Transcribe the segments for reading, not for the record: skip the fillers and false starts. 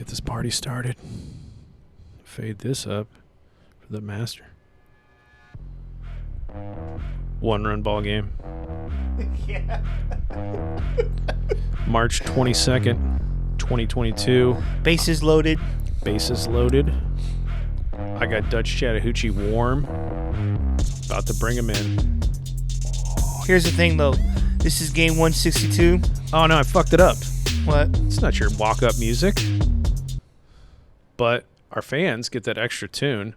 get this party started. Fade this up for the master. 1-run ball game. Yeah. March 22nd, 2022. Bases loaded. Bases loaded. I got Dutch Chattahoochee warm. About to bring him in. Here's the thing, though. This is game 162. Oh, no, I fucked it up. What? It's not your walk-up music. But our fans get that extra tune.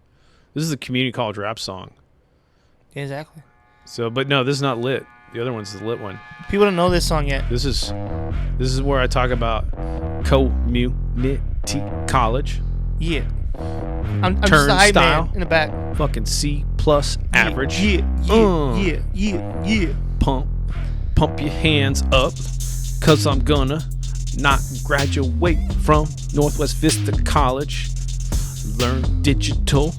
This is a community college rap song. Exactly. So, but no, this is not lit. The other one's the lit one. People don't know this song yet. This is where I talk about community college. Yeah. I'm just a hype man in the back. Fucking C+ average. Yeah. Pump your hands up, cause I'm gonna not graduate from Northwest Vista College. Learn digital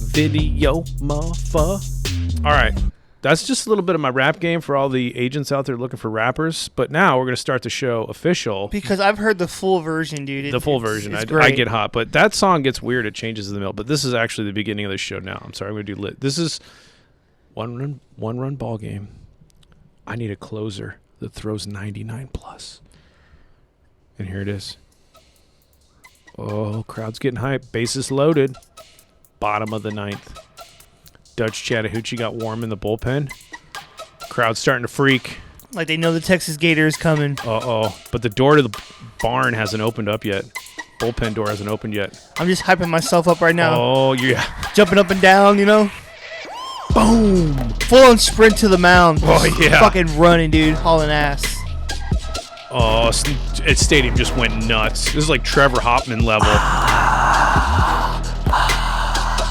video, motherfucker. All right. That's just a little bit of my rap game for all the agents out there looking for rappers. But now we're going to start the show official. Because I've heard the full version, dude. The full version. It's I get hot. But that song gets weird. It changes in the middle. But this is actually the beginning of the show now. I'm sorry. I'm going to do lit. This is one run ball game. I need a closer that throws 99 plus. And here it is. Oh, crowd's getting hyped. Bases loaded. Bottom of the ninth. Dutch Chattahoochee got warm in the bullpen. Crowd's starting to freak. Like they know the Texas Gator is coming. Uh-oh. But the door to the barn hasn't opened up yet. Bullpen door hasn't opened yet. I'm just hyping myself up right now. Oh, yeah. Jumping up and down, you know? Boom. Full-on sprint to the mound. Oh, yeah. Fucking running, dude. Hauling ass. Oh, its stadium just went nuts. This is like Trevor Hoffman level.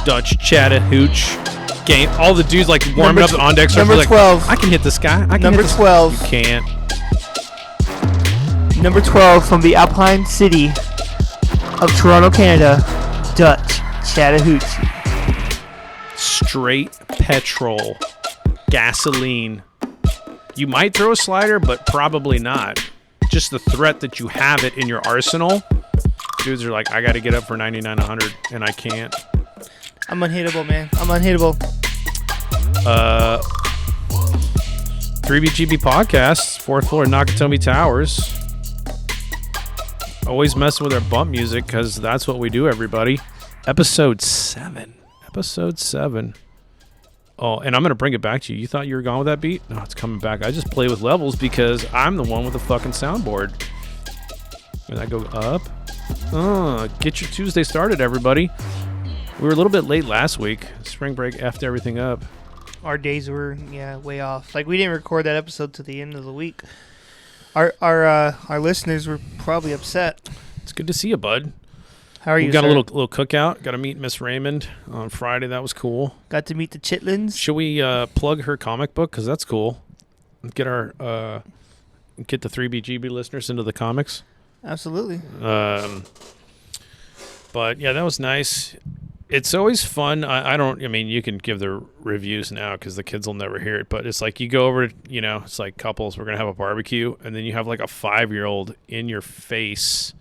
Dutch Chattahoochee. Game. All the dudes like warming up on deck. Number 12. Like, I can hit this guy. Number 12. You can't. Number 12 from the Alpine City of Toronto, Canada, Dutch Chattahoochee. Straight petrol. Gasoline. You might throw a slider, but probably not. Just the threat that you have it in your arsenal. Dudes are like, I got to get up for 99, 100, and I can't. I'm unhittable, man. I'm unhittable. 3BGB Podcasts, 4th floor, Nakatomi Towers. Always messing with our bump music because that's what we do, everybody. Episode 7. Oh, and I'm going to bring it back to you. You thought you were gone with that beat? No, it's coming back. I just play with levels because I'm the one with the fucking soundboard. And I go up. Get your Tuesday started, everybody. We were a little bit late last week. Spring break effed everything up. Our days were, way off. Like, we didn't record that episode to the end of the week. Our listeners were probably upset. It's good to see you, bud. How are you, We got sir? a little cookout. Got to meet Miss Raymond on Friday. That was cool. Got to meet the Chitlins. Should we plug her comic book? Because that's cool. Get the 3BGB listeners into the comics. Absolutely. But, yeah, that was nice. It's always fun. I mean, you can give the reviews now because the kids will never hear it. But it's like you go over, it's like couples. We're going to have a barbecue. And then you have like a 5-year-old in your face.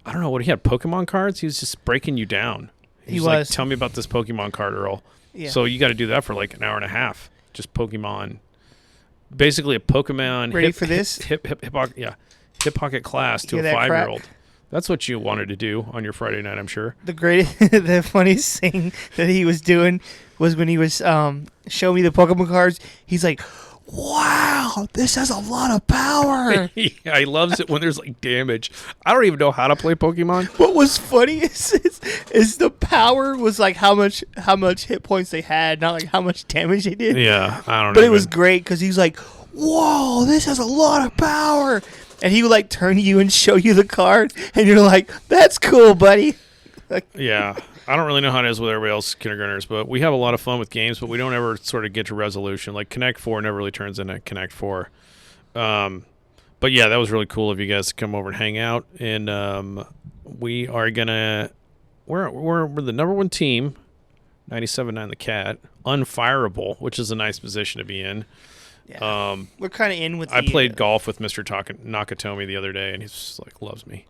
I don't know what he had. Pokemon cards. He was just breaking you down. He was like, tell me about this Pokemon card, Earl. Yeah. So you got to do that for like an hour and a half. Just Pokemon. Basically a Pokemon. Ready for this? Hip pocket class to a 5-year-old. That's what you wanted to do on your Friday night, I'm sure. The funniest thing that he was doing was when he was showing me the Pokemon cards. He's like, "Wow, this has a lot of power." Yeah, he loves it when there's like damage. I don't even know how to play Pokemon. What was funny is the power was like how much hit points they had, not like how much damage they did. Yeah, I don't know. But it was great because he's like, "Whoa, this has a lot of power." And he would like turn to you and show you the card, and you're like, "That's cool, buddy." Like, yeah, I don't really know how it is with everybody else, kindergartners, but we have a lot of fun with games, but we don't ever sort of get to resolution. Like Connect 4 never really turns into Connect 4. But yeah, that was really cool of you guys to come over and hang out. And we are gonna we're the number 1 team, 97.9 the Cat, unfireable, which is a nice position to be in. yeah. We're kind of in with. I played golf with Mr. Nakatomi the other day, and he's just like loves me.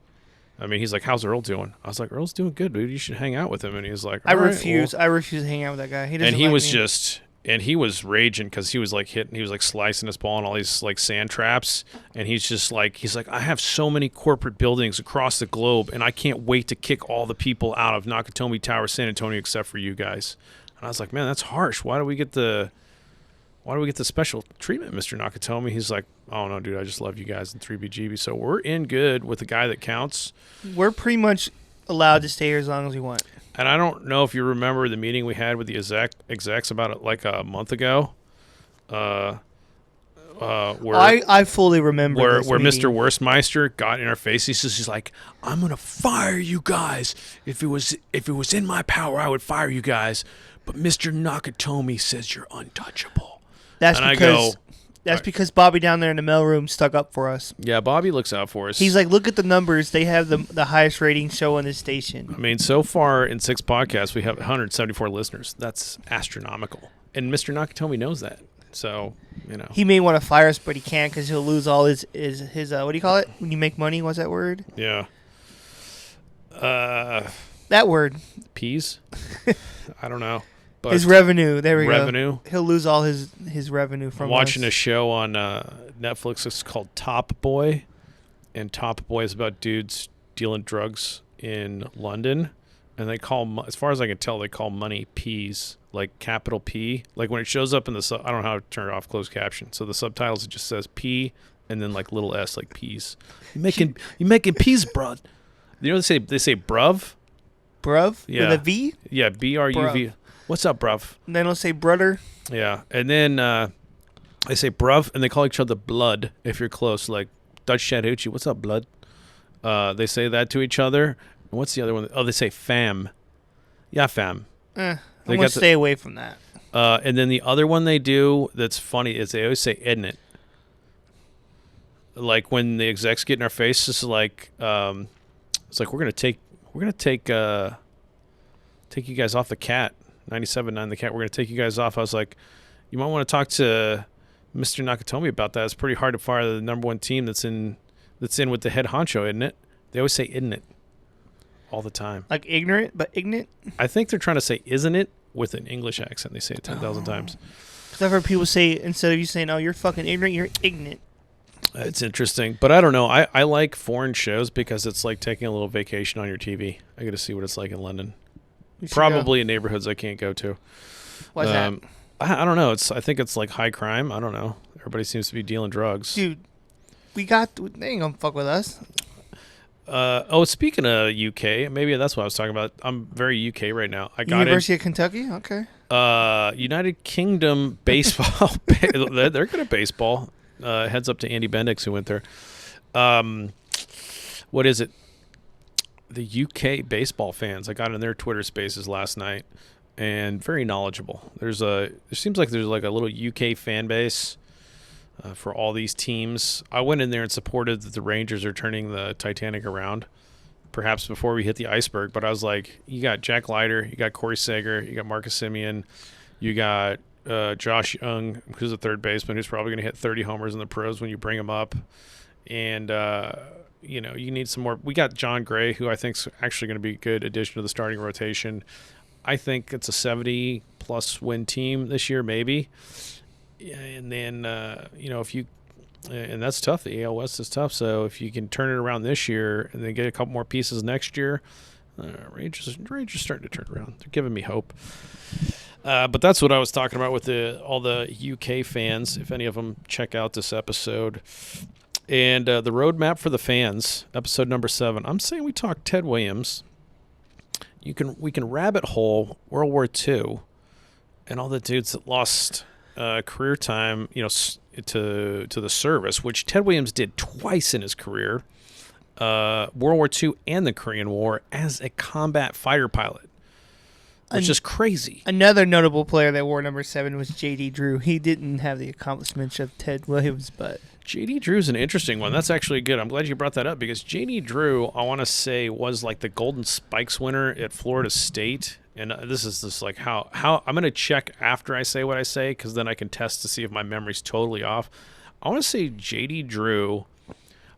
I mean, he's like, how's Earl doing? I was like, Earl's doing good, dude. You should hang out with him. And he's like, I all right, refuse. well. I refuse to hang out with that guy. He doesn't. And he like was me. just, and he was raging because he was like hitting, he was like slicing his ball in all these like sand traps. And he's just like, I have so many corporate buildings across the globe, and I can't wait to kick all the people out of Nakatomi Tower, San Antonio, except for you guys. And I was like, man, that's harsh. Why do we get the special treatment, Mr. Nakatomi? He's like, oh no, dude, I just love you guys in 3BGB. So we're in good with the guy that counts. We're pretty much allowed to stay here as long as we want. And I don't know if you remember the meeting we had with the execs about like a month ago. Where I fully remember where this meeting. Mr. Wurstmeister got in our face. He's like, I'm gonna fire you guys. If it was in my power, I would fire you guys. But Mr. Nakatomi says you're untouchable. That's and because I go, because Bobby down there in the mailroom stuck up for us. yeah, Bobby looks out for us. He's like, look at the numbers. They have the highest rating show on this station. I mean, so far in 6 podcasts, we have 174 listeners. That's astronomical. And Mr. Nakatomi knows that. So, you know. He may want to fire us, but he can't because he'll lose all his what do you call it? When you make money, what's that word? Yeah. That word. Peas? I don't know. But His revenue. There we revenue. go. He'll lose all his revenue from I'm watching us. a show on Netflix. It's called Top Boy. And Top Boy is about dudes dealing drugs in London. And they call, as far as I can tell, they call money peas, like capital P. Like when it shows up in the, I don't know how to turn it off closed caption. So the subtitles, it just says P and then like little S, like peas. You making peas, bruv. You know they say bruv? Bruv? Yeah. With a V? Yeah, BRUV. Bruv. What's up, bruv? And then they'll say brother. Yeah. And then they say bruv, and they call each other blood if you're close. Like Dutch Chattahoochee, what's up, blood? They say that to each other. And what's the other one? Oh, they say fam. Yeah, fam. I'm going to stay away from that. And then the other one they do that's funny is they always say isn't it? Like when the execs get in our face, it's like we're gonna take you guys off the cat. 97.9 the cat. We're gonna take you guys off. I was like, you might want to talk to Mr. Nakatomi about that. It's pretty hard to fire the number one team that's in with the head honcho, isn't it? They always say isn't it all the time. Like ignorant, but ignorant? I think they're trying to say isn't it with an English accent. They say it 10,000 times. Because I've heard people say, instead of you saying, oh, you're fucking ignorant, you're ignorant. It's interesting, but I don't know. I like foreign shows because it's like taking a little vacation on your TV. I get to see what it's like in London. Probably in neighborhoods I can't go to. Why's that? I don't know. I think it's like high crime. I don't know. Everybody seems to be dealing drugs. Dude, they ain't gonna fuck with us. Speaking of UK, maybe that's what I was talking about. I'm very UK right now. I got University of Kentucky? Okay. United Kingdom baseball. They're good at baseball. Heads up to Andy Bendix who went there. What is it? The UK baseball fans. I got in their Twitter spaces last night, and very knowledgeable. There seems like there's like a little UK fan base for all these teams. I went in there and supported that the Rangers are turning the Titanic around, perhaps before we hit the iceberg. But I was like, you got Jack Leiter, you got Corey Seager, you got Marcus Semien, you got Josh Young, who's a third baseman, who's probably going to hit 30 homers in the pros when you bring him up. And, you need some more. We got John Gray, who I think is actually going to be a good addition to the starting rotation. I think it's a 70-plus win team this year, maybe. And then, if you – and that's tough. The AL West is tough. So if you can turn it around this year and then get a couple more pieces next year, Rangers starting to turn around. They're giving me hope. But that's what I was talking about with all the UK fans, if any of them check out this episode. And the roadmap for the fans, episode number 7. I'm saying we talk Ted Williams. We can rabbit hole World War II and all the dudes that lost career time, to the service, which Ted Williams did twice in his career, World War II and the Korean War as a combat fighter pilot. Which is crazy. Another notable player that wore number 7 was J.D. Drew. He didn't have the accomplishments of Ted Williams, but J.D. Drew's an interesting one. That's actually good. I'm glad you brought that up because J.D. Drew, I want to say, was like the Golden Spikes winner at Florida State. And this is just like how I'm going to check after I say what I say because then I can test to see if my memory's totally off. I want to say J.D. Drew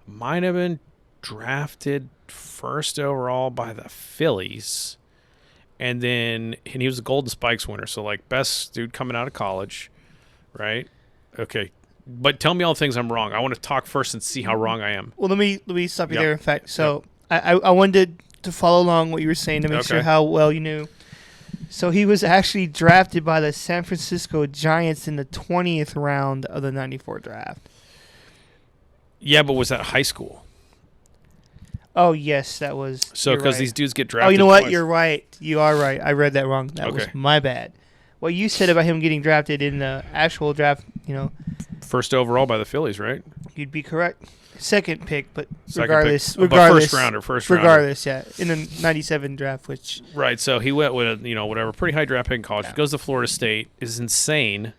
might have been drafted first overall by the Phillies. And he was a Golden Spikes winner. So, like, best dude coming out of college, right? Okay. But tell me all the things I'm wrong. I want to talk first and see how wrong I am. Well, let me stop you there. In fact, so I wanted to follow along what you were saying to make sure how well you knew. So he was actually drafted by the San Francisco Giants in the 20th round of the 94 draft. Yeah, but was that high school? Oh, yes, that was. So because these dudes get drafted. Oh, you know what? twice. You're right. You are right. I read that wrong. That was my bad. What you said about him getting drafted in the actual draft, First overall by the Phillies, right? You'd be correct. Second pick, but regardless, first rounder. Regardless, yeah, in the '97 draft, which right. So he went with whatever pretty high draft pick in college. Goes to Florida State, is insane.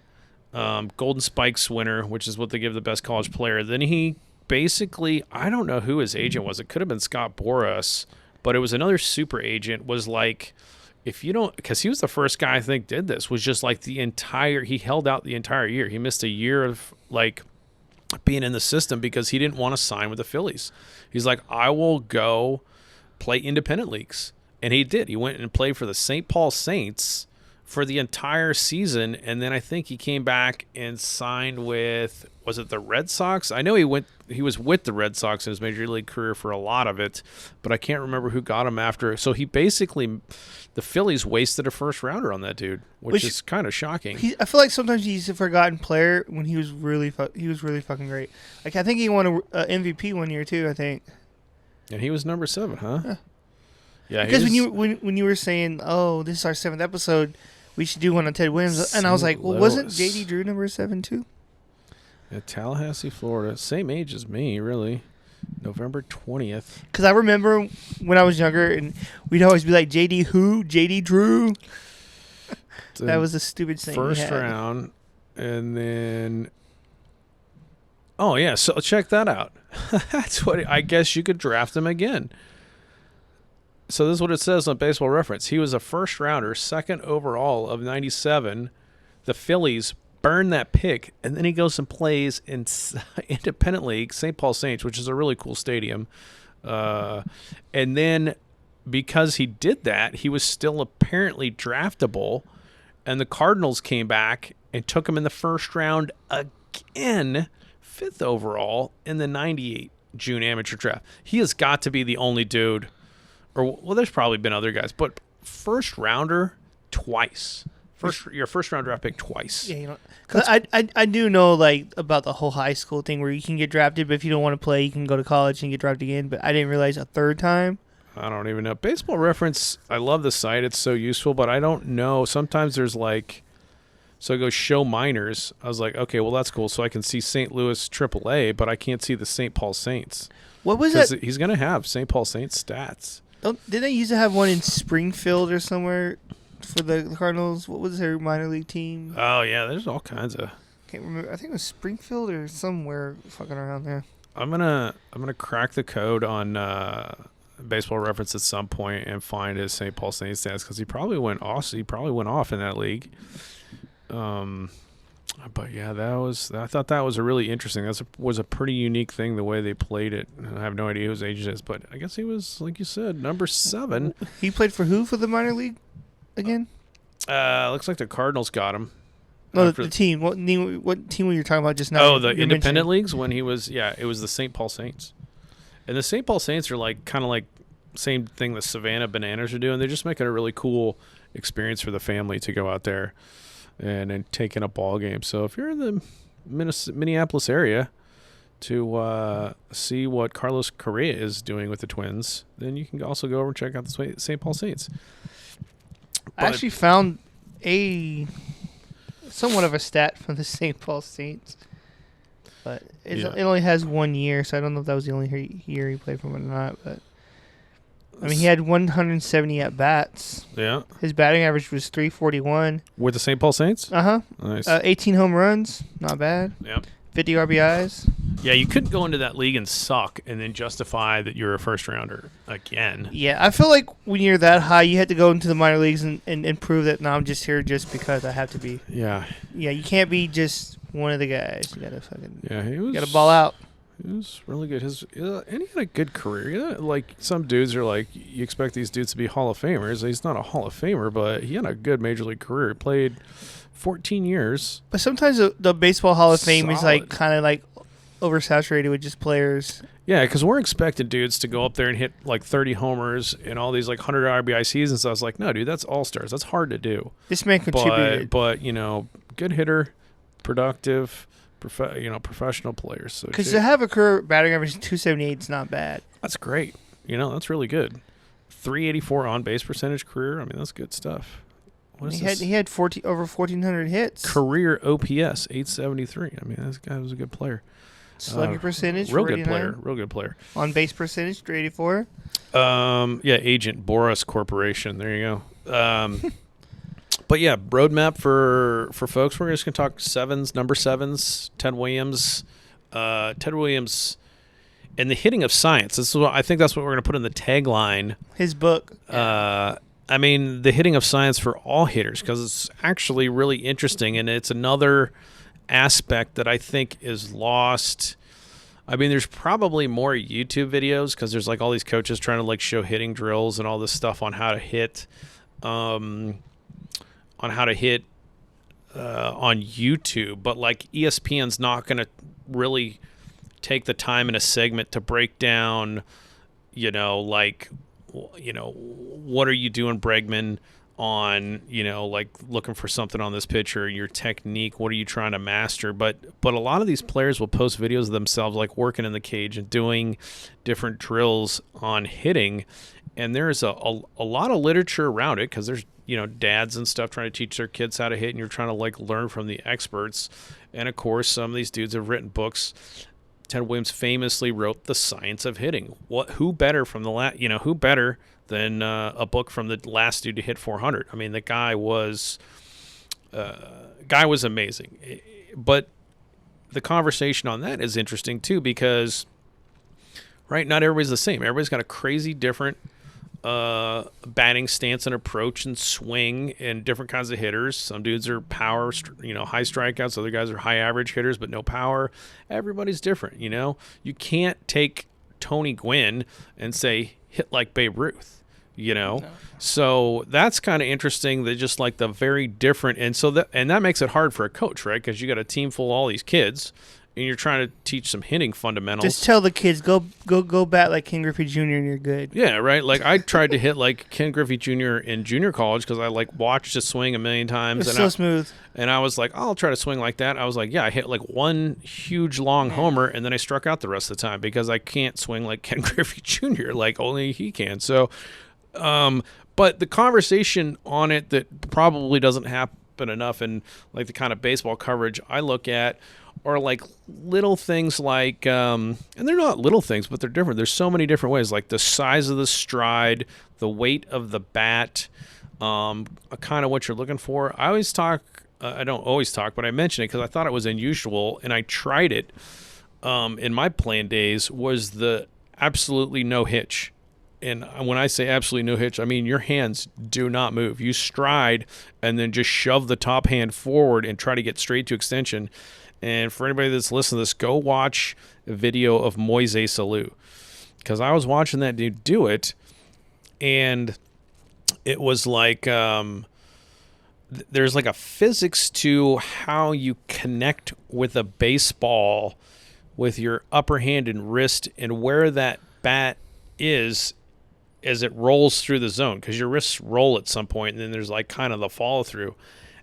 Golden Spikes winner, which is what they give the best college player. Then he basically, I don't know who his agent was. It could have been Scott Boras, but it was another super agent. Was like, if you don't, because he was the first guy I think did this. Was just like he held out the entire year. He missed a year of like being in the system because he didn't want to sign with the Phillies. He's like, I will go play independent leagues. And he did. He went and played for the St. Paul Saints for the entire season. And then I think he came back and signed with, was it the Red Sox? I know he was with the Red Sox in his major league career for a lot of it, but I can't remember who got him after. So he basically, the Phillies wasted a first rounder on that dude, which is kind of shocking. I feel like sometimes he's a forgotten player when he was really fucking great. Like I think he won a MVP one year too. I think. And he was number 7, huh? Yeah. Because when you were saying, "Oh, this is our 7th episode, we should do one on Ted Williams," and I was like, "Well, wasn't JD Drew number 7 too?" Yeah, Tallahassee, Florida, same age as me, really. November 20th. Because I remember when I was younger, and we'd always be like, "JD who? JD Drew." That was a stupid thing. First round, and then. Oh yeah, so check that out. That's what I guess you could draft him again. So this is what it says on Baseball Reference. He was a first rounder, 2nd overall of 97. The Phillies burned that pick, and then he goes and plays in independent league, St. Paul Saints, which is a really cool stadium. And then because he did that, he was still apparently draftable, and the Cardinals came back and took him in the first round again, 5th overall in the 98 June amateur draft. He has got to be the only dude, or well, there's probably been other guys, but first rounder twice. Your first round draft pick twice. Yeah, cause I do know like about the whole high school thing where you can get drafted, but if you don't want to play, you can go to college and get drafted again. But I didn't realize a third time. I don't even know. Baseball Reference, I love the site. It's so useful, but I don't know. Sometimes there's like, so I go show minors. I was like, okay, well that's cool. So I can see St. Louis AAA, but I can't see the St. Paul Saints. What was that? He's gonna have St. Paul Saints stats. Did they used to have one in Springfield or somewhere? For the Cardinals, what was their minor league team? Oh yeah, there's all kinds of. Can't remember. I think it was Springfield or somewhere fucking around there. I'm gonna crack the code on Baseball Reference at some point and find his St. Paul Saints stats because he probably went off in that league. But yeah, I thought that was a really interesting. That was a pretty unique thing the way they played it. I have no idea who his age is, but I guess he was, like you said, number 7. He played for who for the minor league? Again? Looks like the Cardinals got him. No, the team. What team were you talking about just now? Oh, the independent leagues when he was, it was the St. Paul Saints. And the St. Paul Saints are like kind of like same thing the Savannah Bananas are doing. They're just making a really cool experience for the family to go out there and take in a ball game. So if you're in the Minneapolis area to see what Carlos Correa is doing with the Twins, then you can also go over and check out the St. Paul Saints. I actually found somewhat of a stat from the St. Paul Saints, but it only has 1 year, so I don't know if that was the only year he played for them or not. But I mean, he had 170 at bats. Yeah, his batting average was .341 with the St. Paul Saints. Nice. 18 home runs, not bad. Yeah. 50 RBIs. Yeah, you couldn't go into that league and suck and then justify that you're a first rounder again. Yeah, I feel like when you're that high, you had to go into the minor leagues and prove that, no, I'm just here just because I have to be. Yeah. Yeah, you can't be just one of the guys. You gotta fucking. Yeah, he was. You gotta ball out. He was really good. And he had a good career. Like some dudes are like, you expect these dudes to be Hall of Famers. He's not a Hall of Famer, but he had a good major league career. He played 14 years. But sometimes the baseball Hall of Fame is like Solid. kind of like oversaturated with just players. Yeah, because we're expecting dudes to go up there and hit like 30 homers and all these like 100 RBI seasons. So I was like, no, dude, that's all-stars. That's hard to do. This man contributed. But good hitter, productive, professional players. So Because to have a career batting average 278 is not bad. that's great. That's really good. 384 on-base percentage career. I mean, that's good stuff. What is this? He had over 1,400 hits. Career OPS 873. I mean, this guy was a good player. Slugging percentage, Real good 49. player. Real good player. On base percentage, 384. Agent Boris Corporation. There you go. But yeah, roadmap for folks. We're just gonna talk number sevens. Ted Williams, and the hitting of science. I think that's what we're gonna put in the tagline. His book. I mean, the hitting of science for all hitters, because it's actually really interesting, and it's another aspect that I think is lost. I mean, there's probably more YouTube videos because there's like all these coaches trying to like show hitting drills and all this stuff on how to hit, on YouTube. But like ESPN's not going to really take the time in a segment to break down, what are you doing, Bregman, on like looking for something on this pitcher, your technique, what are you trying to master, but a lot of these players will post videos of themselves like working in the cage and doing different drills on hitting, and there's a lot of literature around it because there's dads and stuff trying to teach their kids how to hit, and you're trying to like learn from the experts. And of course some of these dudes have written books. Ted Williams famously wrote The Science of Hitting. Who better than a book from the last dude to hit 400? I mean, the guy was amazing. But the conversation on that is interesting too, because not everybody's the same. Everybody's got a crazy different batting stance and approach and swing, and different kinds of hitters. Some dudes are power, high strikeouts. Other guys are high average hitters but no power. Everybody's different. You can't take Tony Gwynn and say hit like Babe Ruth. No. So that's kind of interesting. That just like the very different, and that makes it hard for a coach, right? Because you got a team full of all these kids, and you're trying to teach some hitting fundamentals. Just tell the kids go bat like Ken Griffey Jr. and you're good. Yeah, right. Like I tried to hit like Ken Griffey Jr. in junior college because I like watched it swing a million times. It's so smooth. And I was like, I'll try to swing like that. I was like, yeah, I hit like one huge long homer, and then I struck out the rest of the time because I can't swing like Ken Griffey Jr. Like only he can. So, but the conversation on it that probably doesn't happen enough in like the kind of baseball coverage I look at are like little things like, and they're not little things, but they're different. There's so many different ways, like the size of the stride, the weight of the bat, kind of what you're looking for. I always talk, I don't always talk, but I mention it because I thought it was unusual, and I tried it in my playing days, was the absolutely no hitch. And when I say absolutely no hitch, I mean your hands do not move. You stride and then just shove the top hand forward and try to get straight to extension. And for anybody that's listening to this, go watch a video of Moise Salou, because I was watching that dude do it, and it was like there's like a physics to how you connect with a baseball with your upper hand and wrist, and where that bat is as it rolls through the zone, because your wrists roll at some point, and then there's like kind of the follow through.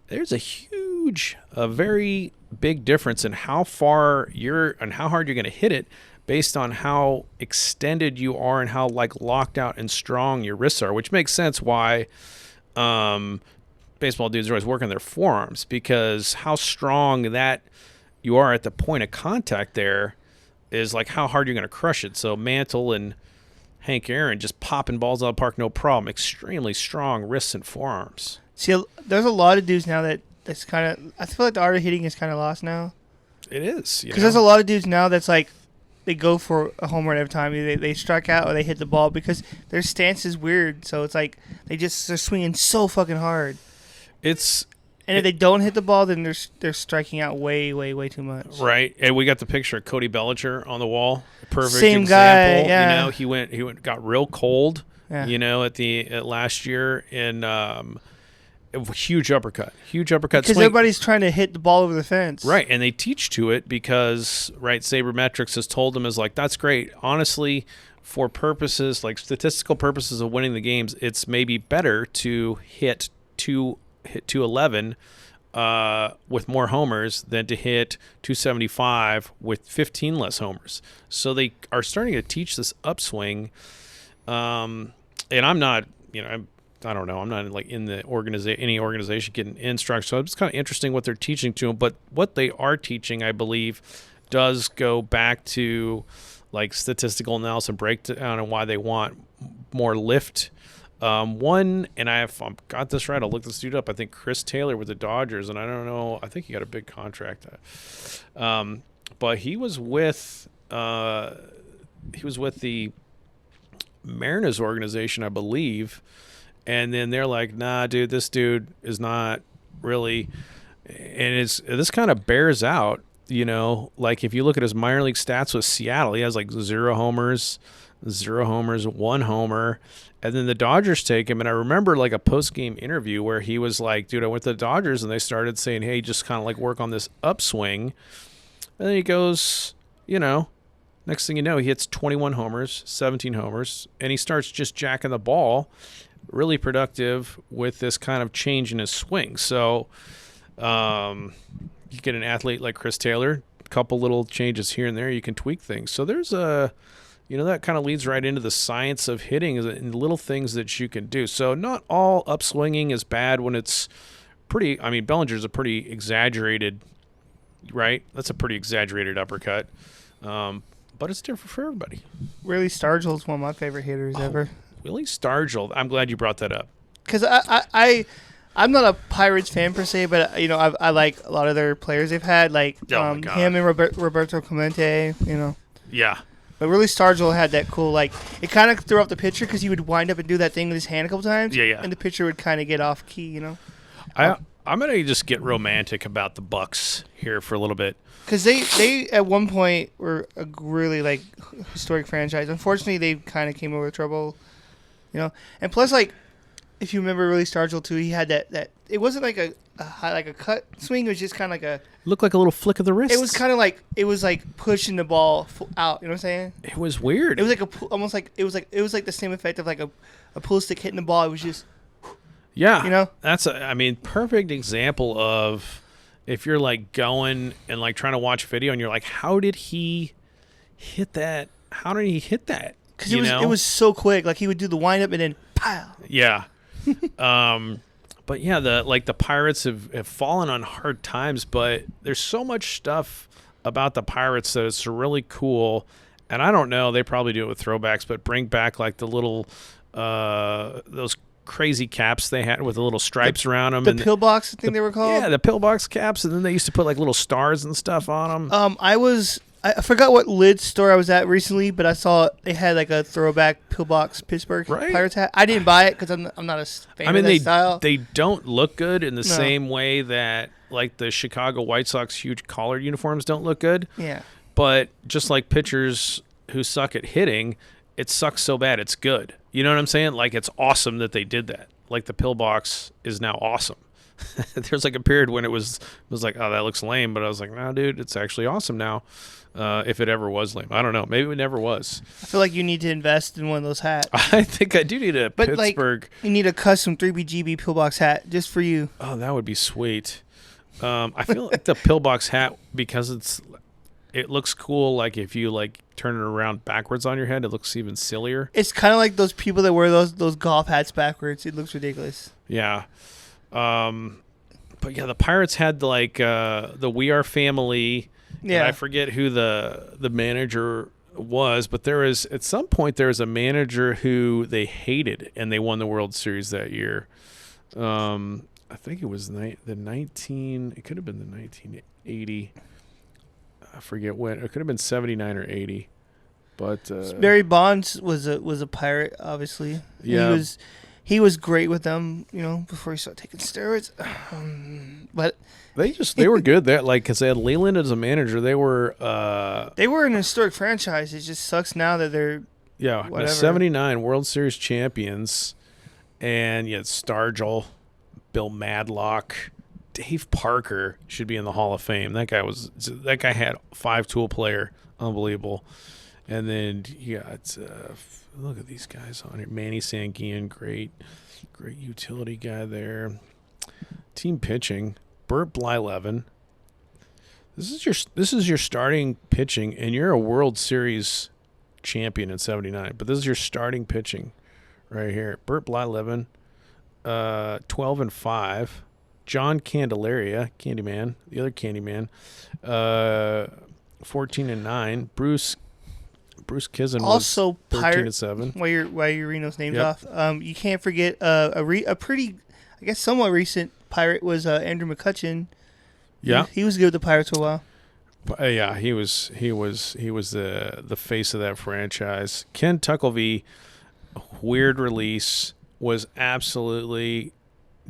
There's a very big difference in how far and how hard you're going to hit it based on how extended you are and how like locked out and strong your wrists are, which makes sense why baseball dudes are always working their forearms, because how strong that you are at the point of contact there is like how hard you're going to crush it. So Mantle and Hank Aaron just popping balls out of the park, no problem. Extremely strong wrists and forearms. See, there's a lot of dudes now that's kind of, I feel like the art of hitting is kind of lost now. It is. Because there's a lot of dudes now that's like, they go for a home run every time. They strike out or they hit the ball because their stance is weird. So it's like they're swinging so fucking hard. And And if they don't hit the ball, then they're striking out way, way, way too much. Right. And we got the picture of Cody Bellinger on the wall. Perfect Same example. guy, yeah. You know, he got real cold. Yeah. You know, at last year in huge uppercut Because swing. everybody's trying to hit the ball over the fence. Right, and they teach to it because Sabermetrics has told them is like that's great. Honestly, for purposes like statistical purposes of winning the games, it's maybe better to hit 211 with more homers than to hit 275 with 15 less homers. So they are starting to teach this upswing. And I'm not, I don't know. I'm not like in the any organization getting instruction. So it's kind of interesting what they're teaching to them. But what they are teaching, I believe, does go back to like statistical analysis and breakdown and why they want more lift. One, and I've got this right. I'll look this dude up. I think Chris Taylor with the Dodgers, and I don't know. I think he got a big contract. But he was with the Mariners organization, I believe, and then they're like, nah, dude, this dude is not really, and this kind of bears out, like if you look at his minor league stats with Seattle, he has like 0 homers, 1 homer, and then the Dodgers take him, and I remember like a post-game interview where he was like, dude, I went to the Dodgers, and they started saying, hey, just kind of like work on this upswing, and then he goes, next thing you know, he hits 21 homers, 17 homers, and he starts just jacking the ball, really productive with this kind of change in his swing. So you get an athlete like Chris Taylor, a couple little changes here and there, you can tweak things. So there's that kind of leads right into the science of hitting and little things that you can do. So not all upswinging is bad when it's pretty. I mean, Bellinger's a pretty exaggerated, right? That's a pretty exaggerated uppercut. But it's different for everybody. Willie Stargell's one of my favorite hitters ever. Willie Stargell. I'm glad you brought that up. Because I'm not a Pirates fan per se, but I like a lot of their players they've had, like him and Roberto Clemente. Yeah. But Willie Stargell had that cool, like, it kind of threw off the pitcher because he would wind up and do that thing with his hand a couple times. Yeah. And the pitcher would kind of get off key, I'm going to just get romantic about the Bucks here for a little bit. Because they at one point were a really, like, historic franchise. Unfortunately, they kind of came over trouble, And plus, like, if you remember Willie Stargell, too, he had that it wasn't like a cut swing. It was just kind of like a... It looked like a little flick of the wrist. It was kind of like... It was like pushing the ball out. You know what I'm saying? It was weird. It was like almost like... It was like the same effect of like a pull stick hitting the ball. It was just... Yeah. That's perfect example of if you're like going and like trying to watch video and you're like, how did he hit that? How did he hit that? Because it was so quick. Like he would do the wind up and then pow. Yeah. But yeah, the Pirates have fallen on hard times, but there's so much stuff about the Pirates that it's really cool. And I don't know, they probably do it with throwbacks, but bring back like the little those crazy caps they had with the little stripes around them. The pillbox, I think they were called. Yeah, the pillbox caps, and then they used to put like little stars and stuff on them. I forgot what lid store I was at recently, but I saw they had like a throwback pillbox Pittsburgh Pirates hat. I didn't buy it because I'm not a fan of that style. They don't look good in the same way that like the Chicago White Sox huge collared uniforms don't look good. Yeah. But just like pitchers who suck at hitting, it sucks so bad it's good. You know what I'm saying? Like it's awesome that they did that. Like the pillbox is now awesome. There's like a period when it was like, oh, that looks lame, but I was like, no, dude, it's actually awesome now. If it ever was lame. I don't know. Maybe it never was. I feel like you need to invest in one of those hats. I think I do need a Pittsburgh. You need a custom 3BGB pillbox hat just for you. Oh, that would be sweet. I feel like the pillbox hat, because it looks cool, like if you like turn it around backwards on your head, it looks even sillier. It's kind of like those people that wear those golf hats backwards. It looks ridiculous. Yeah. But yeah, the Pirates had like the We Are Family. Yeah. I forget who the manager was, but at some point there was a manager who they hated, and they won the World Series that year. I think it was it could have been the 1980. I forget when. It could have been 79 or 80. But Barry Bonds was a Pirate, obviously. Yeah. he was great with them, before he started taking steroids. But they were good. That because they had Leland as a manager. They were an historic franchise. It just sucks now that they're the 79 World Series champions, and you had Stargell, Bill Madlock, Dave Parker should be in the Hall of Fame. That guy had 5-tool player, unbelievable. And then look at these guys on here. Manny Sanguian, great utility guy there. Team pitching, Burt Blyleven. This is your starting pitching, and you're a World Series champion in '79. But this is your starting pitching, right here. Burt Blyleven, 12-5. John Candelaria, Candyman, the other Candyman, 14-9. Bruce Kizin also was 13-7. While you're reading those names off, you can't forget a pretty, I guess, somewhat recent Pirate was Andrew McCutchen. Yeah, he was good with the Pirates for a while. Yeah, he was the face of that franchise. Ken Tucklevy, weird release, was absolutely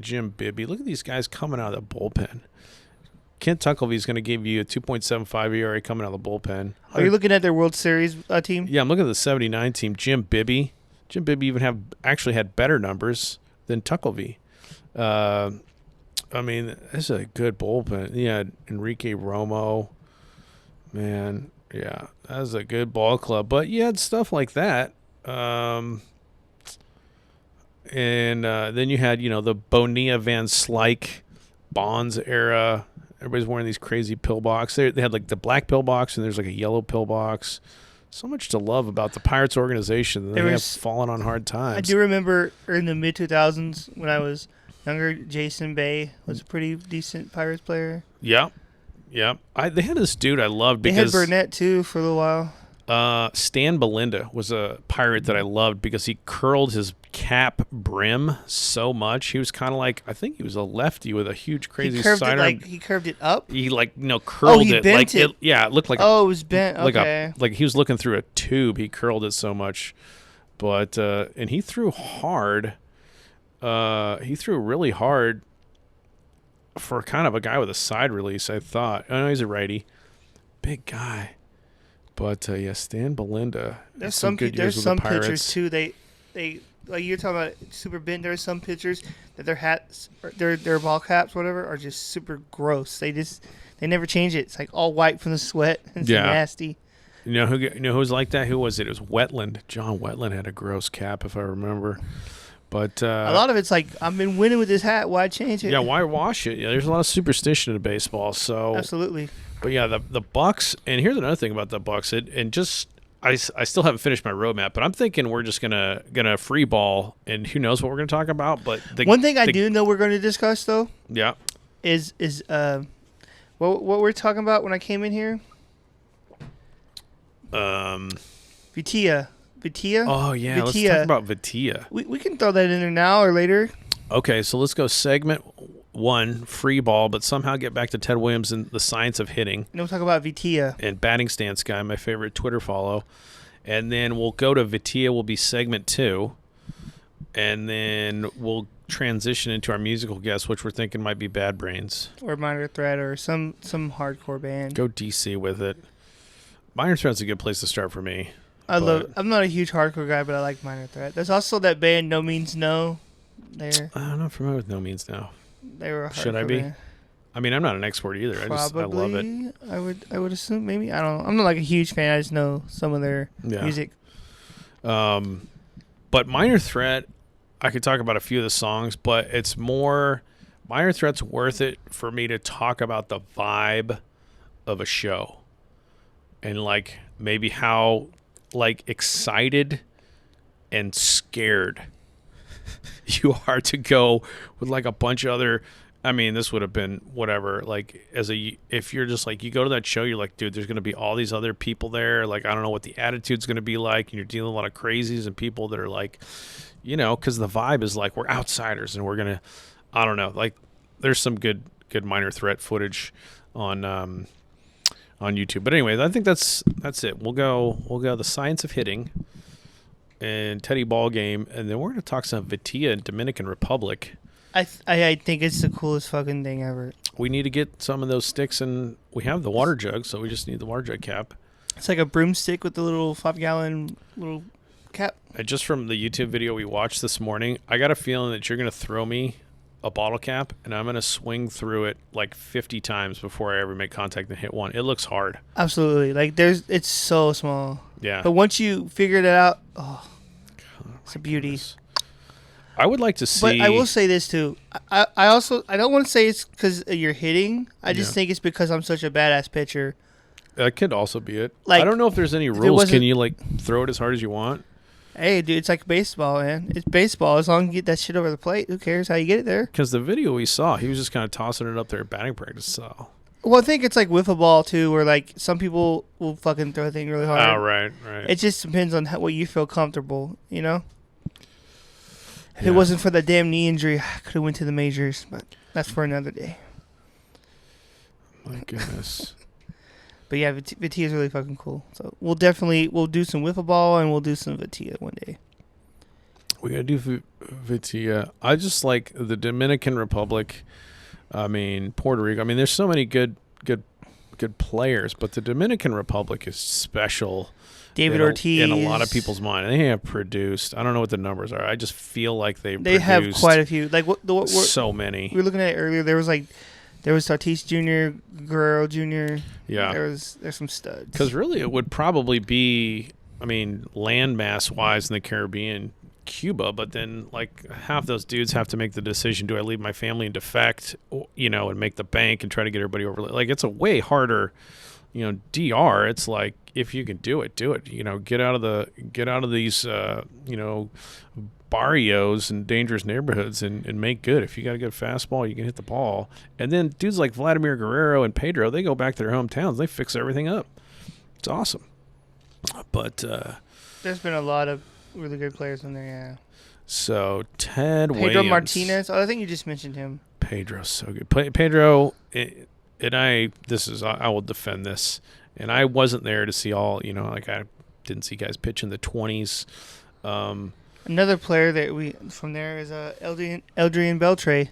Jim Bibby. Look at these guys coming out of the bullpen. Kent Tucklevy is going to give you a 2.75 ERA coming out of the bullpen. Are you looking at their World Series team? Yeah, I'm looking at the '79 team. Jim Bibby even actually had better numbers than Tucklevy. I mean, this is a good bullpen. Yeah, Enrique Romo. Man, yeah, that was a good ball club. But you had stuff like that. And then you had, the Bonilla Van Slyke Bonds era. Everybody's wearing these crazy pillbox. They had like the black pillbox, and there's like a yellow pillbox. So much to love about the Pirates organization. They have fallen on hard times. I do remember in the mid-2000s when I was younger, Jason Bay was a pretty decent Pirates player. Yeah. They had this dude I loved because they had Burnett too for a little while. Stan Belinda was a Pirate that I loved because he curled his cap brim so much. He was kind of like, I think he was a lefty with a huge crazy sidearm. He curved it up? He curled it. Bent it. It looked like it was bent. Okay. Like he was looking through a tube. He curled it so much. But and he threw hard. He threw really hard for kind of a guy with a side release, I thought. I know he's a righty. Big guy. But Stan Belinda. There's some pitchers too. They like you're talking about super bent. There's some pitchers that their hats, their ball caps, whatever, are just super gross. They never change it. It's like all white from the sweat. It's nasty. You know who's like that? Who was it? It was Wetland. John Wetland had a gross cap, if I remember. But a lot of it's like, I've been winning with this hat. Why change it? Yeah, why wash it? Yeah, there's a lot of superstition in baseball. So absolutely. But yeah, the Bucks. And here's another thing about the Bucks. I still haven't finished my roadmap, but I'm thinking we're just gonna free ball, and who knows what we're gonna talk about. But one thing I do know we're going to discuss though. Yeah. Is what we're talking about when I came in here. Vitilla. Oh yeah, Vitilla. let's talk about Vitilla. We can throw that in there now or later. Okay, so let's go segment 1, free ball, but somehow get back to Ted Williams and the science of hitting. And we'll talk about Vitilla. And batting stance guy, my favorite Twitter follow. And then we'll go to Vitilla, will be segment 2. And then we'll transition into our musical guest, which we're thinking might be Bad Brains. Or Minor Threat or some hardcore band. Go DC with it. Minor Threat's a good place to start for me. I'm not a huge hardcore guy, but I like Minor Threat. There's also that band No Means No. I'm not familiar with No Means No. They were a Should I be? Band. I mean, I'm not an expert either. Probably, I love it. I would assume maybe. I don't know. I'm not like a huge fan. I just know some of their music. But Minor Threat, I could talk about a few of the songs, but it's more Minor Threat's worth it for me to talk about the vibe of a show and like maybe how like excited and scared you are to go with like a bunch of other. I mean, this would have been whatever. Like if you're just like, you go to that show, you're like, dude, there's going to be all these other people there. Like, I don't know what the attitude's going to be like. And you're dealing with a lot of crazies and people that are like, because the vibe is like, we're outsiders and we're going to, I don't know. Like, there's some good Minor Threat footage on YouTube. But anyway, I think that's it. We'll go the science of hitting. and Teddy Ball game, and then we're going to talk some Vitilla and Dominican Republic. I think it's the coolest fucking thing ever. We need to get some of those sticks, and we have the water jug, so we just need the water jug cap. It's like a broomstick with the little 5-gallon little cap. And just from the YouTube video we watched this morning, I got a feeling that you're going to throw me a bottle cap, and I'm going to swing through it like 50 times before I ever make contact and hit one. It looks hard. Absolutely. Like, it's so small. Yeah. But once you figure it out, it's a beauty. Goodness. I would like to see. But I will say this too. I don't want to say it's because you're hitting. I just think it's because I'm such a badass pitcher. That could also be it. Like, I don't know if there's any rules. Can you like throw it as hard as you want? Hey, dude, it's like baseball, man. It's baseball. As long as you get that shit over the plate, who cares how you get it there? Because the video we saw, he was just kind of tossing it up there at batting practice. So. Well, I think it's like wiffle ball too, where like some people will fucking throw a thing really hard. Oh, right. It just depends on what you feel comfortable, you know. If it wasn't for the damn knee injury, I could have went to the majors, but that's for another day. My goodness. But yeah, Vitilla is really fucking cool. So we'll do some wiffle ball and we'll do some Vitilla one day. We gotta do Vitilla. I just like the Dominican Republic. I mean, Puerto Rico. I mean, there's so many good players, but the Dominican Republic is special. David Ortiz in a lot of people's mind. They have produced. I don't know what the numbers are. I just feel like they have quite a few. Like so many. We were looking at it earlier. There was Tatis Jr., Guerrero Jr. Yeah. There's some studs. Because really, it would probably be, I mean, landmass wise in the Caribbean, Cuba, but then like half those dudes have to make the decision: do I leave my family and defect, and make the bank and try to get everybody over? Like it's a way harder. DR. It's like if you can do it, do it. Get out of these barrios and dangerous neighborhoods and make good. If you got a good fastball, you can hit the ball. And then dudes like Vladimir Guerrero and Pedro, they go back to their hometowns. They fix everything up. It's awesome. But there's been a lot of really good players in there. Yeah. So Pedro Williams. Martinez. Oh, I think you just mentioned him. Pedro's so good. Pedro. I will defend this. And I wasn't there to see all, I didn't see guys pitch in the 20s. Another player that from there is Adrian Beltre.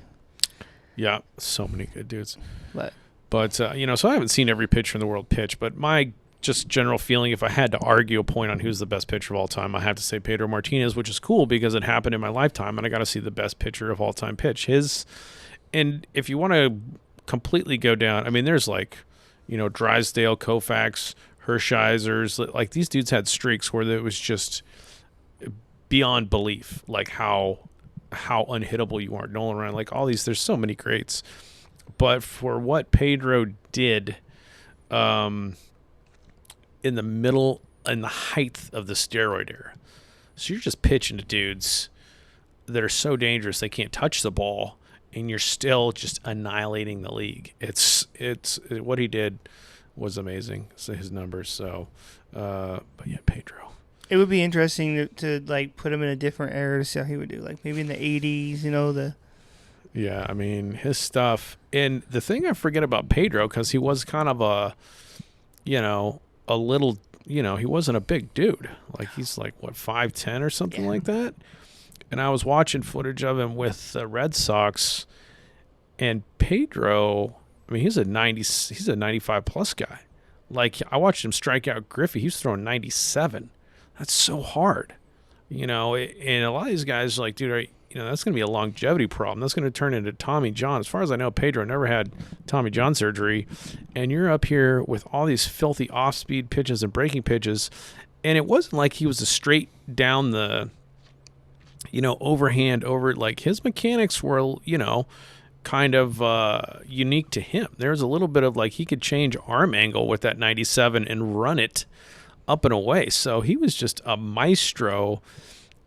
Yeah, so many good dudes. But so I haven't seen every pitcher in the world pitch, but my just general feeling, if I had to argue a point on who's the best pitcher of all time, I have to say Pedro Martinez, which is cool because it happened in my lifetime, and I got to see the best pitcher of all time pitch. And if you want to completely go down, I mean, there's like, Drysdale, Koufax, Hershiser's, like these dudes had streaks where it was just beyond belief, like how unhittable you are. Nolan Ryan, like all these, there's so many greats. But for what Pedro did in the height of the steroid era, so you're just pitching to dudes that are so dangerous they can't touch the ball, and you're still just annihilating the league. It's what he did was amazing. So his numbers. So, but yeah, Pedro. It would be interesting to like put him in a different era to see how he would do. Like maybe in the 80s, Yeah, I mean his stuff. And the thing I forget about Pedro, because he was kind of a little, he wasn't a big dude. Like he's like what 5'10" or something like that. And I was watching footage of him with the Red Sox, and Pedro, I mean, he's a 95 plus guy. Like I watched him strike out Griffey. He was throwing 97. That's so hard, and a lot of these guys are like, dude, that's going to be a longevity problem. That's going to turn into Tommy John. As far as I know, Pedro never had Tommy John surgery, and you're up here with all these filthy off-speed pitches and breaking pitches, and it wasn't like he was a straight down the overhand over, like his mechanics were, kind of unique to him. There's a little bit of like he could change arm angle with that 97 and run it up and away. So he was just a maestro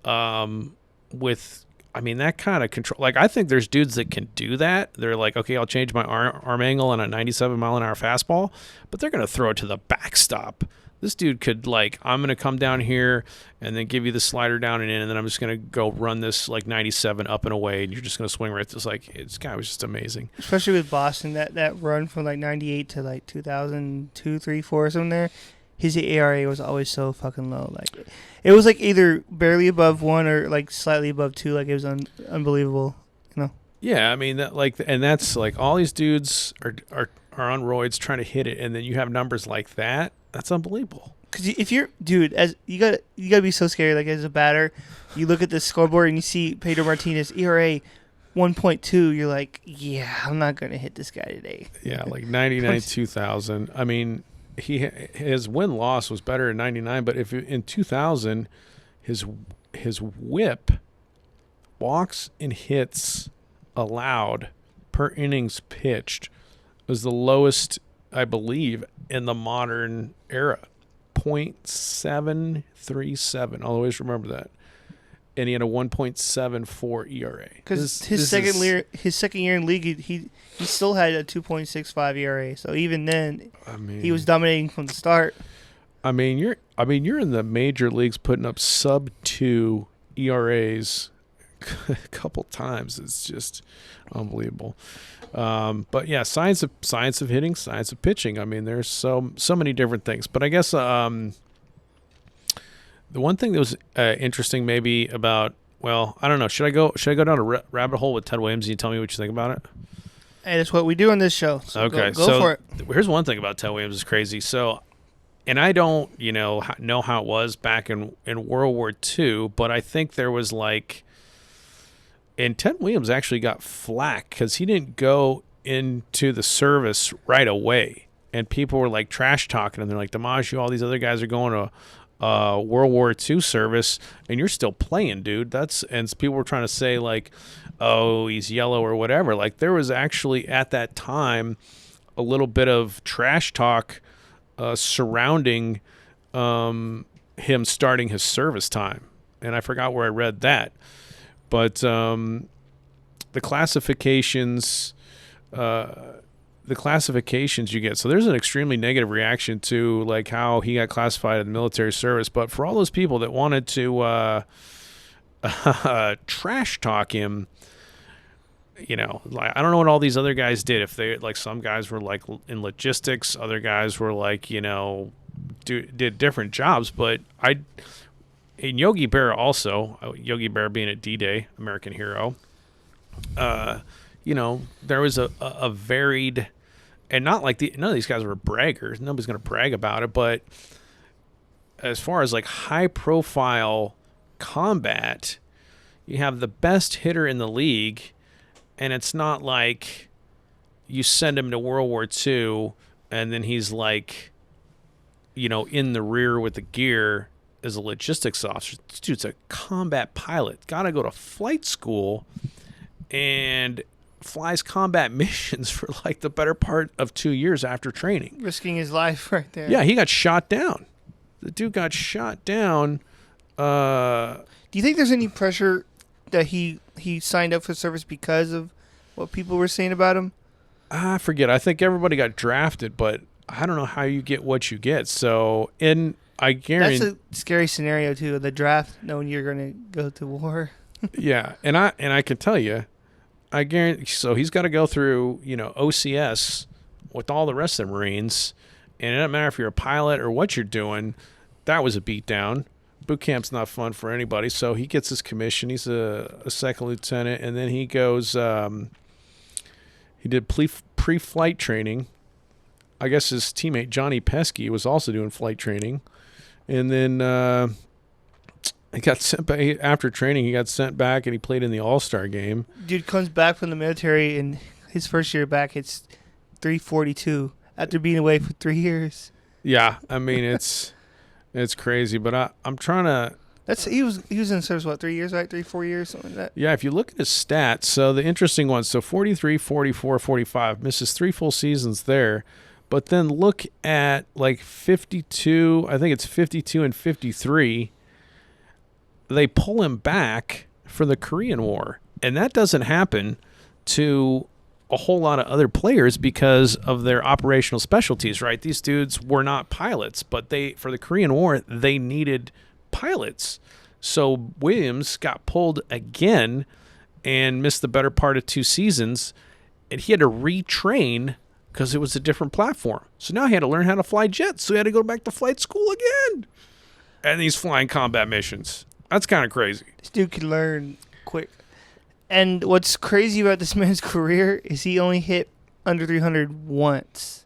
with, I mean, that kind of control. Like I think there's dudes that can do that. They're like, okay, I'll change my arm angle on a 97 mile an hour fastball, but they're going to throw it to the backstop. This dude could I'm going to come down here and then give you the slider down and in, and then I'm just going to go run this like 97 up and away, and you're just going to swing right. It's like, this guy was just amazing. Especially with Boston, that run from like 98 to like 2002, 3, 4 or something there. his ERA was always so fucking low. Like, it was like either barely above 1 or like slightly above 2. Like, it was unbelievable. Yeah, I mean and that's like all these dudes are on roids trying to hit it, and then you have numbers like that. That's unbelievable. Because if you're, dude, as you gotta be so scary. Like, as a batter, you look at the scoreboard and you see Pedro Martinez ERA 1.2. You're like, yeah, I'm not gonna hit this guy today. Yeah, like 99, 2000. I mean, his win loss was better in 99, but if in 2000, his whip, walks and hits allowed per innings pitched was the lowest, I believe, in the modern era. 0.737. I'll always remember that. And he had a 1.74 ERA. Because his second year in league, he still had a 2.65 ERA. So even then, he was dominating from the start. I mean, you're in the major leagues putting up sub 2 ERAs a couple times. It's just unbelievable. But yeah, science of hitting, science of pitching. I mean, there's so many different things. But I guess the one thing that was interesting maybe about, well, I don't know. Should I go down a rabbit hole with Ted Williams and you tell me what you think about it? Hey, that's what we do on this show. So okay, go for it. Here's one thing about Ted Williams is crazy. So, and I don't, know how it was back in World War II, but I think there was like, and Ted Williams actually got flack because he didn't go into the service right away. And people were like trash talking, and they're like, DiMaggio, all these other guys are going to World War II service, and you're still playing, dude. And people were trying to say like, oh, he's yellow or whatever. Like, there was actually at that time a little bit of trash talk surrounding him starting his service time. And I forgot where I read that. But the classifications you get. So there's an extremely negative reaction to like how he got classified in the military service. But for all those people that wanted to trash talk him, like, I don't know what all these other guys did. If they, like, some guys were like in logistics, other guys were like, did different jobs. But and Yogi Berra also, Yogi Berra being at D-Day, American hero, there was a varied, and not like none of these guys were braggers. Nobody's going to brag about it. But as far as like high profile combat, you have the best hitter in the league, and it's not like you send him to World War II and then he's like, in the rear with the gear as a logistics officer. This dude's a combat pilot. Got to go to flight school and flies combat missions for like the better part of 2 years after training. Risking his life right there. Yeah, he got shot down. The dude got shot down. Do you think there's any pressure that he signed up for service because of what people were saying about him? I forget. I think everybody got drafted, but I don't know how you get what you get. So, I guarantee that's a scary scenario too. The draft, knowing you're going to go to war. Yeah, and I can tell you, I guarantee. So he's got to go through OCS with all the rest of the Marines, and it doesn't matter if you're a pilot or what you're doing. That was a beatdown. Boot camp's not fun for anybody. So he gets his commission. He's a second lieutenant, and then he goes. He did pre-flight training. I guess his teammate Johnny Pesky was also doing flight training. And then he got sent back after training. He got sent back, and he played in the All-Star game. Dude comes back from the military, and his first year back, it's 342 after being away for 3 years. Yeah, I mean it's crazy, but I'm trying to. He was in service 3 years, right? 4 years, something like that. Yeah, if you look at his stats, so the interesting ones, so 43, 44, 45, misses 3 full seasons there. But then look at like 52, I think it's 52 and 53. They pull him back for the Korean War. And that doesn't happen to a whole lot of other players because of their operational specialties, right? These dudes were not pilots, but for the Korean War, they needed pilots. So Williams got pulled again and missed the better part of 2 seasons. And he had to retrain because it was a different platform. So now he had to learn how to fly jets. So he had to go back to flight school again. And he's flying combat missions. That's kind of crazy. This dude can learn quick. And what's crazy about this man's career is he only hit under 300 once.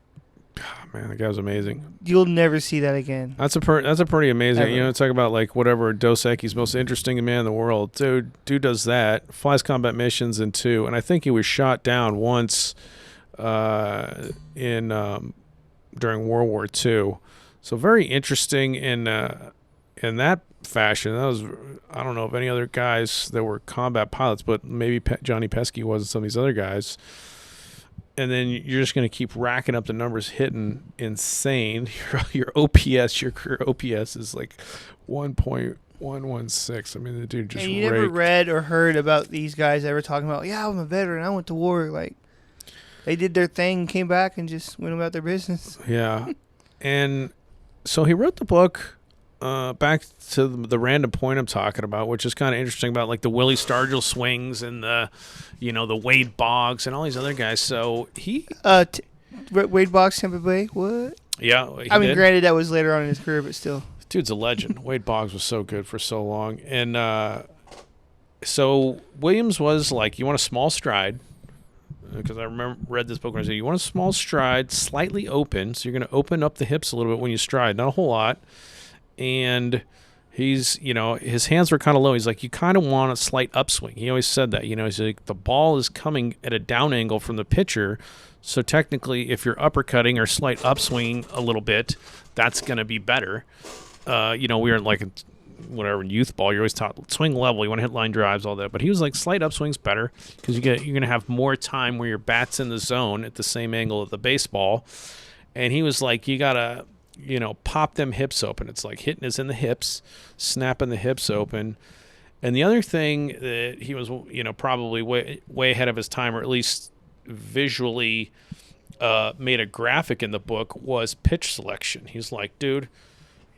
Oh, man, that guy was amazing. You'll never see that again. That's a pretty amazing. Ever. You know, talk about like whatever Dos Equis most interesting man in the world. Dude does that. Flies combat missions in 2, and I think he was shot down once in during World War II. So very interesting in that fashion. That was, I don't know if any other guys that were combat pilots, but maybe Johnny Pesky was and some of these other guys. And then you're just going to keep racking up the numbers, hitting insane. Your OPS, your career OPS is like 1.116. I mean, the dude just. And you never read or heard about these guys ever talking about, yeah, I'm a veteran, I went to war. Like, they did their thing, came back, and just went about their business. Yeah, and so he wrote the book. Back to the random point I'm talking about, which is kind of interesting about like the Willie Stargell swings and the Wade Boggs and all these other guys. So he Wade Boggs, Tampa Bay. What? Yeah, I mean, granted, that was later on in his career, but still, dude's a legend. Wade Boggs was so good for so long, and so Williams was like, you want a small stride. Because I read this book when I said you want a small stride, slightly open, so you're going to open up the hips a little bit when you stride, not a whole lot. And he's, his hands were kind of low. He's like, you kind of want a slight upswing. He always said that, he's like, the ball is coming at a down angle from the pitcher. So technically, if you're uppercutting or slight upswinging a little bit, that's going to be better. We were like, whatever, youth ball, you're always taught swing level. You want to hit line drives, all that. But he was like, slight upswing's better because you're going to have more time where your bat's in the zone at the same angle of the baseball. And he was like, you got to, pop them hips open. It's like hitting is in the hips, snapping the hips open. And the other thing that he was, probably way ahead of his time, or at least visually made a graphic in the book, was pitch selection. He's like, dude,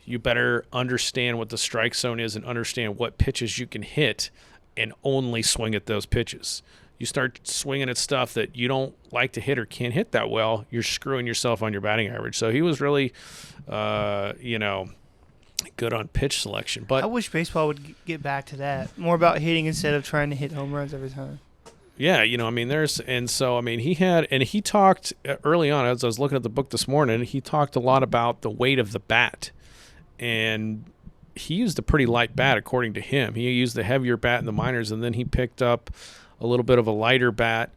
you better understand what the strike zone is and understand what pitches you can hit and only swing at those pitches. You start swinging at stuff that you don't like to hit or can't hit that well, you're screwing yourself on your batting average. So he was really, good on pitch selection. But I wish baseball would get back to that. More about hitting instead of trying to hit home runs every time. Yeah, he talked early on, as I was looking at the book this morning, he talked a lot about the weight of the bat. And he used a pretty light bat, according to him. He used the heavier bat in the minors, and then he picked up a little bit of a lighter bat,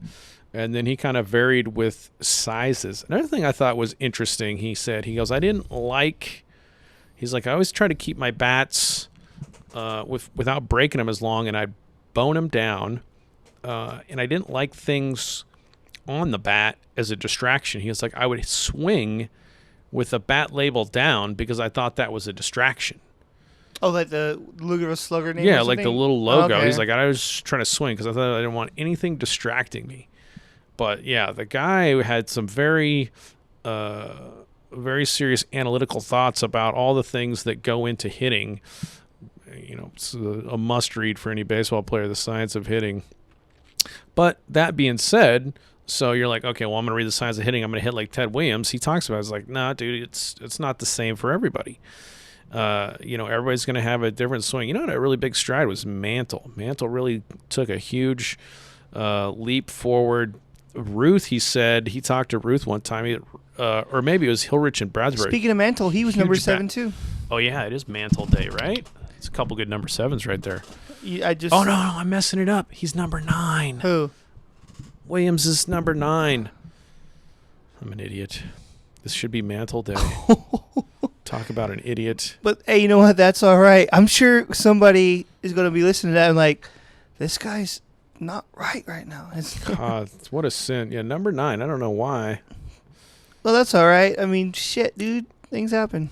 and then he kind of varied with sizes. Another thing I thought was interesting, he goes, I always try to keep my bats without breaking them as long, and I'd bone them down, and I didn't like things on the bat as a distraction. He was like, I would swing with a bat label down because I thought that was a distraction. Oh, like the Luger Slugger name? Yeah, like the little logo. Okay. He's like, I was trying to swing because I thought I didn't want anything distracting me. But yeah, the guy had some very, very serious analytical thoughts about all the things that go into hitting. It's a must read for any baseball player, The Science of Hitting. But that being said, so you're like, okay, well, I'm going to read The Science of Hitting. I'm going to hit like Ted Williams. He talks about it. It's like, nah, dude, it's not the same for everybody. Everybody's going to have a different swing. A really big stride was Mantle. Mantle really took a huge leap forward. Ruth, he said, he talked to Ruth one time, or maybe it was Hilrich and Bradbury. Speaking of Mantle, he was number 7 too. Oh, yeah, it is Mantle Day, right? It's a couple good number 7s right there. Oh, no, I'm messing it up. He's number 9. Who? Williams is number 9. I'm an idiot. This should be Mantle Day. Talk about an idiot. But, hey, you know what? That's all right. I'm sure somebody is going to be listening to that and like, this guy's not right now. God, what a sin. Yeah, number 9. I don't know why. Well, that's all right. I mean, shit, dude. Things happen.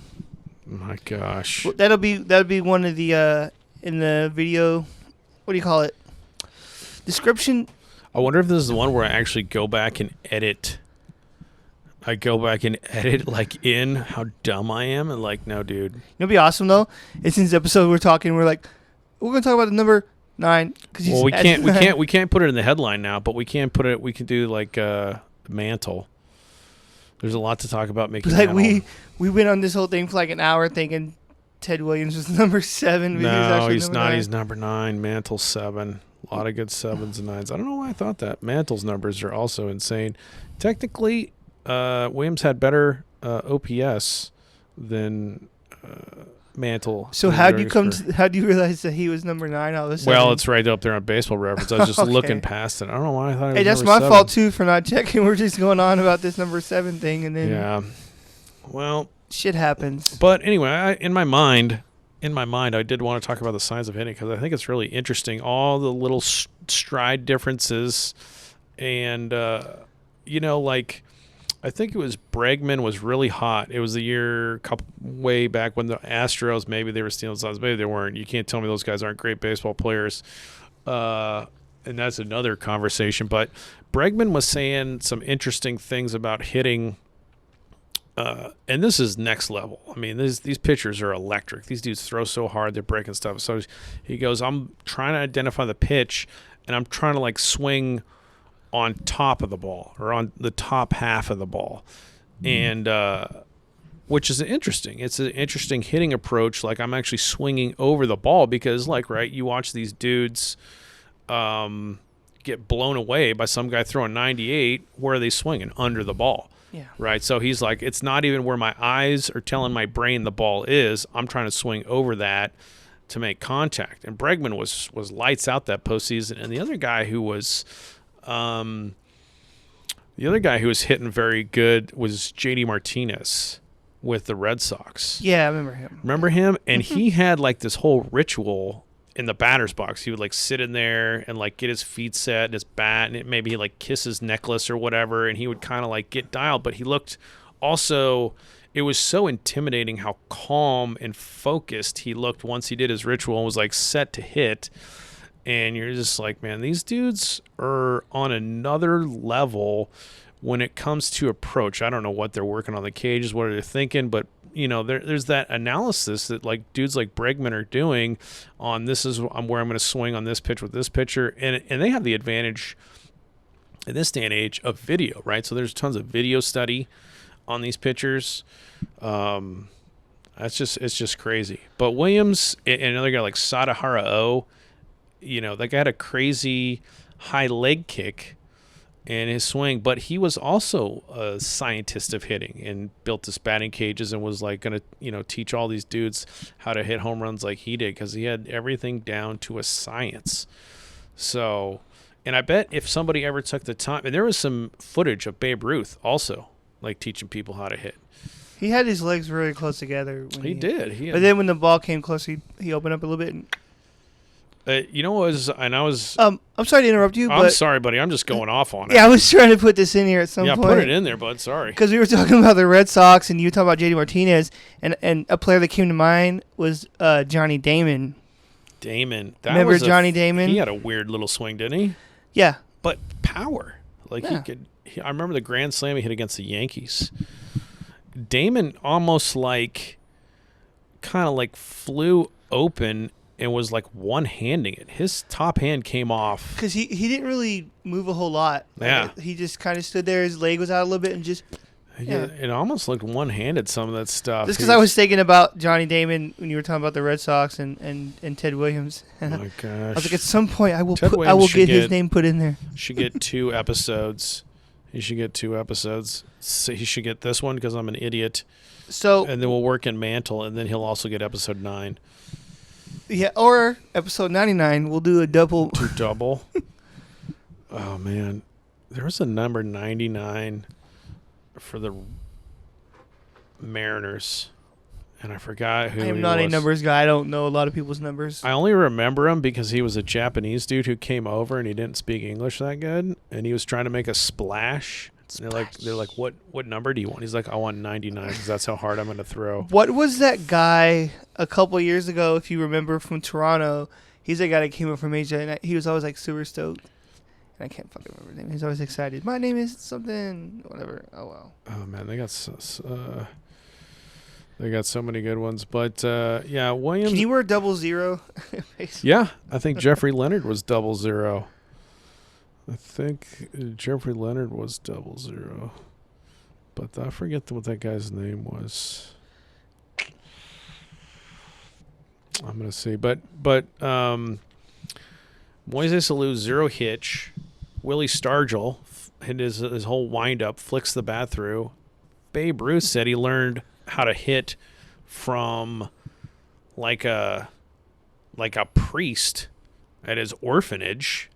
My gosh. Well, that'll be one of the, in the video, what do you call it? Description. I wonder if this is the one where I actually go back and edit. I go back and edit in how dumb I am and like, no, dude. It'll be awesome though. It's in this episode we're going to talk about the number 9. Well, we can't put it in the headline now, but we can put it. We can do like Mantle. There's a lot to talk about making. Like we went on this whole thing for like an hour thinking Ted Williams was number 7. But no, he's number not. 9. He's number 9. Mantle's 7. A lot of good 7s and 9s. I don't know why I thought that. Mantle's numbers are also insane. Technically, Williams had better OPS than Mantle. So how do you realize that he was number 9 all of a sudden? Well, it's right up there on Baseball Reference. I was just Okay. looking past it. I don't know why I thought it was Hey, that's number my 7. fault too for not checking. We're just going on about this number 7 thing, and then Yeah. Well, shit happens. but anyway, in my mind, I did want to talk about the signs of hitting because I think it's really interesting. All the little stride differences, and like I think it was Bregman was really hot. It was the year way back when the Astros, maybe they were stealing signs, maybe they weren't. You can't tell me those guys aren't great baseball players, and that's another conversation. But Bregman was saying some interesting things about hitting. And this is next level. I mean, these pitchers are electric. These dudes throw so hard, they're breaking stuff. So he goes, I'm trying to identify the pitch, and I'm trying to, like, swing on top of the ball or on the top half of the ball. And which is interesting. It's an interesting hitting approach. Like, I'm actually swinging over the ball because, like, right, you watch these dudes get blown away by some guy throwing 98. Where are they swinging? Under the ball. Yeah. Right. So he's like, it's not even where my eyes are telling my brain the ball is. I'm trying to swing over that to make contact. And Bregman was lights out that postseason. And the other guy who was hitting very good was JD Martinez with the Red Sox. Yeah, I remember him. Remember him? And he had like this whole ritual in the batter's box. He would like sit in there and like get his feet set and his bat, and maybe he like kiss his necklace or whatever, and he would kind of like get dialed. But he looked also, it was so intimidating how calm and focused he looked once he did his ritual and was like set to hit. And you're just like, man, these dudes are on another level when it comes to approach. I don't know what they're working on the cages, what they're thinking, but there's that analysis that like dudes like Bregman are doing on this is where I'm going to swing on this pitch with this pitcher, and they have the advantage in this day and age of video, right? So there's tons of video study on these pitchers. It's just crazy. But Williams and another guy like Sadahara O, that guy had a crazy high leg kick in his swing, but he was also a scientist of hitting and built his batting cages and was like going to, teach all these dudes how to hit home runs like he did because he had everything down to a science. So, and I bet if somebody ever took the time, and there was some footage of Babe Ruth also, like teaching people how to hit. He had his legs really close together. He did. But then when the ball came close, he opened up a little bit. And I'm sorry to interrupt you. I'm sorry, buddy. I'm just going off on it. Yeah, I was trying to put this in here at some point. Yeah, put it in there, bud. Sorry. Because we were talking about the Red Sox, and you were talking about JD Martinez, and a player that came to mind was Johnny Damon. Remember Johnny Damon? He had a weird little swing, didn't he? Yeah. But power. Like yeah. I remember the grand slam he hit against the Yankees. Damon almost kind of flew open and was one-handing it. His top hand came off. Because he didn't really move a whole lot. Yeah. He just kind of stood there. His leg was out a little bit and just... Yeah. It almost looked one-handed, some of that stuff. Just because I was thinking about Johnny Damon when you were talking about the Red Sox and Ted Williams. Oh, my gosh. I was like, at some point, I will get his name put in there. Should get 2 episodes. He should get 2 episodes. So he should get this one because I'm an idiot. So, and then we'll work in Mantle, and then he'll also get episode 9. Yeah, or episode 99, we'll do a double. Double? Oh, man. There was a number 99 for the Mariners, and I forgot who he was. I'm not a numbers guy. I don't know a lot of people's numbers. I only remember him because he was a Japanese dude who came over, and he didn't speak English that good, and he was trying to make a splash. They're like, what number do you want? He's like, I want 99 because that's how hard I'm going to throw. What was that guy a couple of years ago, if you remember, from Toronto? He's a guy that came up from Asia, and he was always super stoked. And I can't fucking remember his name. He's always excited. My name is something, whatever. Oh, wow. Oh, man, they got so many good ones. But, yeah, Williams. Can you wear 00? Yeah, I think Jeffrey Leonard was 00. I think Jeffrey Leonard was 00. But I forget what that guy's name was. I'm gonna see, but Moises Alou, zero hitch. Willie Stargell hit his whole wind up, flicks the bat through. Babe Ruth said he learned how to hit from like a priest at his orphanage,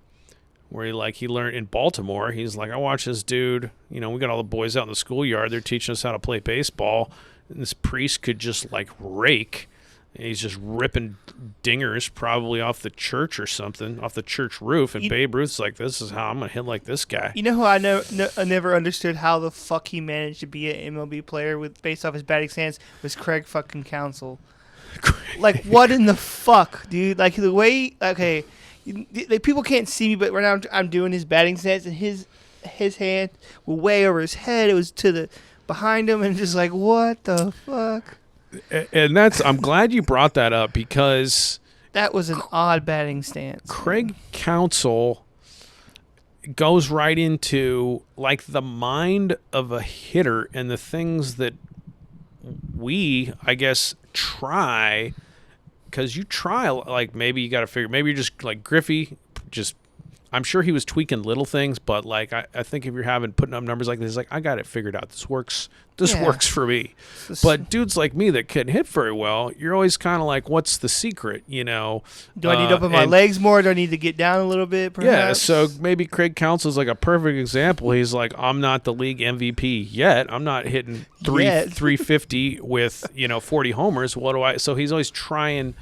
where he learned in Baltimore. He's like, I watch this dude. We got all the boys out in the schoolyard. They're teaching us how to play baseball, and this priest could just rake. And he's just ripping dingers probably off the church or something, off the church roof. And Babe Ruth's like, this is how I'm going to hit like this guy. You know who I never understood how the fuck he managed to be an MLB player based off his batting stance was Craig fucking Counsell. Like, what in the fuck, dude? Like, the way, okay, people can't see me, but right now I'm doing his batting stance, and his hand was way over his head. It was behind him, and just like, what the fuck? And I'm glad you brought that up, because that was an odd batting stance. Craig Counsell goes right into the mind of a hitter and the things that we, I guess, try, because you try, maybe you got to figure, maybe you're just Griffey, I'm sure he was tweaking little things, but I think if you're putting up numbers like this, I got it figured out. This works. This works for me. But dudes like me that couldn't hit very well, you're always kind of what's the secret? Do I need to open my legs more? Do I need to get down a little bit? Perhaps? Yeah. So maybe Craig Counsell's a perfect example. He's I'm not the league MVP yet. I'm not hitting 350 with 40 homers. What do I? So he's always trying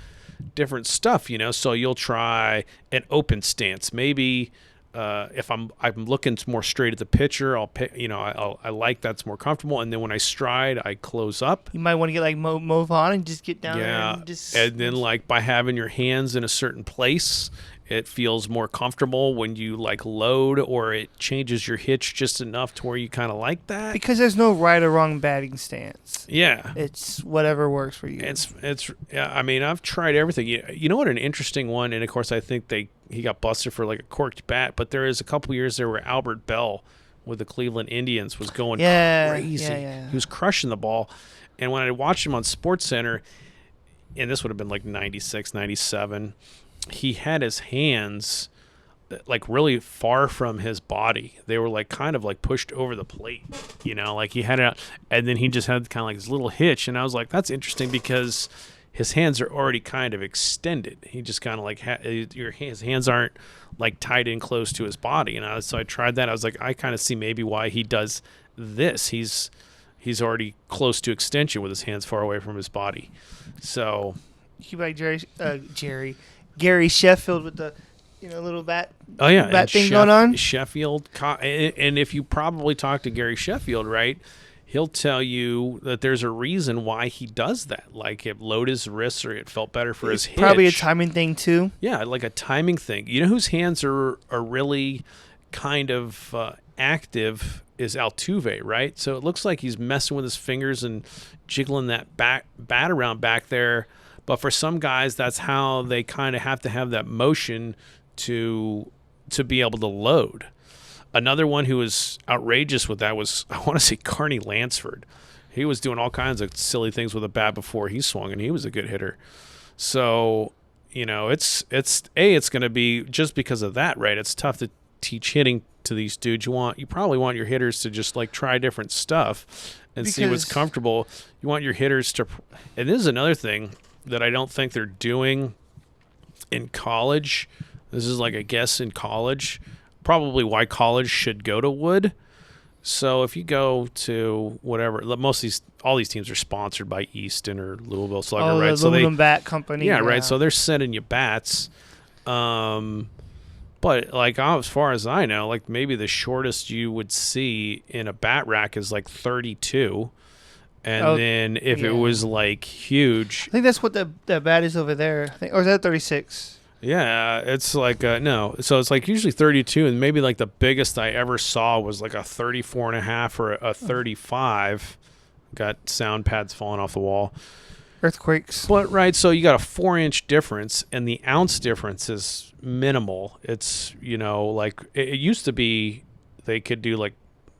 different stuff, so you'll try an open stance. Maybe if I'm looking more straight at the pitcher, I'll pick, I like that's more comfortable. And then when I stride, I close up. You might want to get Mo Vaughn and just get down there. And then by having your hands in a certain place, it feels more comfortable when you load, or it changes your hitch just enough to where you kind of like that. Because there's no right or wrong batting stance. Yeah. It's whatever works for you. I've tried everything. You know what, an interesting one, and of course I think he got busted for a corked bat, but there is a couple years there where Albert Bell with the Cleveland Indians was going crazy. Yeah. He was crushing the ball. And when I watched him on SportsCenter, and this would have been 96, 97, he had his hands really far from his body. They were kind of pushed over the plate, he had it out, and then he just had kind of this little hitch, and I was like, that's interesting, because his hands are already kind of extended. He just kind of his hands aren't tied in close to his body, and so I tried that. I was like, I kind of see maybe why he does this. He's already close to extension with his hands far away from his body. So you like Gary Sheffield with the little bat thing going on. Sheffield, and if you probably talk to Gary Sheffield, right, he'll tell you that there's a reason why he does that. It lowered his wrists, or it felt better for his hitch. Probably a timing thing too. Yeah, a timing thing. You know whose hands are really kind of active is Altuve, right? So it looks like he's messing with his fingers and jiggling that bat around back there. But for some guys, that's how they kind of have to have that motion to be able to load. Another one who was outrageous with that was, I want to say, Carney Lansford. He was doing all kinds of silly things with a bat before he swung, and he was a good hitter. So, it's going to be, just because of that, right? It's tough to teach hitting to these dudes. You probably want your hitters to just try different stuff and see what's comfortable. You want your hitters to, and this is another thing that I don't think they're doing in college. This is a guess in college, probably why college should go to wood. So if you go to whatever, all these teams are sponsored by Easton or Louisville Slugger, right? The aluminum bat company. Yeah, right. So they're sending you bats. But as far as I know, maybe the shortest you would see in a bat rack is 32. And then if it was huge, I think that's what the bat is over there. Or is that 36? Yeah, it's no. So it's usually 32, and maybe the biggest I ever saw was a 34.5 or a 35. Got sound pads falling off the wall. Earthquakes. But right, so you got a 4-inch difference, and the ounce difference is minimal. It's it used to be they could do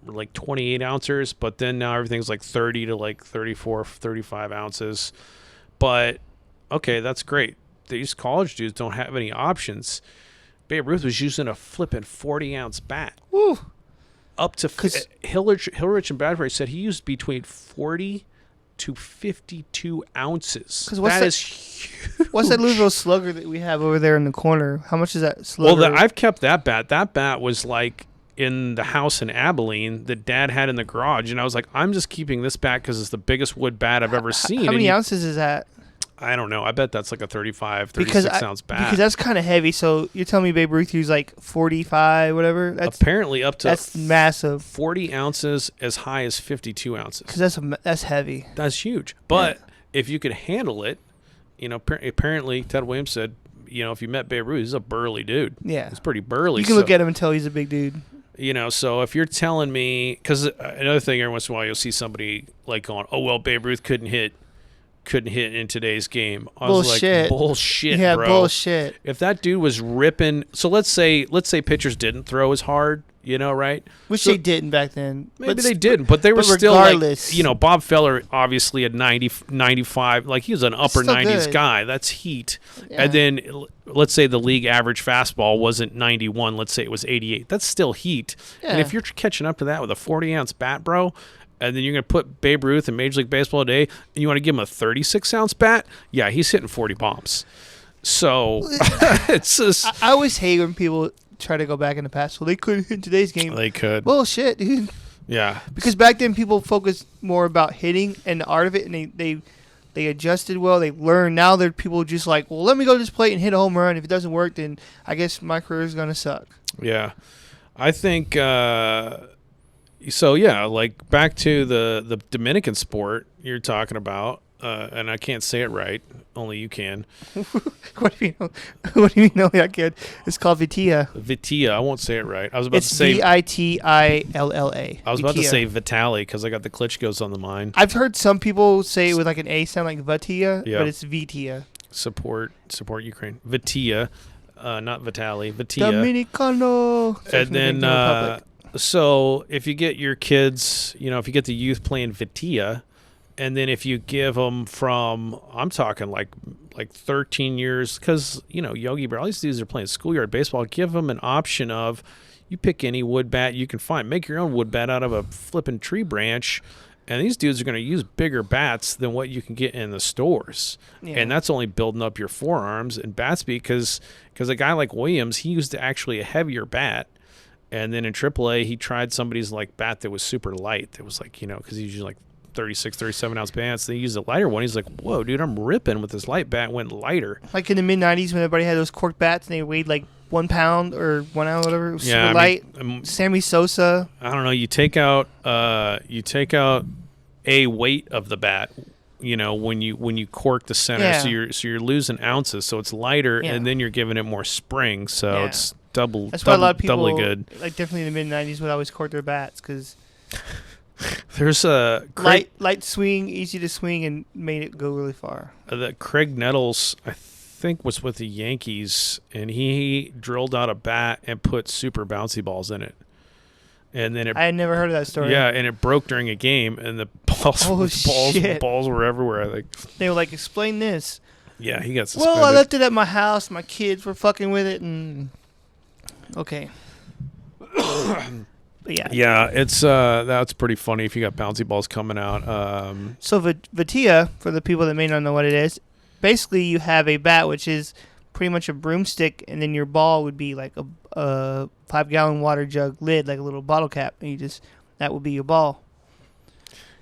like 28 ounces, but then now everything's like 30 to like 34, 35 ounces. But okay, that's great. These college dudes don't have any options. Babe Ruth was using a flipping 40-ounce bat. Woo. Up to Hilrich and Bradbury said he used between 40 to 52 ounces. That is huge. What's that Louisville Slugger that we have over there in the corner? How much is that Slugger? Well, I've kept that bat. That bat was like in the house in Abilene that Dad had in the garage, and I was like, I'm just keeping this bat because it's the biggest wood bat I've ever seen. How many ounces is that? I don't know. I bet that's like a 35, 36 ounce bat. Because that's kind of heavy. So you're telling me Babe Ruth used like 45, whatever? That's apparently up to that's massive. 40 ounces as high as 52 ounces. Because that's heavy. That's huge. But if you could handle it, apparently Ted Williams said, if you met Babe Ruth, he's a burly dude. Yeah. He's pretty burly. You can look at him and tell he's a big dude. So if you're telling me, because another thing, every once in a while you'll see somebody like going, oh, well, Babe Ruth couldn't hit in today's game. I was like, bullshit, yeah, bro. Bullshit. If that dude was ripping, so let's say pitchers didn't throw as hard, right? Which they didn't back then. Maybe they didn't, but they were still regardless. like, Bob Feller obviously at 90, 95, like he was an upper 90s guy. That's heat. Yeah. And then let's say the league average fastball wasn't 91. Let's say it was 88. That's still heat. Yeah. And if you're catching up to that with a 40-ounce bat, bro, and then you're going to put Babe Ruth in Major League Baseball today, and you want to give him a 36-ounce bat? Yeah, he's hitting 40 bombs. So it's just... I always hate when people try to go back in the past. Well, they couldn't hit in today's game. They could. Bullshit, dude. Yeah. Because back then people focused more about hitting and the art of it, and they adjusted well. They learned. Now they're people just like, well, let me go to this plate and hit a home run. If it doesn't work, then I guess my career is going to suck. Yeah. I think... So, yeah, like back to the Dominican sport you're talking about, and I can't say it right. Only you can. What do you mean? Only I can. It's called Vitilla. Vitilla. I won't say it right. I was about to say Vitilla. I was about to say Vitali because I got the Klitschko's on the mind. I've heard some people say it with like an A sound, like Vitilla, but it's Vitilla. Support Ukraine. Vitilla, not Vitali. Vitilla. Dominicano. And then... So if you get your kids, if you get the youth playing Vitilla, and then if you give them I'm talking like 13 years, because, Yogi Bear, all these dudes are playing schoolyard baseball, give them an option of you pick any wood bat you can find. Make your own wood bat out of a flipping tree branch, and these dudes are going to use bigger bats than what you can get in the stores. Yeah. And that's only building up your forearms and bat speed because a guy like Williams, he used actually a heavier bat. And then in AAA, he tried somebody's like bat that was super light. That was like, because he's using like 36, 37-ounce bats. They used a lighter one. He's like, whoa, dude, I'm ripping with this light bat. Went lighter. Like in the mid-'90s when everybody had those cork bats and they weighed like 1 pound or 1 ounce, whatever. It was super light. Sammy Sosa. I don't know. You take out a weight of the bat, when you cork the center. Yeah. So you're losing ounces. So it's lighter, and then you're giving it more spring. So it's... That's why a lot of people, doubly good. Like definitely in the mid-'90s, would always cork their bats because there's a light swing, easy to swing, and made it go really far. That Craig Nettles, I think, was with the Yankees, and he drilled out a bat and put super bouncy balls in it. And then I had never heard of that story. Yeah, and it broke during a game, and the balls were everywhere. I think they were like, "Explain this." Yeah, he got suspended. Well, I left it at my house. My kids were fucking with it, and. Okay. Yeah, it's that's pretty funny if you got bouncy balls coming out. So Vitilla, for the people that may not know what it is, basically you have a bat which is pretty much a broomstick, and then your ball would be like a 5-gallon water jug lid, like a little bottle cap, and that would be your ball.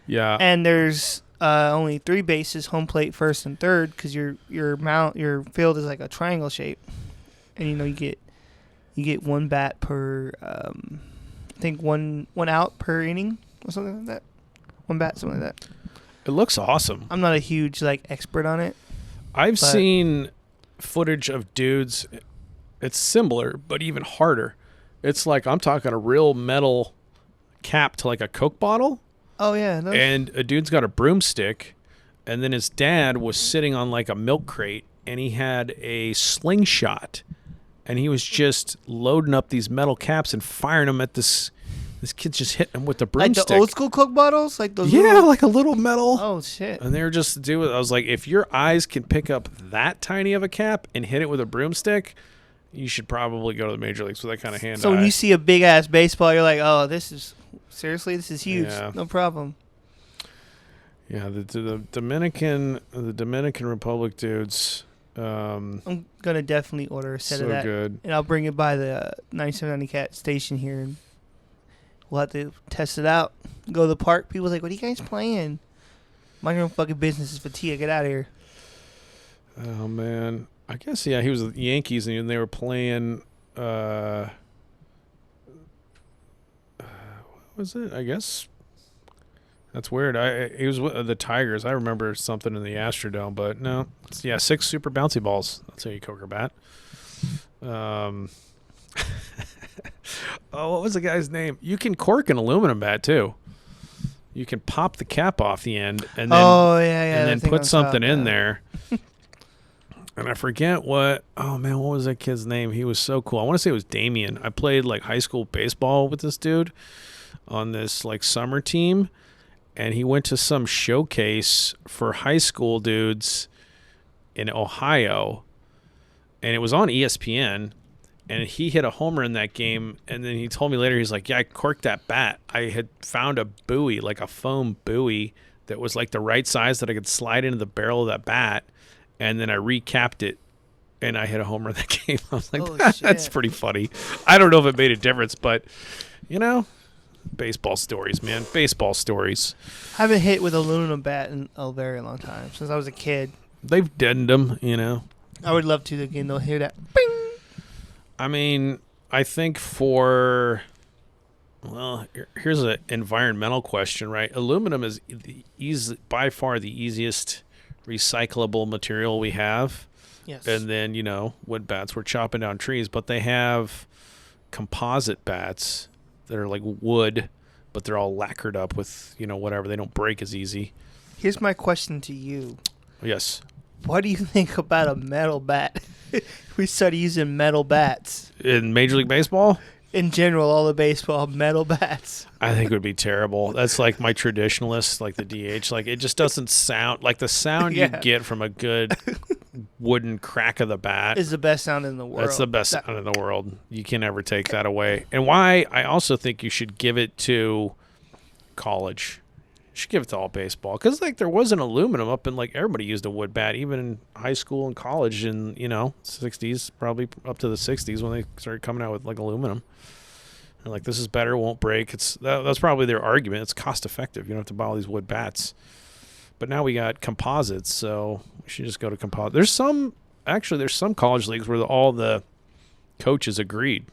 Yeah. And there's only 3 bases: home plate, first, and third, because your field is like a triangle shape, and you get 1 bat per, I think one out per inning or something like that. 1 bat, something like that. It looks awesome. I'm not a huge expert on it. I've seen footage of dudes. It's similar, but even harder. It's like I'm talking a real metal cap to like a Coke bottle. Oh yeah. And a dude's got a broomstick, and then his dad was sitting on like a milk crate, and he had a slingshot. And he was just loading up these metal caps and firing them at this This kid's just hitting him with the Like broomstick. the old school Coke bottles? Like those like a little metal. Oh, shit. And they were just doing. I was like, if your eyes can pick up that tiny of a cap and hit it with a broomstick, you should probably go to the major leagues with that kind of hand. So when you see a big ass baseball, you're like, oh, this is huge. Yeah. No problem. Yeah, the Dominican Republic dudes. I'm gonna definitely order a set so of that, good. and I'll bring it by the 9790 Cat station here, and we'll have to test it out. Go to the park. People's like, "What are you guys playing?" My own fucking business is Vitilla. Get out of here. Oh man, I guess he was with the Yankees, and they were playing. What was it? I guess. That's weird. He was with the Tigers. I remember something in the Astrodome, but no. 6 super bouncy balls. That's how you cook a bat. Oh, what was the guy's name? You can cork an aluminum bat too. You can pop the cap off the end and then and then put something in there. And I forget what. Oh man, what was that kid's name? He was so cool. I want to say it was Damien. I played like high school baseball with this dude on this like summer team. And he went to some showcase for high school dudes in Ohio. And it was on ESPN. And he hit a homer in that game. And then he told me later, he's like, yeah, I corked that bat. I had found a buoy, like a foam buoy that was like the right size that I could slide into the barrel of that bat. And then I recapped it. And I hit a homer in that game. I was like, that's pretty funny. I don't know if it made a difference, but, baseball stories, man. Baseball stories. I haven't hit with aluminum bat in a very long time, since I was a kid. They've deadened them, I would love to again. They'll hear that. Bing! I mean, I think here's an environmental question, right? Aluminum is by far the easiest recyclable material we have. Yes. And then, wood bats, we're chopping down trees, but they have composite bats that are like wood, but they're all lacquered up with, whatever. They don't break as easy. Here's my question to you. Yes. What do you think about a metal bat? We started using metal bats. In Major League Baseball? In general, all the baseball, metal bats. I think it would be terrible. That's like my traditionalist, like the DH. Like, it just doesn't sound like the sound you get from a good wooden crack of the bat is the best sound in the world. That's the best sound in the world. You can never take that away. And why I also think you should give it to college. You should give it to all baseball. Because, like, there was an aluminum up in, like, everybody used a wood bat, even in high school and college in, 60s, probably up to the 60s when they started coming out with, like, aluminum. And like, this is better, won't break. That's probably their argument. It's cost effective. You don't have to buy all these wood bats. But now we got composites, so we should just go to composite. There's some college leagues where all the coaches agreed.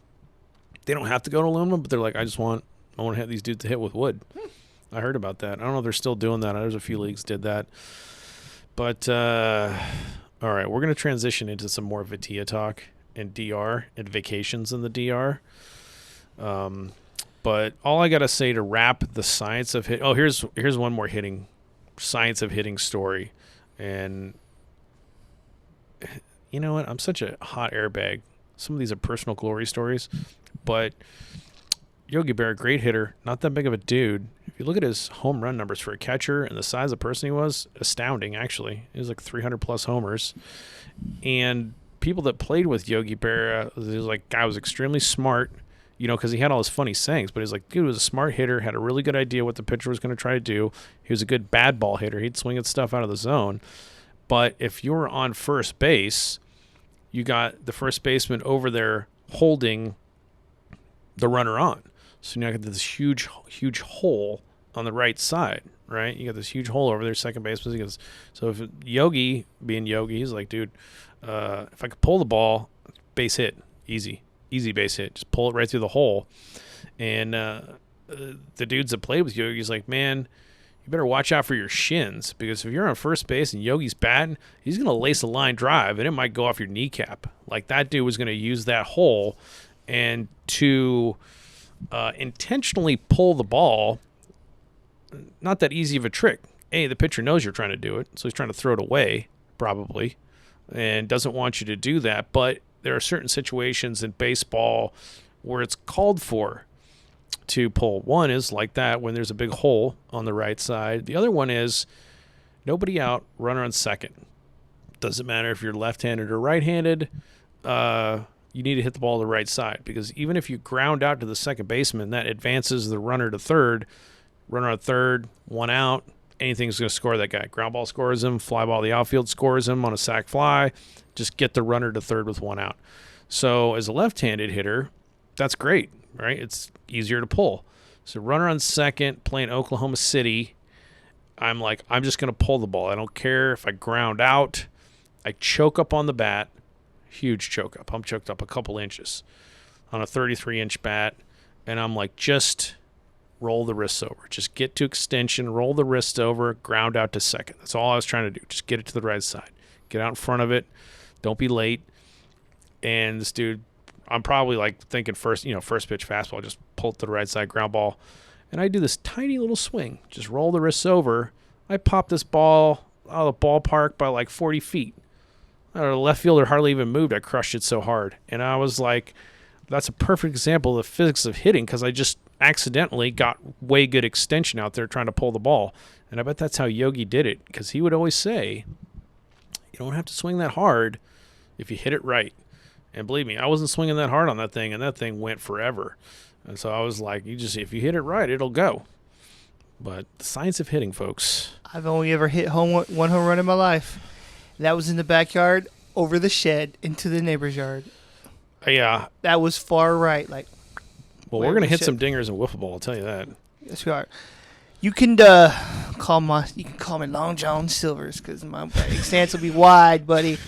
They don't have to go to aluminum, but they're like, I want to have these dudes to hit with wood. I heard about that. I don't know if they're still doing that. There's a few leagues did that. But all right, we're going to transition into some more Vitilla talk and DR and vacations in the DR. But all I gotta say to wrap the science of hit. Oh, here's one more science of hitting story, and you know what? I'm such a hot airbag. Some of these are personal glory stories, but Yogi Berra, great hitter, not that big of a dude. If you look at his home run numbers for a catcher and the size of person he was, astounding. Actually, he was like 300 plus homers, and people that played with Yogi Berra, it was like guy was extremely smart. Because he had all his funny sayings, but he's like, dude was a smart hitter, had a really good idea what the pitcher was going to try to do. He was a good bad ball hitter. He'd swing at stuff out of the zone. But if you were on first base, you got the first baseman over there holding the runner on. So now you got this huge, huge hole on the right side, right? You got this huge hole over there, second baseman. So if Yogi, being Yogi, he's like, dude, if I could pull the ball, base hit, easy base hit. Just pull it right through the hole. And the dudes that played with Yogi's like, man, you better watch out for your shins, because if you're on first base and Yogi's batting, he's going to lace a line drive, and it might go off your kneecap. Like, that dude was going to use that hole and to intentionally pull the ball. Not that easy of a trick. The pitcher knows you're trying to do it, so he's trying to throw it away, probably, and doesn't want you to do that. But there are certain situations in baseball where it's called for. to pull. One is like that when there's a big hole on the right side. The other one is nobody out, runner on second. Doesn't matter if you're left-handed or right-handed. You need to hit the ball to the right side, because even if you ground out to the second baseman, that advances the runner to third. Runner on third, one out. Anything's going to score that guy. Ground ball scores him. Fly ball the outfield scores him on a sac fly. Just get the runner to third with one out. So as a left-handed hitter, that's great, right? It's easier to pull. So runner on second, playing Oklahoma City, I'm just going to pull the ball. I don't care if I ground out. I choke up on the bat. Huge choke up. I'm choked up a couple inches on a 33-inch bat. And I'm like, just roll the wrists over. Just get to extension, roll the wrists over, ground out to second. That's all I was trying to do. Just get it to the right side. Get out in front of it. Don't be late. And this dude, I'm probably like thinking first pitch fastball, just pull it to the right side, ground ball. And I do this tiny little swing. Just roll the wrists over. I pop this ball out of the ballpark by like 40 feet. The left fielder hardly even moved. I crushed it so hard. And I was like, that's a perfect example of the physics of hitting, because I just accidentally got way good extension out there trying to pull the ball. And I bet that's how Yogi did it, because he would always say, you don't have to swing that hard if you hit it right. And believe me, I wasn't swinging that hard on that thing, and that thing went forever. And so I was like, if you hit it right, it'll go. But the science of hitting, folks. I've only ever hit one home run in my life. That was in the backyard, over the shed, into the neighbor's yard. Yeah. That was far right. Well, we're going to hit some dingers in wiffle ball, I'll tell you that. Yes, we are. You can call me Long John Silvers, because my stance will be wide, buddy.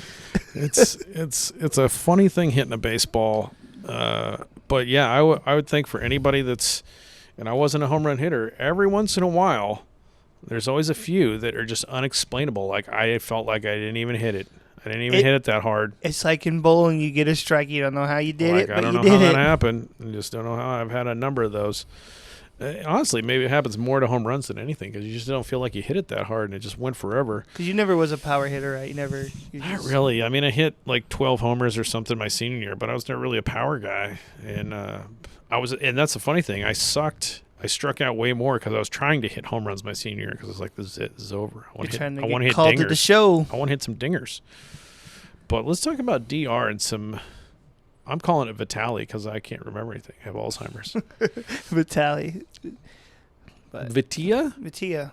It's a funny thing hitting a baseball. But yeah, I would think for anybody that's, and I wasn't a home run hitter, every once in a while, there's always a few that are just unexplainable. Like I felt like I didn't even hit it. I didn't even hit it that hard. It's like in bowling, you get a strike, you don't know how you did it, but you did it. I don't know how that happened. I just don't know how. I've had a number of those. Honestly, maybe it happens more to home runs than anything, because you just don't feel like you hit it that hard, and it just went forever. Because you never was a power hitter, right? Not really. I mean, I hit like 12 homers or something my senior year, but I was never really a power guy. And and that's the funny thing. I sucked. I struck out way more because I was trying to hit home runs my senior year, because I was like, this is it. This is over. I want to hit called dingers. To the show. I want to hit some dingers. But let's talk about DR and some. I'm calling it Vitali because I can't remember anything. I have Alzheimer's. Vitali. Vitilla? Vitilla.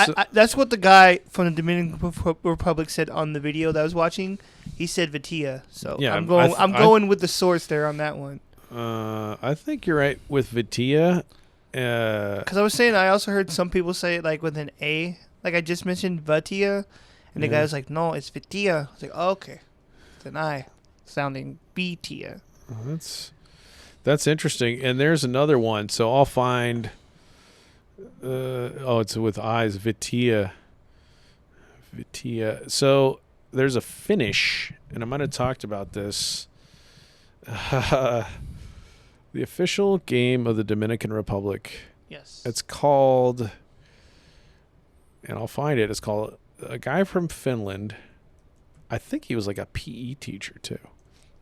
So, that's what the guy from the Dominican Republic said on the video that I was watching. He said Vitilla. So yeah, I'm going with the source there on that one. I think you're right with Vitilla. Because I was saying, I also heard some people say it like with an A. Like I just mentioned Vitilla. And the guy was like, no, it's Vitilla. I was like, oh, okay. It's an I sounding B-Tia. That's interesting. And there's another one. So I'll find, it's with I's, Vitilla. So there's a Finnish, and I might have talked about this. The official game of the Dominican Republic. Yes. It's called, and I'll find it. It's called, a guy from Finland, I think he was like a PE teacher too,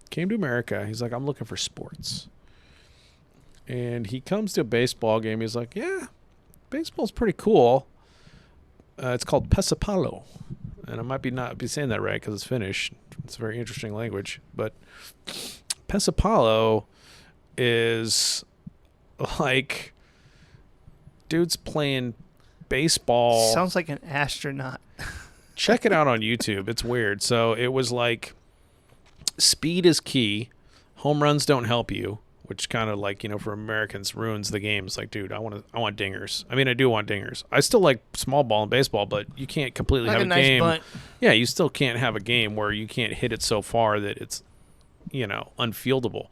came to America. He's like, I'm looking for sports. And he comes to a baseball game. He's like, yeah, baseball's pretty cool. It's called Pesapallo. And I might not be saying that right because it's Finnish. It's a very interesting language. But Pesapallo is like dudes playing baseball. Sounds like an astronaut. Check it out on YouTube. It's weird. So it was like speed is key. Home runs don't help you, which kind of like, for Americans ruins the game. It's like, dude, I want dingers. I mean, I do want dingers. I still like small ball and baseball, but you can't completely have a nice game. Bunt. Yeah, you still can't have a game where you can't hit it so far that it's, unfieldable.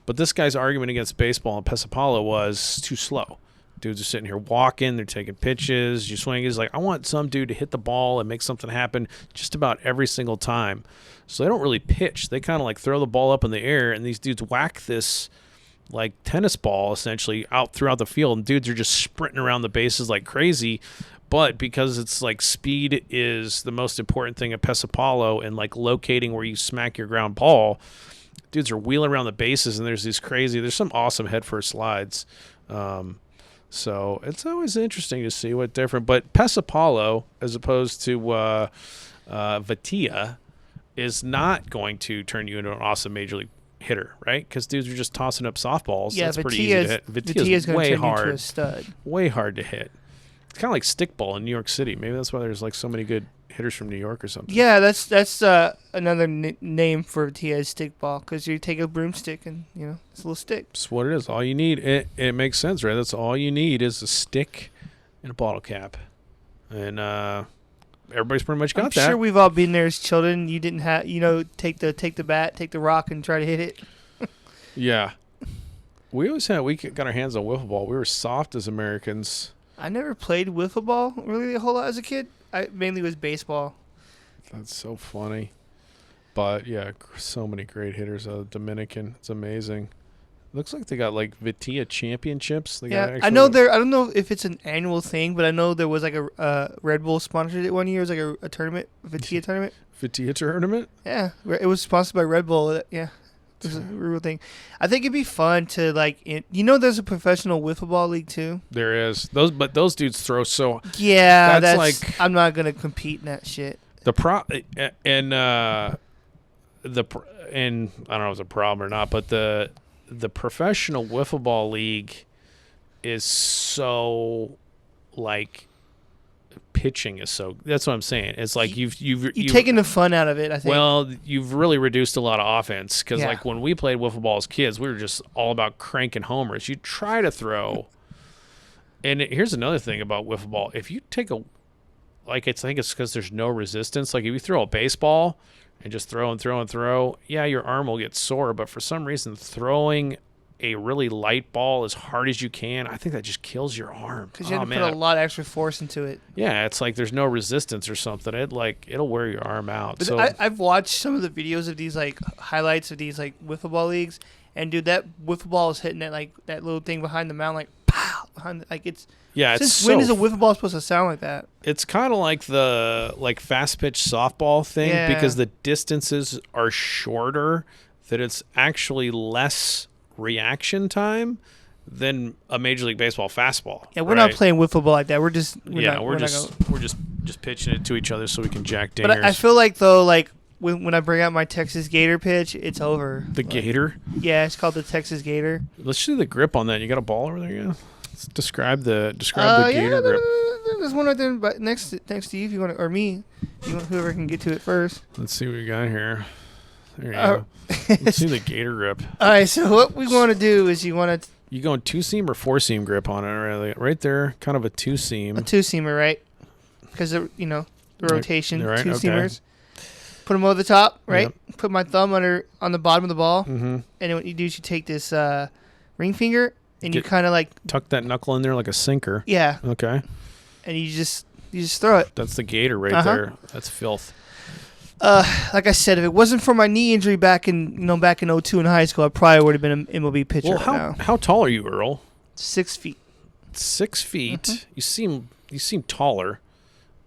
But this guy's argument against baseball and Pesapallo was too slow. Dudes are sitting here walking, they're taking pitches, you swing. He's like, I want some dude to hit the ball and make something happen just about every single time. So they don't really pitch. They kind of like throw the ball up in the air, and these dudes whack this like tennis ball essentially out throughout the field, and dudes are just sprinting around the bases like crazy. But because it's like speed is the most important thing at Pesapallo and like locating where you smack your ground ball, dudes are wheeling around the bases, and there's some awesome head first slides. So it's always interesting to see what different. But Pesapalo, as opposed to Vitilla, is not going to turn you into an awesome major league hitter, right? Because dudes are just tossing up softballs. Yeah, that's pretty easy to hit. Vitilla's going to turn you into a stud. Way hard to hit. It's kind of like stickball in New York City. Maybe that's why there's like so many good hitters from New York or something. Yeah, that's another name for Vitilla is stickball, because you take a broomstick and it's a little stick. That's what it is. All you need. It makes sense, right? That's all you need is a stick and a bottle cap, and everybody's pretty much got that. I'm sure we've all been there as children. You didn't have take the bat, take the rock, and try to hit it. Yeah, we got our hands on wiffle ball. We were soft as Americans. I never played wiffle ball really a whole lot as a kid. I mainly was baseball. That's so funny. But yeah, so many great hitters out of Dominican. It's amazing. Looks like they got like Vitilla championships. I know I don't know if it's an annual thing, but I know there was like a Red Bull sponsored it one year. It was like a tournament, Vitilla tournament. Vitilla tournament? Yeah, it was sponsored by Red Bull. Yeah. It was a real thing. I think it'd be fun to there's a professional wiffle ball league too. There is those dudes throw so. Yeah, that's like I'm not gonna compete in that shit. And I don't know if it's a problem or not, but the professional wiffle ball league is so like. Pitching is so. That's what I'm saying. It's like you've taken the fun out of it. I think. Well, you've really reduced a lot of offense because like when we played wiffle ball as kids, we were just all about cranking homers. You try to throw, and here's another thing about wiffle ball: if you take I think it's because there's no resistance. Like if you throw a baseball and just throw and throw and throw, yeah, your arm will get sore. But for some reason, throwing a really light ball as hard as you can, I think that just kills your arm. Because you have to put a lot of extra force into it. Yeah, it's like there's no resistance or something. It'll wear your arm out. But so I've watched some of the videos of these like highlights of these like wiffle ball leagues, and dude, that wiffle ball is hitting that little thing behind the mound like pow behind it's. Yeah, since when is a wiffle ball supposed to sound like that? It's kind of like the fast pitch softball thing because the distances are shorter. That it's actually less reaction time than a Major League Baseball fastball. Yeah, we're not playing wiffle ball like that. We're just pitching it to each other so we can jack dingers. But I feel like though, like when I bring out my Texas Gator pitch, it's over. The Gator? Yeah, it's called the Texas Gator. Let's see the grip on that. You got a ball over there? Yeah. Let's describe the Gator grip. There's one right there, but next to you, if you want, or me, whoever can get to it first. Let's see what we got here. There you go. Let's see the Gator grip. All right, so what we want to do is you going two-seam or four-seam grip on it, really? Right there, kind of a two-seam. A two-seamer, right? Because, the rotation, right, two-seamers. Okay. Put them over the top, right? Yep. Put my thumb on the bottom of the ball. Mm-hmm. And what you do is you take this ring finger, and you kind of like... Tuck that knuckle in there like a sinker. Yeah. Okay. And you just throw it. That's the Gator right there. That's filth. Like I said, if it wasn't for my knee injury back in 02 in high school, I probably would have been an MLB pitcher. Well, how tall are you, Earl? 6 feet. 6 feet. Mm-hmm. You seem taller.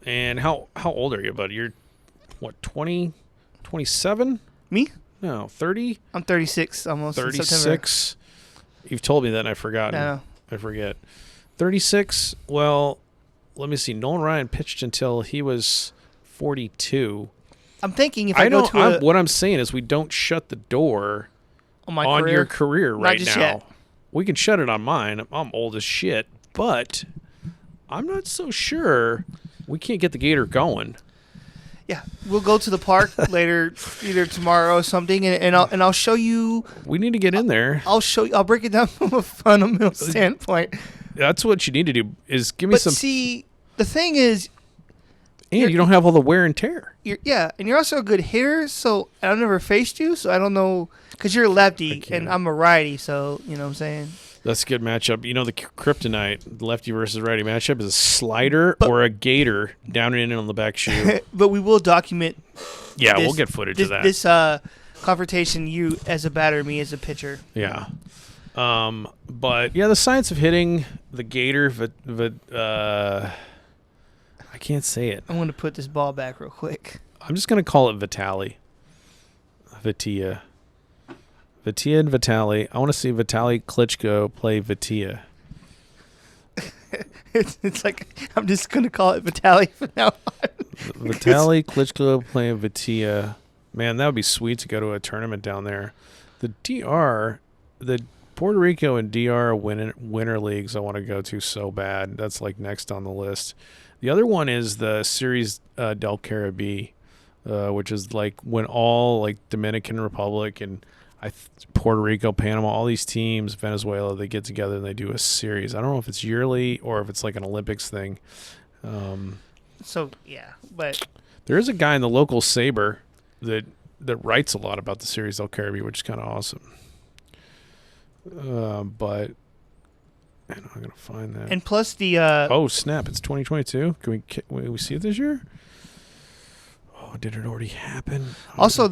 And how old are you, buddy? You're what, 20, 27? Me? No, 30. I'm 36 almost. 36. You've told me that, and I've forgotten. No. I forget. 36. Well, let me see. Nolan Ryan pitched until he was 42. I'm thinking what I'm saying is we don't shut the door on your career right now. Yet. We can shut it on mine. I'm old as shit, but I'm not so sure we can't get the Gator going. Yeah, we'll go to the park later, either tomorrow or something, and I'll show you. We need to get in there. I'll show you. I'll break it down from a fundamental standpoint. That's what you need to do. Is give me some. But see, the thing is. And you don't have all the wear and tear. And you're also a good hitter, so I've never faced you, so I don't know, because you're a lefty and I'm a righty, so you know what I'm saying? That's a good matchup. The kryptonite, lefty versus righty matchup, is a slider or a Gator down and in on the back shoe. But we will document. Yeah, we'll get footage of that. This confrontation, you as a batter, me as a pitcher. Yeah. But yeah, the science of hitting the Gator, I can't say it. I'm going to put this ball back real quick. I'm just going to call it Vitilla. Vitilla and Vitali. I want to see Vitali Klitschko play Vitilla. It's like I'm just gonna call it Vitali from now on. Vitali Klitschko playing Vitilla. Man, that would be sweet to go to a tournament down there. The DR, the Puerto Rico and DR winter leagues I want to go to so bad. That's like next on the list. The other one is the Series del Caribe, which is like when all like Dominican Republic and Puerto Rico, Panama, all these teams, Venezuela, they get together and they do a series. I don't know if it's yearly or if it's like an Olympics thing. So yeah, but there is a guy in the local Saber that writes a lot about the Series del Caribe, which is kind of awesome. But I'm gonna find that. And plus the oh snap! It's 2022. Can we see it this year? Oh, did it already happen? Also,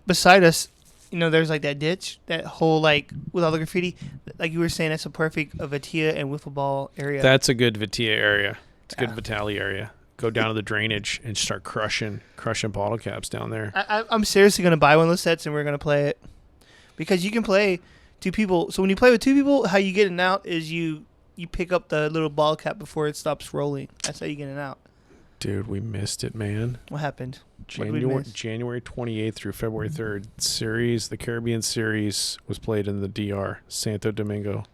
beside us, there's like that ditch, that whole like with all the graffiti. Like you were saying, that's a perfect Vitilla and wiffleball area. That's a good Vitilla area. It's a good Vitali area. Go down to the drainage and start crushing bottle caps down there. I'm seriously gonna buy one of those sets and we're gonna play it because you can play 2 people. So when you play with 2 people, how you get it out is you pick up the little ball cap before it stops rolling. That's how you get it out. Dude, we missed it, man. What happened? January 28th through February 3rd. The Caribbean Series was played in the DR, Santo Domingo.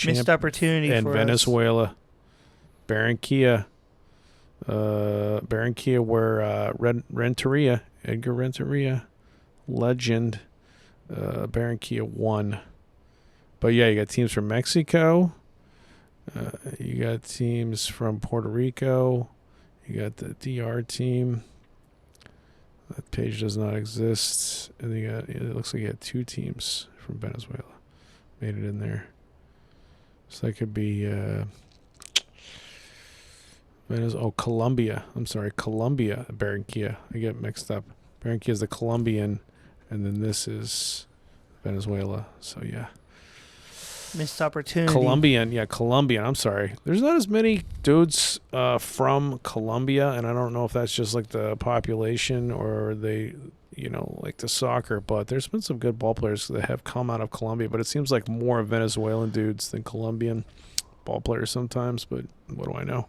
Missed opportunity and for Venezuela, Barranquilla, where Edgar Renteria, legend, Barranquilla won. But yeah, you got teams from Mexico. You got teams from Puerto Rico. You got the DR team. That page does not exist. And it looks like you had 2 teams from Venezuela made it in there. So that could be Colombia. I'm sorry, Colombia, Barranquilla. I get mixed up. Barranquilla is the Colombian, and then this is Venezuela. So yeah. Missed opportunity. Colombian. I'm sorry. There's not as many dudes from Colombia, and I don't know if that's just like the population or they, like the soccer. But there's been some good ball players that have come out of Colombia, but it seems like more Venezuelan dudes than Colombian ball players sometimes. But what do I know?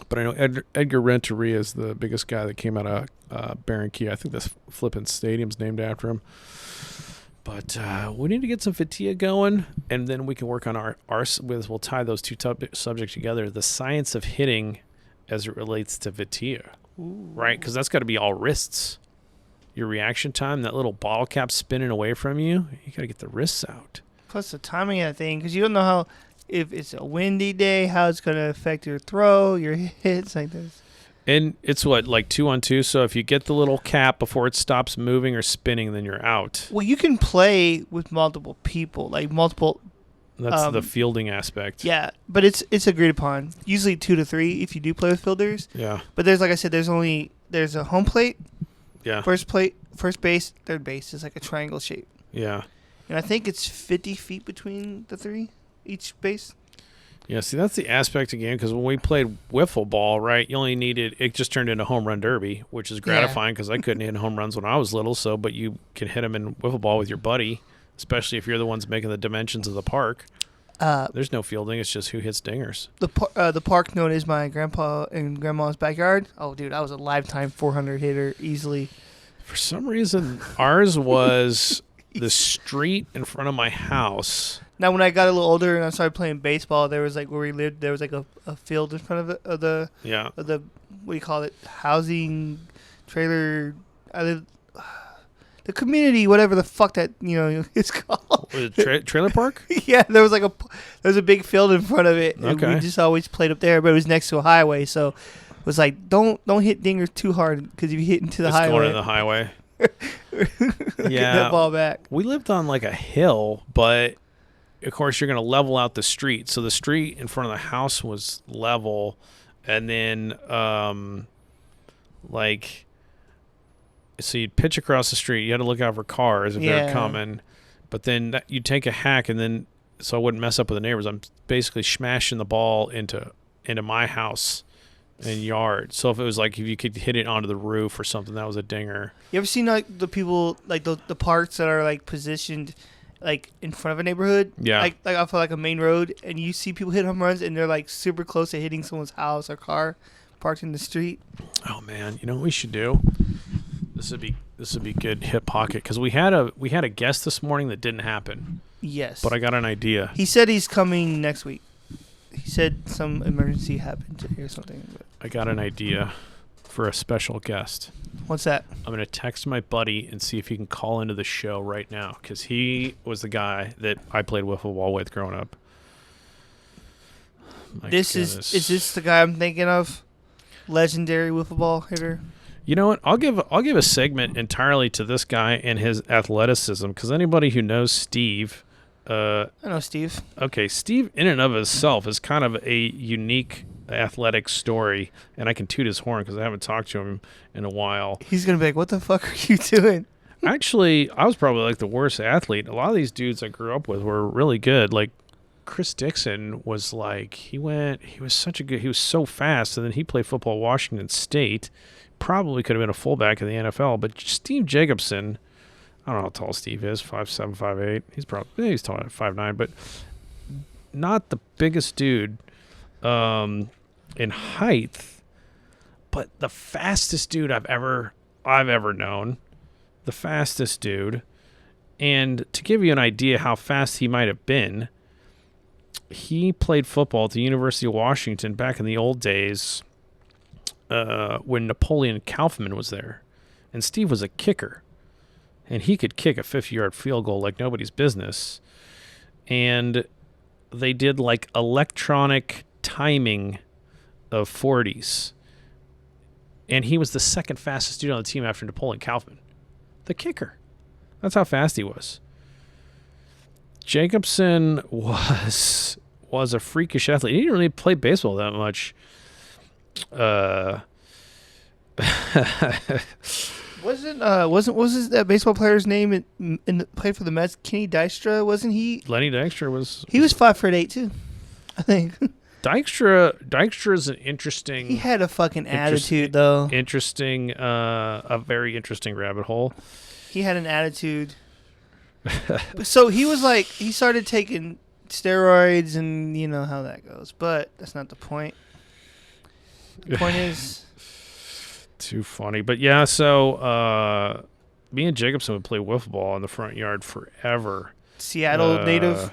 But I know Edgar Renteria is the biggest guy that came out of Barranquilla. I think this flipping stadium's named after him. But we need to get some Vitilla going, and then we can work on we'll tie those 2 subjects together. The science of hitting as it relates to Vitilla, right? Because that's got to be all wrists. Your reaction time, that little bottle cap spinning away from you, you got to get the wrists out. Plus the timing of that thing, because you don't know how, if it's a windy day, how it's going to affect your throw, your hits like this. And it's like 2-on-2. So if you get the little cap before it stops moving or spinning, then you're out. Well, you can play with multiple people, like multiple. That's the fielding aspect. Yeah, but it's agreed upon. Usually 2 to 3 if you do play with fielders. Yeah. But there's, like I said, there's a home plate. Yeah. First base, third base is like a triangle shape. Yeah. And I think it's 50 feet between the 3 each base. Yeah, see, that's the aspect again, because when we played wiffle ball, right, it just turned into home run derby, which is gratifying because I couldn't hit home runs when I was little, but you can hit them in wiffle ball with your buddy, especially if you're the ones making the dimensions of the park. There's no fielding, it's just who hits dingers. The park known as my grandpa and grandma's backyard, oh, dude, I was a lifetime 400 hitter easily. For some reason, ours was the street in front of my house. Now, when I got a little older and I started playing baseball, there was like where we lived, there was like a field in front of the what do you call it, housing trailer. The community, whatever the fuck that it's called. Was it trailer park? Yeah, there was a big field in front of it. And okay. We just always played up there, but it was next to a highway, so it was like don't hit dingers too hard because if you hit into the highway, going into the highway. Get that ball back. We lived on like a hill, but of course you're going to level out the street. So the street in front of the house was level, and then so you'd pitch across the street. You had to look out for cars if they're coming, but then you'd take a hack, and then so I wouldn't mess up with the neighbors. I'm basically smashing the ball into my house, and yard. So if it was like if you could hit it onto the roof or something, that was a dinger. You ever seen like the people like the parks that are like positioned like in front of a neighborhood? Yeah. Like off of like a main road, and you see people hit home runs and they're like super close to hitting someone's house or car parked in the street. Oh man, you know what we should do? This would be good hip pocket because we had a guest this morning that didn't happen. Yes. But I got an idea. He said he's coming next week. He said some emergency happened today or something. But. I got an idea for a special guest. What's that? I'm going to text my buddy and see if he can call into the show right now because he was the guy that I played wiffle ball with growing up. Is this the guy I'm thinking of? Legendary wiffle ball hitter? You know what? I'll give a segment entirely to this guy and his athleticism because anybody who knows Steve, I know Steve. Okay, Steve in and of himself is kind of a unique athletic story, and I can toot his horn because I haven't talked to him in a while. He's gonna be like, "What the fuck are you doing?" Actually, I was probably like the worst athlete. A lot of these dudes I grew up with were really good. Like Chris Dixon was like he was so fast, and then he played football at Washington State. Probably could have been a fullback in the NFL, but Steve Jacobson, I don't know how tall Steve is, 5'7", 5'8". He's tall at 5'9", but not the biggest dude in height, but the fastest dude I've ever known. The fastest dude. And to give you an idea how fast he might have been, he played football at the University of Washington back in the old days when Napoleon Kaufman was there. And Steve was a kicker. And he could kick a 50-yard field goal like nobody's business. And they did like electronic timing of 40s. And he was the second fastest dude on the team after Napoleon Kaufman. The kicker. That's how fast he was. Jacobson was a freakish athlete. He didn't really play baseball that much. Wasn't that baseball player's name played for the Mets? Kenny Dykstra, wasn't he? Lenny Dykstra was. He was 5'8" too, I think. Dykstra is an interesting. He had a fucking attitude though. A very interesting rabbit hole. He had an attitude. So he was like, he started taking steroids, and you know how that goes. But that's not the point. The point is. Too funny. But yeah, so me and Jacobson would play wiffle ball in the front yard forever. Seattle native.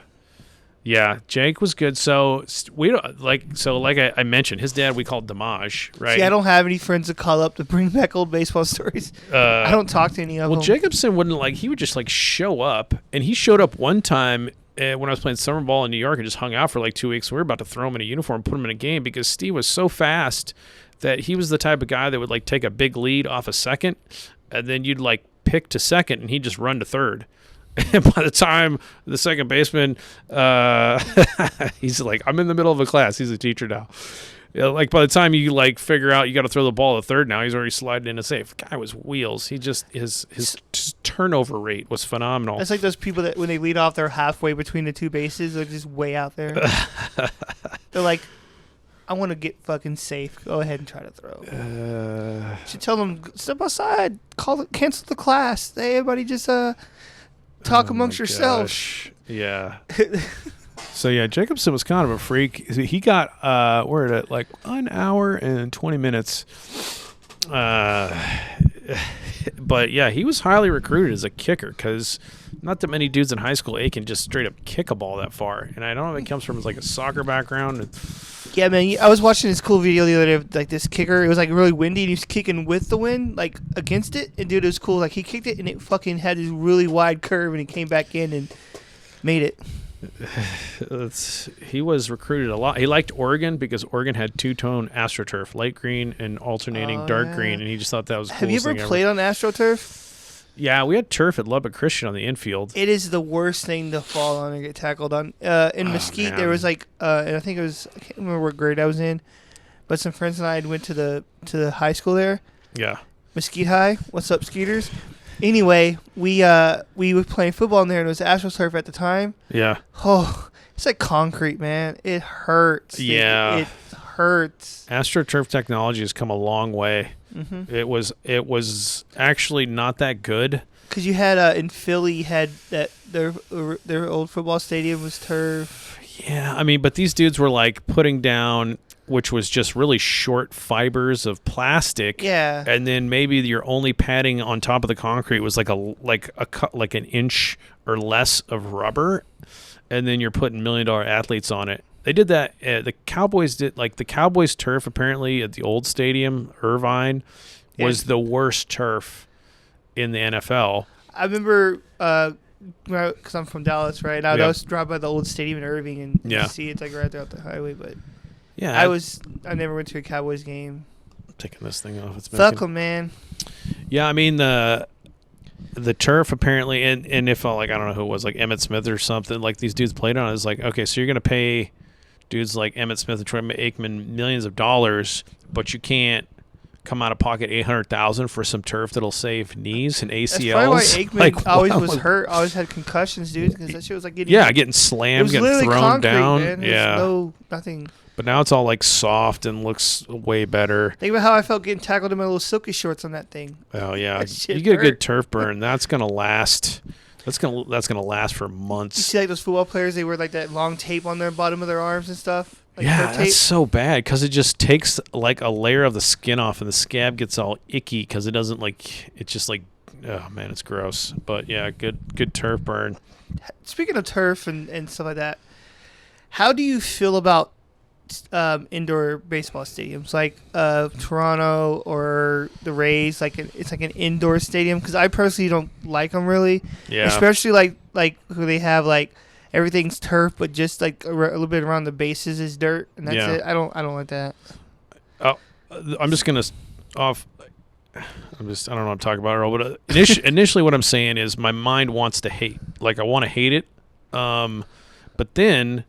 Yeah, Jake was good. So I mentioned, his dad we called Damage, right? See, I don't have any friends to call up to bring back old baseball stories. I don't talk to any of them. Well, Jacobson he would just like show up, and he showed up one time when I was playing summer ball in New York and just hung out for like 2 weeks. We were about to throw him in a uniform, put him in a game because Steve was so fast that he was the type of guy that would like take a big lead off a second, and then you'd like pick to second, and he'd just run to third. And by the time the second baseman, he's like, I'm in the middle of a class. He's a teacher now. Like by the time you like figure out you got to throw the ball to third now, he's already sliding in a safe. The guy was wheels. He just his turnover rate was phenomenal. It's like those people that when they lead off, they're halfway between the two bases. They're just way out there. They're like, I want to get fucking safe. Go ahead and try to throw. You should tell them, step aside. Cancel the class. Everybody just talk amongst yourselves. Yeah. So yeah, Jacobson was kind of a freak. He got we're at like 1 hour and 20 minutes. But yeah, he was highly recruited as a kicker because not that many dudes in high school can just straight up kick a ball that far. And I don't know if it comes from like a soccer background. Yeah, man. I was watching this cool video the other day of like this kicker. It was like really windy, and he was kicking with the wind, like against it. And dude, it was cool. Like he kicked it, and it fucking had this really wide curve, and he came back in and made it. He was recruited a lot. He liked Oregon because Oregon had two-tone AstroTurf, light green and alternating dark green, and he just thought that was the Have you coolest ever thing played on AstroTurf? Yeah, we had turf at Lubbock Christian on the infield. It is the worst thing to fall on and get tackled on. In Mesquite, there was like, and I think it was, I can't remember what grade I was in, but some friends and I went to the high school there. Yeah. Mesquite High. What's up, Skeeters? Anyway, we were playing football in there, and it was AstroTurf at the time. Yeah. Oh, it's like concrete, man. It hurts. Yeah. It hurts. AstroTurf technology has come a long way. Mm-hmm. It was actually not that good. Because you had in Philly, you had that their old football stadium was turf. Yeah, I mean, but these dudes were like putting down, which was just really short fibers of plastic. Yeah. And then maybe your only padding on top of the concrete was like an inch or less of rubber, and then you're putting $1 million athletes on it. They did that. The Cowboys did, like, the Cowboys turf apparently at the old stadium, Irvine, was the worst turf in the NFL. I remember, because I'm from Dallas, right? I was driving by the old stadium in Irving, and you see it's like right there off the highway. But yeah, I never went to a Cowboys game. I'm taking this thing off. Fuck them, man. Yeah, I mean the turf apparently, and if I don't know who it was, like Emmitt Smith or something, like these dudes played on it. It's like, okay, so you're gonna pay dudes like Emmitt Smith and Troy Aikman millions of dollars, but you can't come out of pocket $800,000 for some turf that'll save knees and ACLs. That's probably why Aikman always was hurt, always had concussions, dude, because that shit was like getting slammed, getting thrown concrete, down. Man. Yeah, nothing. But now it's all like soft and looks way better. Think about how I felt getting tackled in my little silky shorts on that thing. Oh yeah, you get a good turf burn. That's gonna last. That's gonna last for months. You see, like those football players, they wear like that long tape on their bottom of their arms and stuff. Like that's so bad because it just takes like a layer of the skin off, and the scab gets all icky because it doesn't like. It's just like, oh man, it's gross. But yeah, good turf burn. Speaking of turf and stuff like that, how do you feel about indoor baseball stadiums like Toronto or the Rays? Like it's like an indoor stadium, because I personally don't like them really. Yeah. Especially like who they have like everything's turf, but just like a little bit around the bases is dirt, and that's it. I don't like that. Oh, I'm just gonna off. I don't know what I'm talking about, Earl. But initially, what I'm saying is my mind wants to hate. Like I want to hate it, but then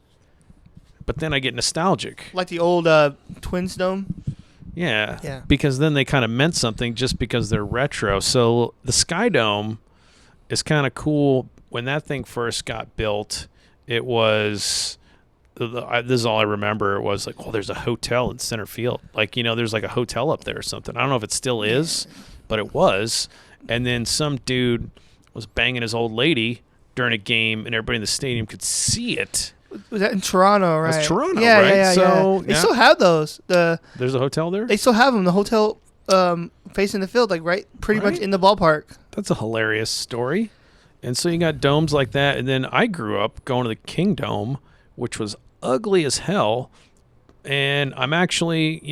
I get nostalgic. Like the old Twins Dome? Yeah. Because then they kind of meant something just because they're retro. So the Sky Dome is kind of cool. When that thing first got built, it was... this is all I remember. It was like, oh, there's a hotel in center field. Like, there's like a hotel up there or something. I don't know if it still is, but it was. And then some dude was banging his old lady during a game, and everybody in the stadium could see it. Was that in Toronto, right? That's Toronto, yeah, right? Yeah. So they still have those. There's a hotel there? They still have them. The hotel facing the field, like pretty much in the ballpark. That's a hilarious story. And so you got domes like that. And then I grew up going to the King Dome, which was ugly as hell. And I'm actually,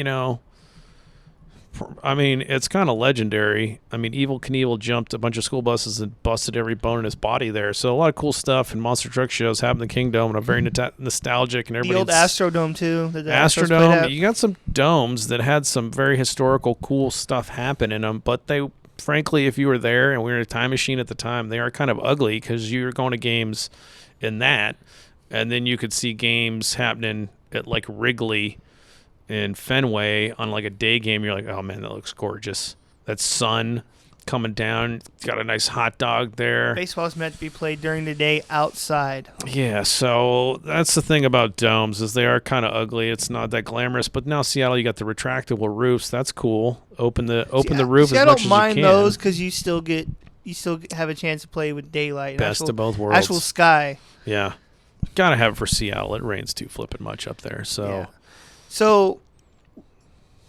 I mean, it's kind of legendary. I mean, Evel Knievel jumped a bunch of school buses and busted every bone in his body there. So a lot of cool stuff and monster truck shows happen in the King Dome, and I'm very nostalgic. And the old Astrodome too. The Astrodome. You got some domes that had some very historical, cool stuff happen in them, but they, frankly, if you were there and we were in a time machine at the time, they are kind of ugly because you were going to games in that, and then you could see games happening at like Wrigley in Fenway on like a day game. You're like, oh man, that looks gorgeous. That sun coming down, got a nice hot dog there. Baseball is meant to be played during the day outside. Yeah, so that's the thing about domes, is they are kind of ugly. It's not that glamorous. But now Seattle, you got the retractable roofs. That's cool. Open the roof as much as you can. I don't mind those because you still have a chance to play with daylight. Best of both worlds. Actual sky. Yeah, gotta have it for Seattle. It rains too flipping much up there. So. Yeah. So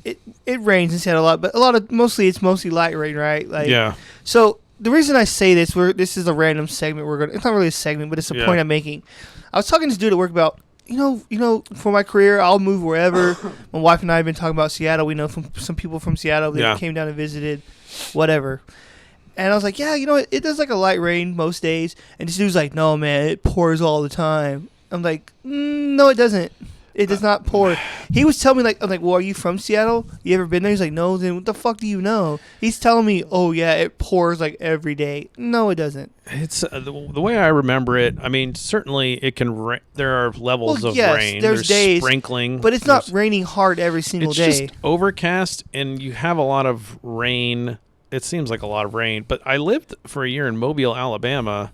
it rains in Seattle a lot, but it's mostly light rain, right? Like, yeah. So the reason I say this is a random segment it's not really a segment, but it's a point I'm making. I was talking to this dude at work about, for my career, I'll move wherever. My wife and I have been talking about Seattle. We know from some people from Seattle that came down and visited, whatever. And I was like, it does like a light rain most days. And this dude's like, no, man, it pours all the time. I'm like, no, it doesn't. It does not pour. He was telling me, I'm like, well, are you from Seattle? You ever been there? He's like, no. Then what the fuck do you know? He's telling me, oh, yeah, it pours like every day. No, it doesn't. It's the way I remember it. I mean, certainly it can there are levels of rain. There's days, sprinkling. But it's not raining hard every single day. It's just overcast, and you have a lot of rain. It seems like a lot of rain. But I lived for a year in Mobile, Alabama,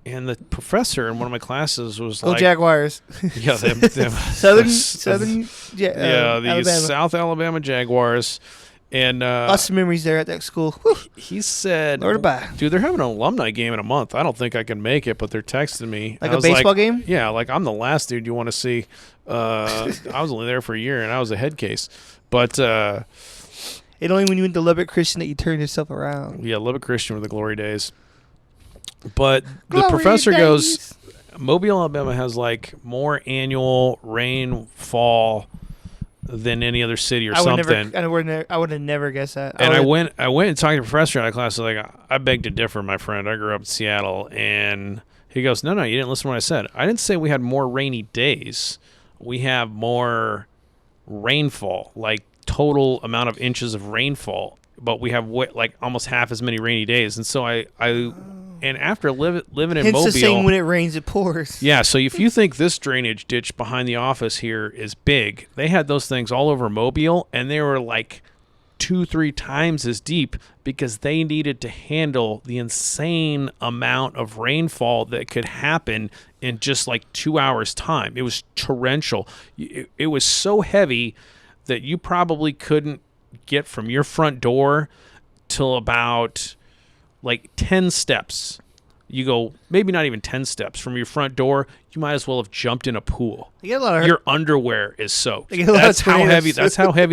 And the professor in one of my classes was Go Jaguars. yeah, them Southern, the Alabama. South Alabama Jaguars. And lots of memories there at that school. Whew. He said, Lord abide. dude, they're having an alumni game in a month. I don't think I can make it, but they're texting me. Like a baseball game? Yeah, like I'm the last dude you want to see. I was only there for a year, and I was a head case. But it only when you went to Lubbock Christian that you turned yourself around. Yeah, Lubbock Christian were the glory days. But the professor goes, Mobile, Alabama has like more annual rainfall than any other city or something. I would have never guessed that. And I went and talked to the professor in that class. Like, I beg to differ, my friend. I grew up in Seattle, and he goes, no, you didn't listen to what I said. I didn't say we had more rainy days. We have more rainfall, like total amount of inches of rainfall, but we have like almost half as many rainy days. And so and after living in Hence Mobile, the saying, when it rains, it pours. Yeah, so if you think this drainage ditch behind the office here is big, they had those things all over Mobile, and they were like 2-3 times as deep because they needed to handle the insane amount of rainfall that could happen in just like 2 hours' time. It was torrential. It was so heavy that you probably couldn't get from your front door till about like 10 steps. You go maybe not even 10 steps from your front door. You might as well have jumped in a pool. Your underwear is soaked. That's how heavy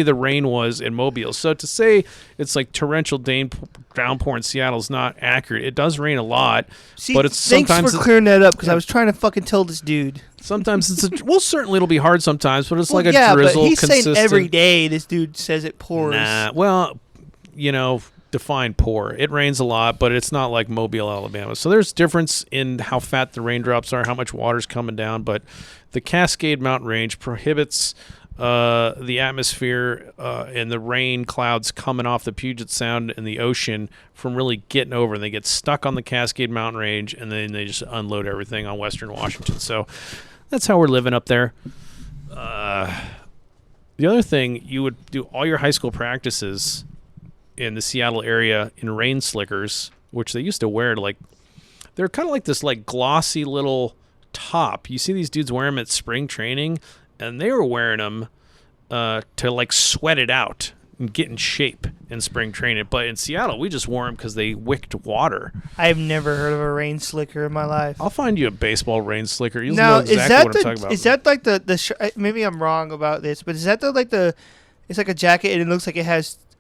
the rain was in Mobile. So to say it's like torrential downpour in Seattle is not accurate. It does rain a lot, but it's thanks for clearing that up because I was trying to fucking tell this dude. Sometimes certainly it'll be hard sometimes, but it's like a drizzle. But he's consistent. saying every day this dude says it pours. Nah, well, define poor. It rains a lot, but it's not like Mobile, Alabama. So there's difference in how fat the raindrops are, how much water's coming down, but the Cascade Mountain Range prohibits the atmosphere and the rain clouds coming off the Puget Sound and the ocean from really getting over. They get stuck on the Cascade Mountain Range, and then they just unload everything on Western Washington. So that's how we're living up there. The other thing, you would do all your high school practices in the Seattle area in rain slickers, which they used to wear to they're kind of like this like glossy little top. You see these dudes wearing them at spring training, and they were wearing them to like sweat it out and get in shape in spring training. But in Seattle, we just wore them because they wicked water. I've never heard of a rain slicker in my life. I'll find you a baseball rain slicker. You'll know exactly what I'm talking about. Is that like maybe I'm wrong about this, but is that it's like a jacket and it looks like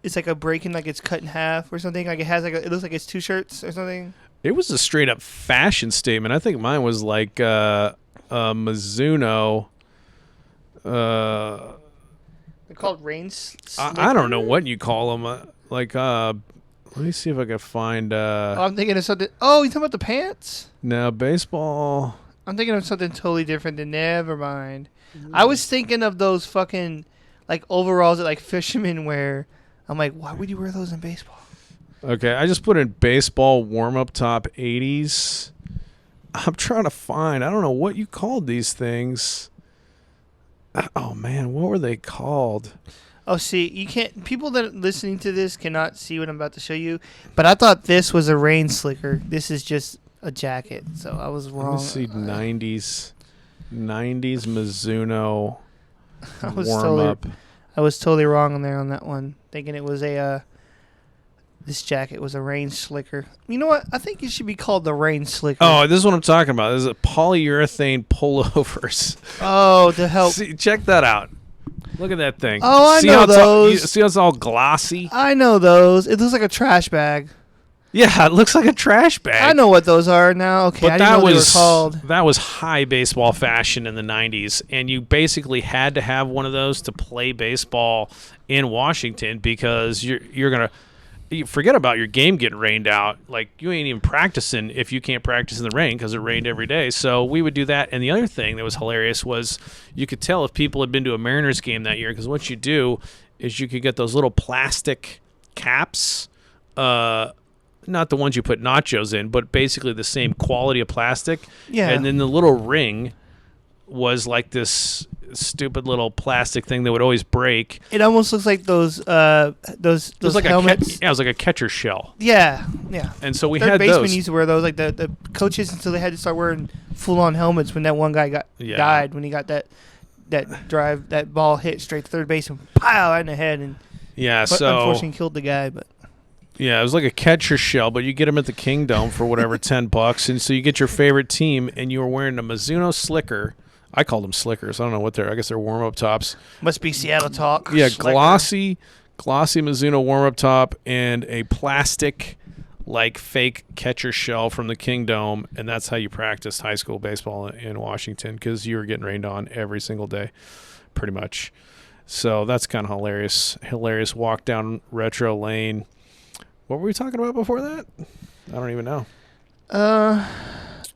it's like a breaking, like it's cut in half or something. Like it looks like it's 2 shirts or something. It was a straight up fashion statement. I think mine was like Mizuno. They're called rain slickers. I don't know what you call them. Let me see if I can find. I'm thinking of something. Oh, you talking about the pants? No, baseball. I'm thinking of something totally different. Never mind. I was thinking of those fucking like overalls that like fishermen wear. I'm like, why would you wear those in baseball? Okay, I just put in baseball warm-up top 80s. I'm trying to find. I don't know what you called these things. Oh, man, what were they called? Oh, see, you can't. People that are listening to this cannot see what I'm about to show you. But I thought this was a rain slicker. This is just a jacket. So I was wrong. Let me see 90s Mizuno warm-up. I was totally wrong on there on that one, thinking it was this jacket was a rain slicker. You know what? I think it should be called the rain slicker. Oh, this is what I'm talking about. This is polyurethane pullovers. Oh, to help. See, check that out. Look at that thing. Oh, I know those. See how it's all glossy? I know those. It looks like a trash bag. Yeah, it looks like a trash bag. I know what those are now. Okay, but I didn't know what they were called. That was high baseball fashion in the 90s, and you basically had to have one of those to play baseball in Washington because you're going to forget about your game getting rained out. Like, you ain't even practicing if you can't practice in the rain because it rained every day. So we would do that. And the other thing that was hilarious was you could tell if people had been to a Mariners game that year because what you do is you could get those little plastic caps, not the ones you put nachos in, but basically the same quality of plastic. Yeah. And then the little ring was like this stupid little plastic thing that would always break. It almost looks like those like helmets. It was like a catcher shell. Yeah. And so we Third had basemen those. used to wear those, like the coaches, until they had to start wearing full-on helmets when that one guy died, when he got that drive, that ball hit straight to third base and pow right in the head, and unfortunately killed the guy. But yeah, it was like a catcher shell, but you get them at the Kingdom for whatever $10, and so you get your favorite team, and you were wearing a Mizuno slicker. I called them slickers. I don't know what they're. I guess they're warm-up tops. Must be Seattle talk. Yeah, Slicker. glossy Mizuno warm-up top and a plastic, like fake catcher shell from the Kingdom, and that's how you practiced high school baseball in Washington because you were getting rained on every single day, pretty much. So that's kind of hilarious. Hilarious walk down retro lane. What were we talking about before that? I don't even know.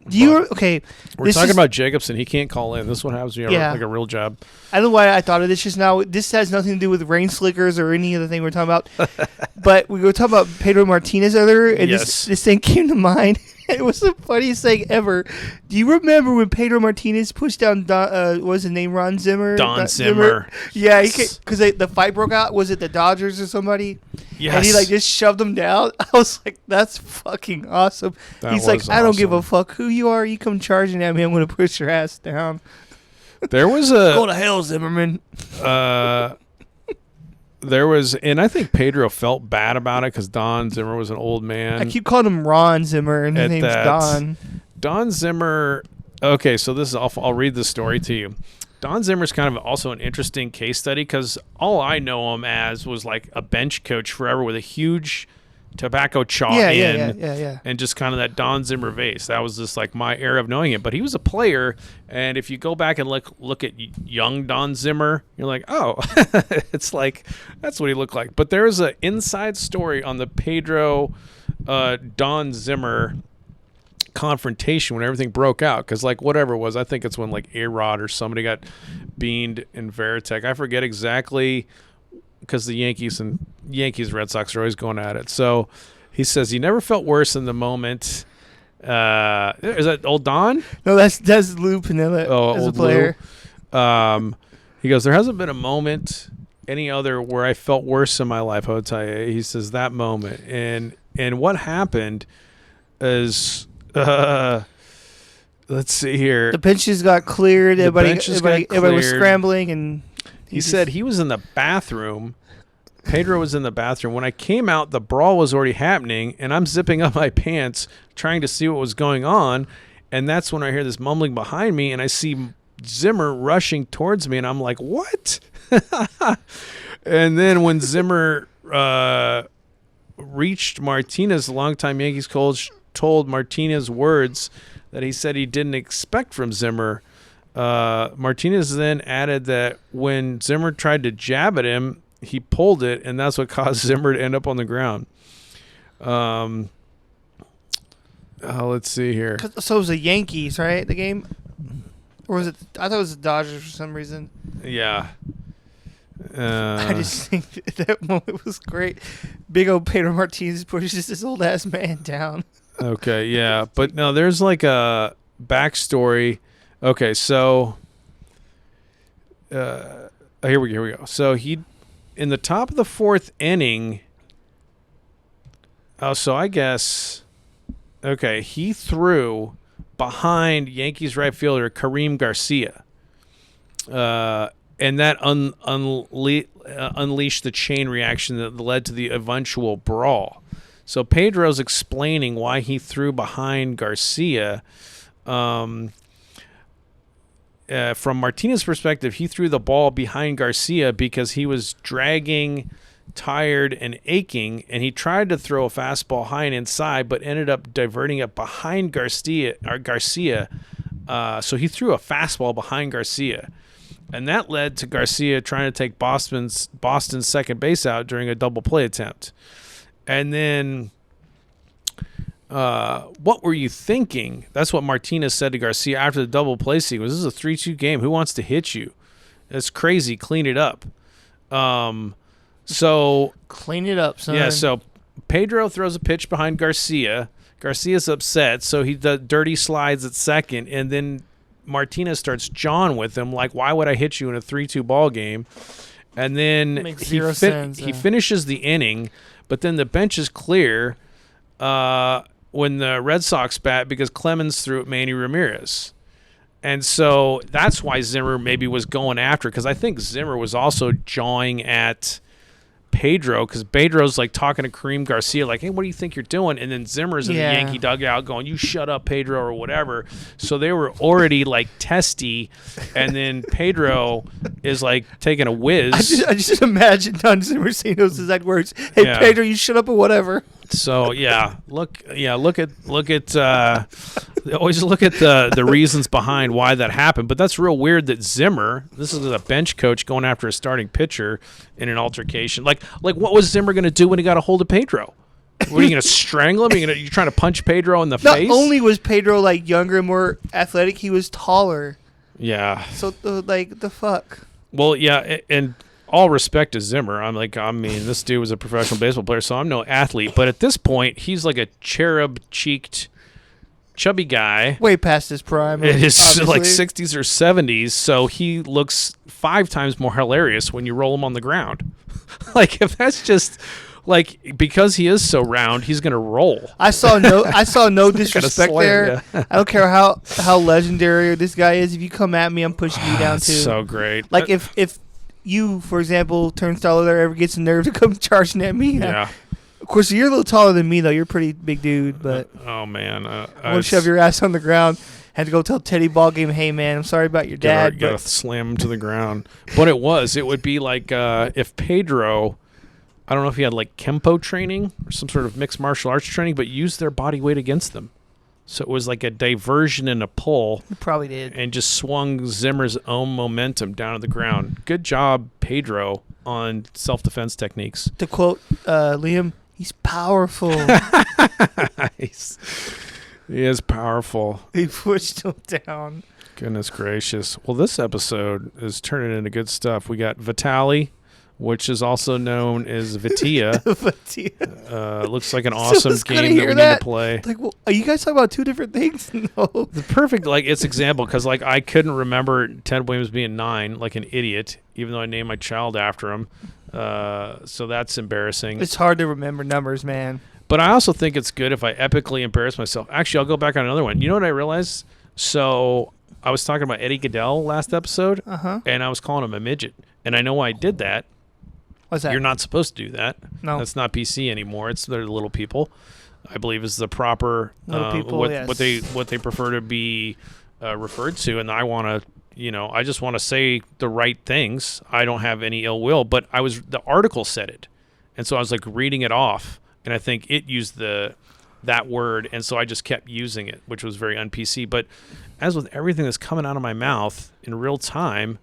Okay? We're talking about Jacobson. He can't call in. This is what happens when you have like a real job. I don't know why I thought of this just now. This has nothing to do with rain slickers or any other thing we're talking about. But we were talking about Pedro Martinez earlier, and this thing came to mind. It was the funniest thing ever. Do you remember when Pedro Martinez pushed down what was his name? Ron Zimmer? Don Zimmer. Yeah, because the fight broke out. Was it the Dodgers or somebody? Yes. And he like just shoved him down. I was like, that's fucking awesome. He's like, I don't give a fuck who you are. You come charging at me, I'm going to push your ass down. There was go to hell, Zimmerman. There was, and I think Pedro felt bad about it because Don Zimmer was an old man. I keep calling him Ron Zimmer, and his name's Don. Don Zimmer. Okay, so this is. I'll read the story to you. Don Zimmer's kind of also an interesting case study because all I know him as was like a bench coach forever with a huge tobacco chaw and just kind of that Don Zimmer vase. That was just like my era of knowing him. But he was a player, and if you go back and look at young Don Zimmer, you're like, oh, it's like that's what he looked like. But there's an inside story on the Pedro Don Zimmer confrontation when everything broke out, because like whatever it was, I think it's when like A-Rod or somebody got beaned in Veritech. I forget exactly, because the Yankees Red Sox are always going at it. So he says he never felt worse in the moment. Is that old Don? No, that's Lou Piniella as a player. He goes, there hasn't been a moment any other where I felt worse in my life, I would tell you. He says that moment. And what happened is let's see here. The benches got cleared. Everybody was scrambling, and he said he was in the bathroom. Pedro was in the bathroom. When I came out, the brawl was already happening, and I'm zipping up my pants trying to see what was going on. And that's when I hear this mumbling behind me, and I see Zimmer rushing towards me, and I'm like, what? And then when Zimmer reached Martinez, the longtime Yankees coach told Martinez words that he said he didn't expect from Zimmer. Martinez then added that when Zimmer tried to jab at him, he pulled it, and that's what caused Zimmer to end up on the ground. Let's see here. So it was the Yankees, right, the game? Or was it? I thought it was the Dodgers for some reason. Yeah. I just think that moment was great. Big old Pedro Martinez pushes this old-ass man down. Okay, yeah. But no, there's like a backstory. Okay, so here we go. So he, in the top of the fourth inning, so I guess, okay, he threw behind Yankees right fielder Kareem Garcia. And that unleashed the chain reaction that led to the eventual brawl. So Pedro's explaining why he threw behind Garcia. From Martinez's perspective, he threw the ball behind Garcia because he was dragging, tired, and aching, and he tried to throw a fastball high and inside, but ended up diverting it behind Garcia. So he threw a fastball behind Garcia. And that led to Garcia trying to take Boston's second base out during a double play attempt. And then, what were you thinking? That's what Martinez said to Garcia after the double play sequence. This is a 3-2 game. Who wants to hit you? That's crazy. Clean it up. So clean it up, son. Yeah. So Pedro throws a pitch behind Garcia. Garcia's upset, so he does dirty slides at second, and then Martinez starts jawing with him, like, why would I hit you in a 3-2 ball game? And then Makes zero sense. He finishes the inning, but then the bench is clear when the Red Sox bat because Clemens threw at Manny Ramirez. And so that's why Zimmer maybe was going after, because I think Zimmer was also jawing at Pedro, because Pedro's like talking to Kareem Garcia like, hey, what do you think you're doing? And then Zimmer's in the Yankee dugout going, you shut up, Pedro, or whatever. So they were already like testy, and then Pedro is like taking a whiz. I just imagine Don Zimmer saying those exact words. Hey, Pedro, you shut up or whatever. So look at always look at the reasons behind why that happened. But that's real weird that Zimmer, this is a bench coach going after a starting pitcher in an altercation. Like what was Zimmer going to do when he got a hold of Pedro? What, are you going to strangle him? You're trying to punch Pedro in the face? Not only was Pedro like younger and more athletic, he was taller. Yeah. So the fuck. Well, yeah, and all respect to Zimmer. This dude was a professional baseball player, so I'm no athlete. But at this point, he's like a cherub-cheeked, chubby guy. Way past his prime. In his like 60s or 70s, so he looks 5 times more hilarious when you roll him on the ground. Like, if that's just... Like, because he is so round, he's gonna roll. I saw no disrespect there. Yeah. I don't care how legendary this guy is. If you come at me, I'm pushing you down too. So great. Like if you, for example, Turnstile there ever gets the nerve to come charging at me. Yeah. Of course, you're a little taller than me though. You're a pretty big dude, but oh man, I want to shove your ass on the ground. Had to go tell Teddy Ballgame, hey man, I'm sorry about your dad. Gotta slam him to the ground. But it would be like if Pedro. I don't know if he had like Kempo training or some sort of mixed martial arts training, but used their body weight against them. So it was like a diversion and a pull. He probably did. And just swung Zimmer's own momentum down to the ground. Good job, Pedro, on self-defense techniques. To quote Liam, he's powerful. He is powerful. He pushed him down. Goodness gracious. Well, this episode is turning into good stuff. We got Vitali, which is also known as Vitilla. Looks like an awesome game that we need to play. Like, well, are you guys talking about 2 different things? No. The perfect, it's example, because, I couldn't remember Ted Williams being 9, like an idiot, even though I named my child after him. So that's embarrassing. It's hard to remember numbers, man. But I also think it's good if I epically embarrass myself. Actually, I'll go back on another one. You know what I realized? So I was talking about Eddie Goodell last episode, and I was calling him a midget. And I know why I did that. What's that? You're not supposed to do that. No. That's not PC anymore. They're little people, I believe, is the proper yes. what they prefer to be referred to. And I want to, I just want to say the right things. I don't have any ill will, but the article said it, and so I was like reading it off, and I think it used that word, and so I just kept using it, which was very un-PC. But as with everything that's coming out of my mouth in real time,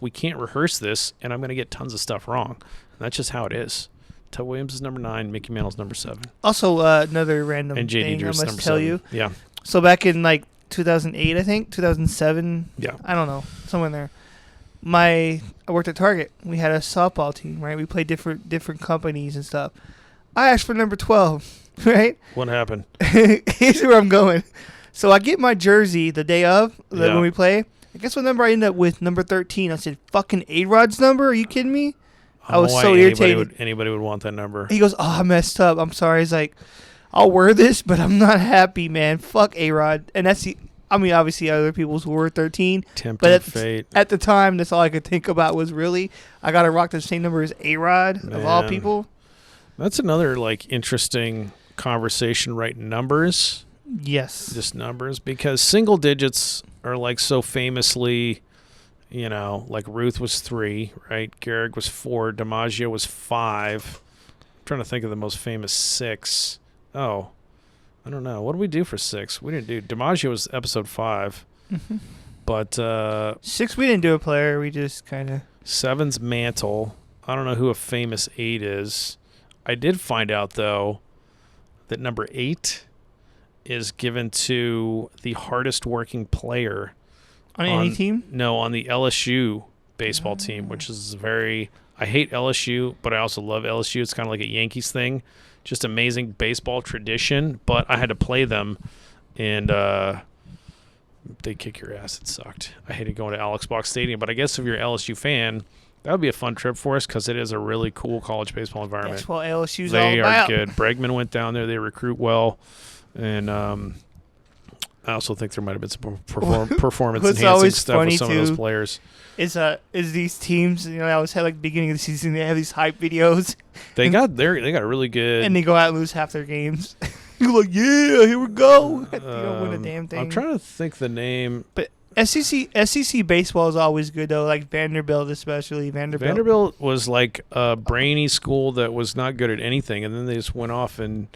we can't rehearse this, and I'm going to get tons of stuff wrong. And that's just how it is. Ted Williams is number 9, Mickey Mantle's number 7. Also, another random and JD thing Drew's I must tell 7. you. Yeah. So back in 2008, I think 2007. Yeah. I don't know, somewhere in there. I worked at Target. We had a softball team, right? We played different companies and stuff. I asked for number 12, right? What happened? Here's where I'm going. So I get my jersey the day of when we play. I guess what number I ended up with? Number 13. I said, fucking A-Rod's number? Are you kidding me? I was so irritated. Anybody would want that number. He goes, I messed up. I'm sorry. He's like, I'll wear this, but I'm not happy, man. Fuck A-Rod. And that's obviously other people's were 13. Tempting fate. At the time, that's all I could think about was really, I got to rock the same number as A-Rod of all people. That's another, interesting conversation, right? Numbers. Yes. Just numbers, because single digits are so famously, Ruth was 3, right? Gehrig was 4, DiMaggio was 5. I'm trying to think of the most famous 6. Oh, I don't know. What did we do for 6? We didn't do. DiMaggio was episode 5. Mm-hmm. But 6, we didn't do a player. We just kind of. 7's Mantle. I don't know who a famous 8 is. I did find out, though, that number 8 is given to the hardest working player on any team? No, on the LSU baseball team, which is I hate LSU, but I also love LSU. It's kind of like a Yankees thing. Just amazing baseball tradition, but I had to play them, and they kick your ass. It sucked. I hated going to Alex Box Stadium, but I guess if you're an LSU fan, that would be a fun trip for us because it is a really cool college baseball environment. That's what LSU's they all about. Are good. Bregman went down there. They recruit well, and I also think there might have been some performance-enhancing stuff with some of those players. Is these teams, I always had like beginning of the season, they have these hype videos. They got really good. And they go out and lose half their games. You're like, yeah, here we go. You don't win a damn thing. I'm trying to think the name. But SEC baseball is always good, though, like Vanderbilt especially. Vanderbilt was like a brainy school that was not good at anything, and then they just went off and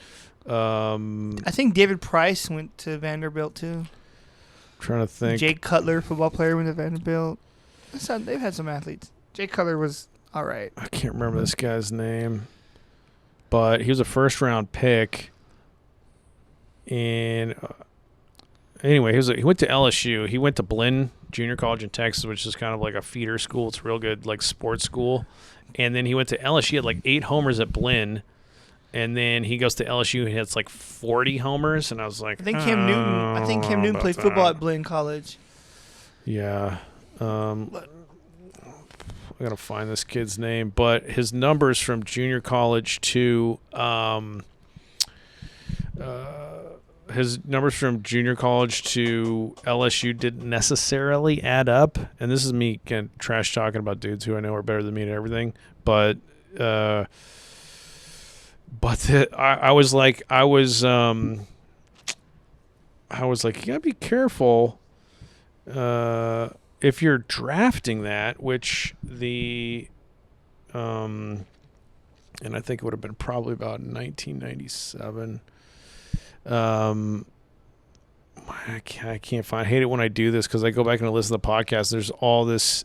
I think David Price went to Vanderbilt, too. Trying to think. Jake Cutler, football player, went to Vanderbilt. They've had some athletes. Jake Cutler was all right. I can't remember this guy's name, but he was a first-round pick. And anyway, he went to LSU. He went to Blinn Junior College in Texas, which is kind of like a feeder school. It's a real good like sports school. And then he went to LSU. He had like 8 homers at Blinn. And then he goes to LSU and hits like 40 homers. And I was like, I think Cam Newton played football at Blinn College. Yeah. I gotta find this kid's name, but his numbers from junior college to LSU didn't necessarily add up. And this is me again trash talking about dudes who I know are better than me and everything, but I was like, you gotta be careful. If you're drafting that, which and I think it would have been probably about 1997. I can't find. I hate it when I do this because I go back and listen to the podcast. There's all this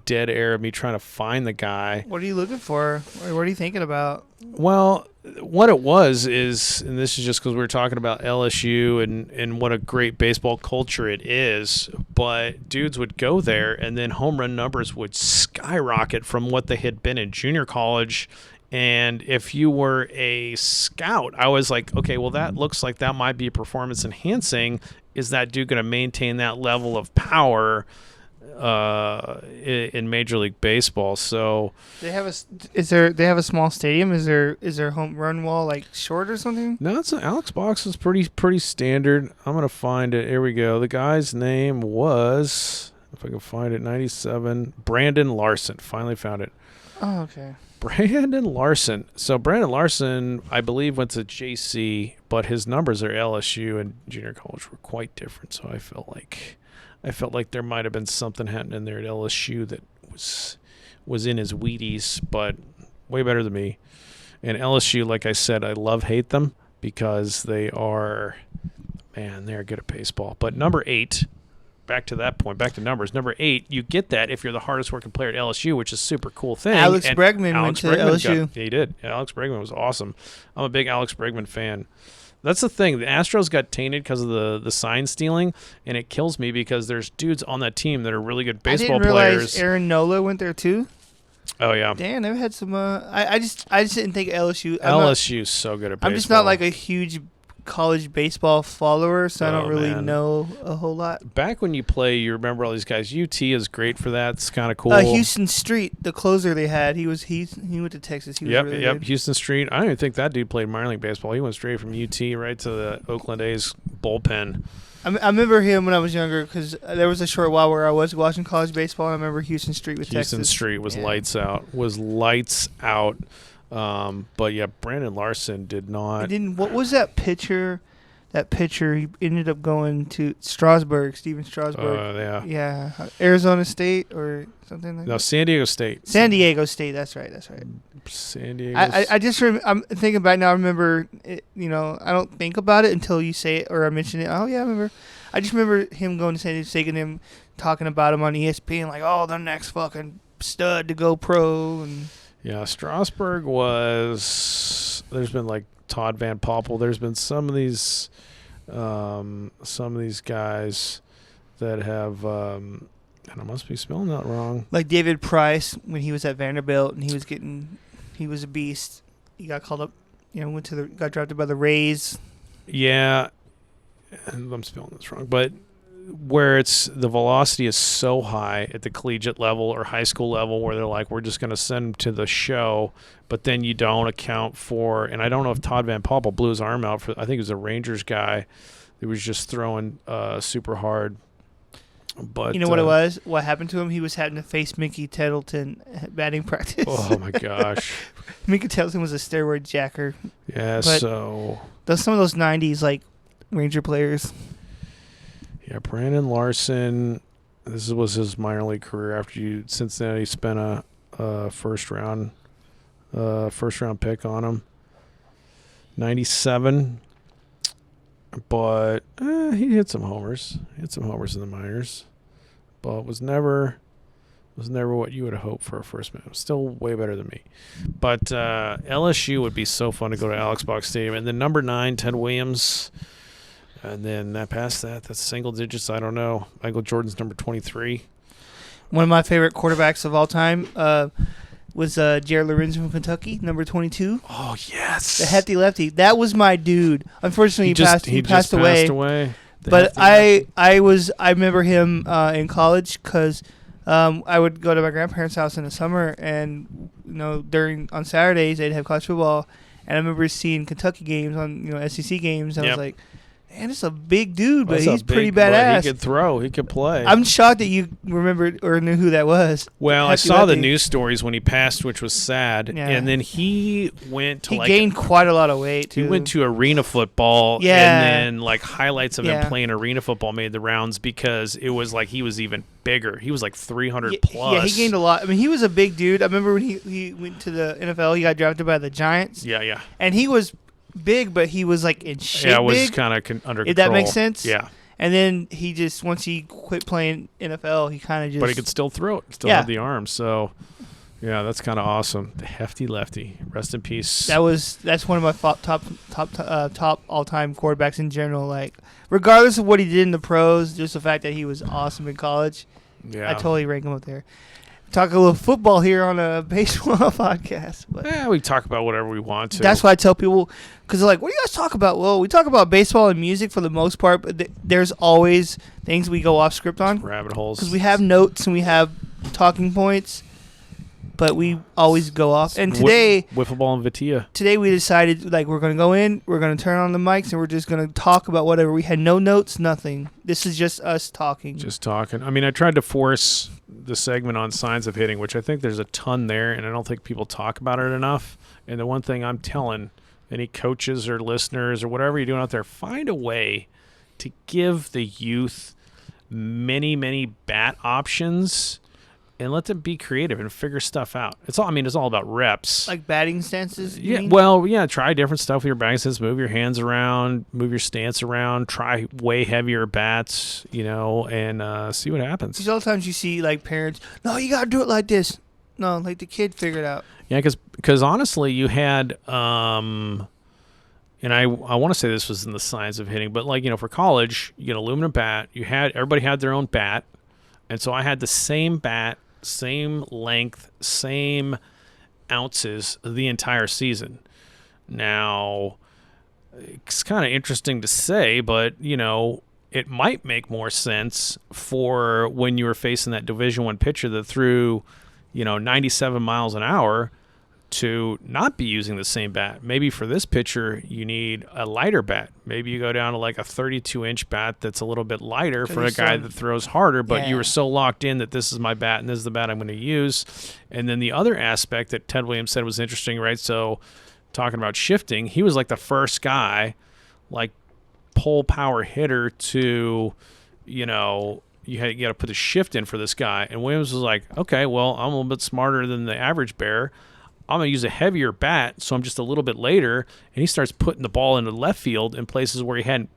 dead air of me trying to find the guy. What are you looking for? What are you thinking about? Well, what it was is, and this is just because we were talking about LSU and what a great baseball culture it is, but dudes would go there and then home run numbers would skyrocket from what they had been in junior college. And if you were a scout, I was like, okay, well, that looks like that might be performance enhancing. Is that dude going to maintain that level of power in Major League Baseball? So they have a small stadium. Is their home run wall like short or something? No, it's Alex Box is pretty standard. I'm gonna find it. Here we go. The guy's name was, if I can find it, 97. Brandon Larson. Finally found it. Oh, okay. Brandon Larson. So Brandon Larson, I believe, went to JC, but his numbers at LSU and junior college were quite different. So I felt like there might have been something happening there at LSU that was in his Wheaties, but way better than me. And LSU, like I said, I hate them because they're good at baseball. But number 8. Back to that point, back to numbers. Number 8, you get that if you're the hardest working player at LSU, which is a super cool thing. Alex Bregman went to LSU. He did. Yeah, Alex Bregman was awesome. I'm a big Alex Bregman fan. That's the thing. The Astros got tainted because of the sign stealing, and it kills me because there's dudes on that team that are really good baseball players. I didn't realize Aaron Nola went there too. Oh yeah. Damn, they've had some. I just didn't think LSU. LSU's so good at baseball. I'm just not like a huge college baseball follower, so I don't really know a whole lot. Back when you play, you remember all these guys. UT is great for that. It's kind of cool. Houston Street, the closer they had, he went to Texas. He was really good. Houston Street. I don't even think that dude played minor league baseball. He went straight from UT right to the Oakland A's bullpen. I remember him when I was younger because there was a short while where I was watching college baseball, and I remember Houston Street with Texas. Houston Street was lights out. But yeah, Brandon Larson did not. What was that pitcher? That pitcher, he ended up going to Strasburg, Steven Strasburg. Yeah. Yeah. Arizona State or something like that? No, San Diego State. San Diego State, that's right. San Diego. I just I'm thinking back now. I remember it, I don't think about it until you say it or I mention it. Oh, yeah, I remember. I just remember him going to San Diego State and him talking about him on ESPN, like, oh, the next fucking stud to go pro. And yeah, Strasburg was. There's been like Todd Van Poppel. There's been some of these guys that have. And I must be spelling that wrong. Like David Price when he was at Vanderbilt and he was a beast. He got called up. Got drafted by the Rays. Yeah, and I'm spelling this wrong, but where it's the velocity is so high at the collegiate level or high school level where they're like, we're just going to send him to the show, but then you don't account for, and I don't know if Todd Van Poppel blew his arm out for, I think it was a Rangers guy that was just throwing super hard. But you know what it was? What happened to him? He was having to face Mickey Tettleton at batting practice. Oh my gosh. Mickey Tettleton was a steroid jacker. Yeah, but so some of those 90s like Ranger players. Yeah, Brandon Larson, this was his minor league career after Cincinnati spent a first round pick on him. 97. But he hit some homers. He hit some homers in the minors. But was never what you would have hoped for a first man. Still way better than me. But LSU would be so fun to go to Alex Box Stadium. And then number 9, Ted Williams. And then past that, that's single digits. I don't know. Michael Jordan's number 23. One of my favorite quarterbacks of all time was Jared Lorenzo from Kentucky, number 22. Oh, yes. The hefty lefty. That was my dude. Unfortunately, he passed away. But I remember him in college because I would go to my grandparents' house in the summer, and on Saturdays they'd have college football, and I remember seeing Kentucky games on SEC games. I was like, man, this is a big dude, but he's pretty badass. He could throw. He could play. I'm shocked that you remembered or knew who that was. Well, I saw the news stories when he passed, which was sad. Yeah. And then he went to He gained quite a lot of weight, too. He went to arena football. Yeah. And then, highlights of him playing arena football made the rounds because it was like he was even bigger. He was 300 plus. Yeah, he gained a lot. I mean, he was a big dude. I remember when he went to the NFL, he got drafted by the Giants. Yeah. And he was big, but he was in shape. Yeah, it was kind of under control. If that makes sense. Yeah. And then he just once he quit playing NFL, he kind of just. But he could still throw it. Still had the arm. So, yeah, that's kind of awesome. The hefty lefty. Rest in peace. That's one of my top all time quarterbacks in general. Regardless of what he did in the pros, just the fact that he was awesome in college. Yeah. I totally rank him up there. Talk a little football here on a baseball podcast. But we talk about whatever we want to. That's why I tell people, because they're like, what do you guys talk about? Well, we talk about baseball and music for the most part, but there's always things we go off script on. Rabbit holes. Because we have notes and we have talking points, but we always go off. And today... Wiffleball and Vitilla. Today we decided, we're going to go in, we're going to turn on the mics, and we're just going to talk about whatever. We had no notes, nothing. This is just us talking. Just talking. I mean, I tried to force the segment on signs of hitting, which I think there's a ton there, and I don't think people talk about it enough. And the one thing I'm telling any coaches or listeners or whatever you're doing out there, find a way to give the youth many, many bat options and let them be creative and figure stuff out. It's all about reps. Like batting stances? Try different stuff with your batting stance. Move your hands around, move your stance around, try way heavier bats, and see what happens. Because all the times you see, parents, no, you got to do it like this. No, the kid figured it out. Yeah, because honestly, you had, and I want to say this was in the science of hitting, but for college, you get an aluminum bat. Everybody had their own bat. And so I had the same bat, same length, same ounces the entire season. Now, it's kind of interesting to say, but, it might make more sense for when you were facing that Division I pitcher that threw, 97 miles an hour to not be using the same bat. Maybe for this pitcher, you need a lighter bat. Maybe you go down to a 32-inch bat that's a little bit lighter for a guy that throws harder, but you were so locked in that this is my bat and this is the bat I'm going to use. And then the other aspect that Ted Williams said was interesting, right? So talking about shifting, he was the first guy, pull power hitter to, you got to put the shift in for this guy. And Williams was like, okay, well, I'm a little bit smarter than the average bear. I'm going to use a heavier bat, so I'm just a little bit later, and he starts putting the ball into left field in places where he hadn't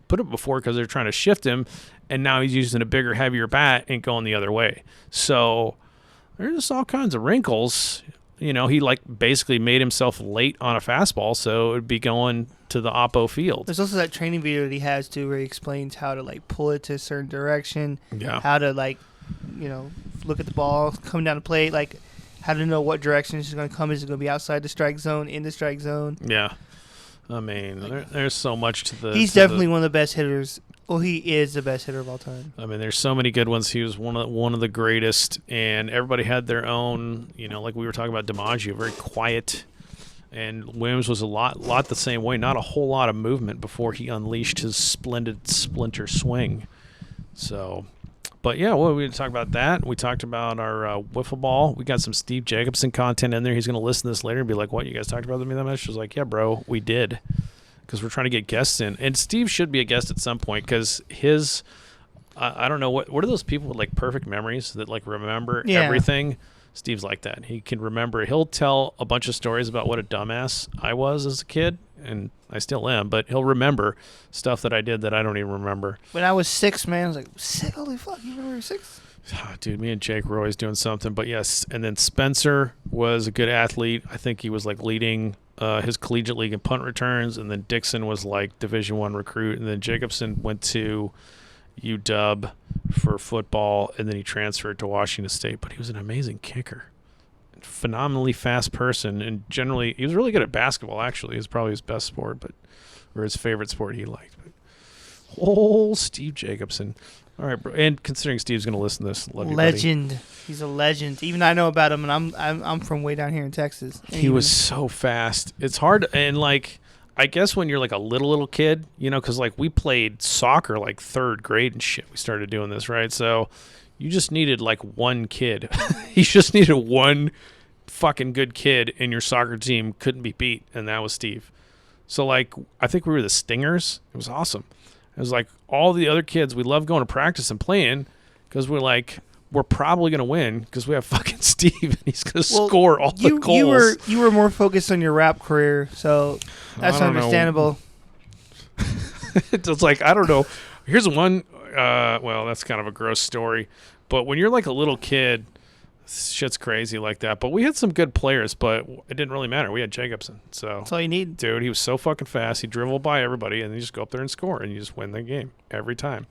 put it before because they're trying to shift him, and now he's using a bigger, heavier bat and going the other way. So there's just all kinds of wrinkles. He basically made himself late on a fastball, so it would be going to the oppo field. There's also that training video that he has too, where he explains how to pull it to a certain direction, how to look at the ball coming down the plate, how to know what direction it's going to come. Is it going to be outside the strike zone, in the strike zone? Yeah. I mean, there's so much to the... He's definitely one of the best hitters Well, he is the best hitter of all time. I mean, there's so many good ones. He was one of the greatest, and everybody had their own. Like we were talking about DiMaggio, very quiet, and Williams was a lot the same way. Not a whole lot of movement before he unleashed his splendid splinter swing. So, but yeah, well, we talked about that. We talked about our wiffle ball. We got some Steve Jacobson content in there. He's going to listen to this later and be like, "What, you guys talked about me that much?" I was like, "Yeah, bro, we did." Because we're trying to get guests in. And Steve should be a guest at some point because his, I don't know, what are those people with like perfect memories that like remember everything? Steve's like that. He can remember. He'll tell a bunch of stories about what a dumbass I was as a kid, and I still am, but he'll remember stuff that I did that I don't even remember. When I was 6, man, I was like, 6? Holy fuck, you remember you were 6? Dude, me and Jake were always doing something. But yes, and then Spencer was a good athlete. I think he was like leading his collegiate league in punt returns, and then Dixon was like Division I recruit, and then Jacobson went to UW for football, and then he transferred to Washington State. But he was an amazing kicker, phenomenally fast person, and generally he was really good at basketball. Actually, it's probably his best sport, or his favorite sport he liked. But, Steve Jacobson. All right, bro. And considering Steve's going to listen to this, love you, legend. Buddy. He's a legend. Even I know about him, and I'm from way down here in Texas. He was so fast. It's hard, and like I guess when you're like a little kid, because like we played soccer like 3rd grade and shit. We started doing this, right? So you just needed like one kid. You just needed one fucking good kid, and your soccer team couldn't be beat, and that was Steve. So like I think we were the Stingers. It was awesome. It was like all the other kids, we love going to practice and playing because we're probably going to win because we have fucking Steve and he's going to score all the goals. You were more focused on your rap career, so that's understandable. It's like, I don't know. Here's one. Well, that's kind of a gross story. But when you're like a little kid, shit's crazy like that. But we had some good players, but it didn't really matter. We had Jacobson. So that's all you need. Dude, he was so fucking fast. He dribbled by everybody, and you just go up there and score, and you just win the game every time.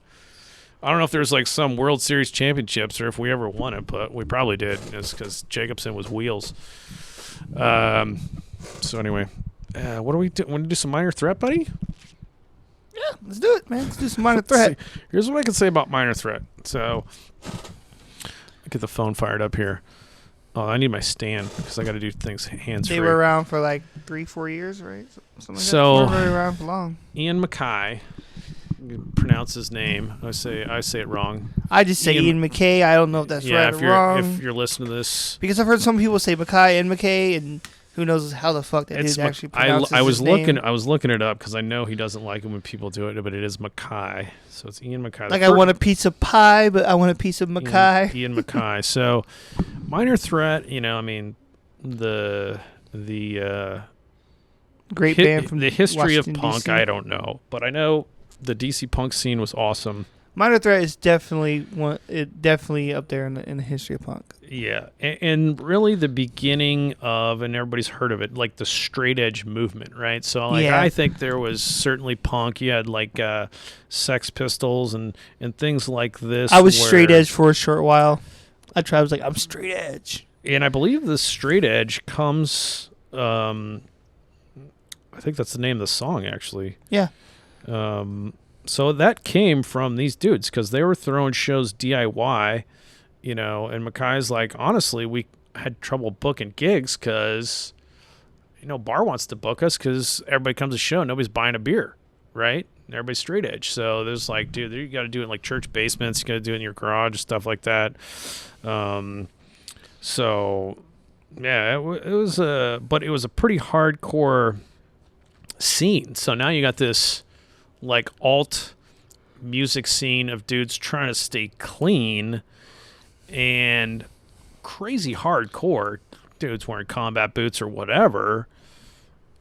I don't know if there's like some World Series championships or if we ever won it, but we probably did. It's because Jacobson was wheels. So anyway, what do we do? Want to do some minor threat, buddy? Yeah, let's do it, man. Let's do some minor threat. Here's what I can say about minor threat. So get the phone fired up here. Oh, I need my stand because I got to do things hands-free. They were around for like 3-4 years, right? Something like that. So They weren't really around for long. Ian Mackay, pronounce his name. I say it wrong. I just say Ian McKay. I don't know if that's right or wrong. If you're listening to this, because I've heard some people say Mackay and McKay, and who knows how the fuck that dude actually pronounces his name. I was looking it up because I know he doesn't like it when people do it, but it is Mackay. So it's Ian Mackay. Like I want a piece of pie, but I want a piece of Mackay. Ian Mackay. So minor threat, I mean the great band from the history Washington, of punk. DC. I don't know, but I know the DC punk scene was awesome. Minor threat is definitely up there in the history of punk. Yeah, and really the beginning of, and everybody's heard of it, like the straight edge movement, right? So like I think there was certainly punk. You had like Sex Pistols and things like this. I was straight edge for a short while. I was like, I'm straight edge. And I believe the straight edge comes, I think that's the name of the song actually. Yeah. So that came from these dudes because they were throwing shows DIY, and Mackay's like, honestly, we had trouble booking gigs because, bar wants to book us because everybody comes to show, nobody's buying a beer, right? And everybody's straight edge. So there's like, dude, you got to do it in like church basements, you got to do it in your garage, stuff like that. So yeah, it was but it was a pretty hardcore scene. So now you got this like alt music scene of dudes trying to stay clean and crazy hardcore dudes wearing combat boots or whatever,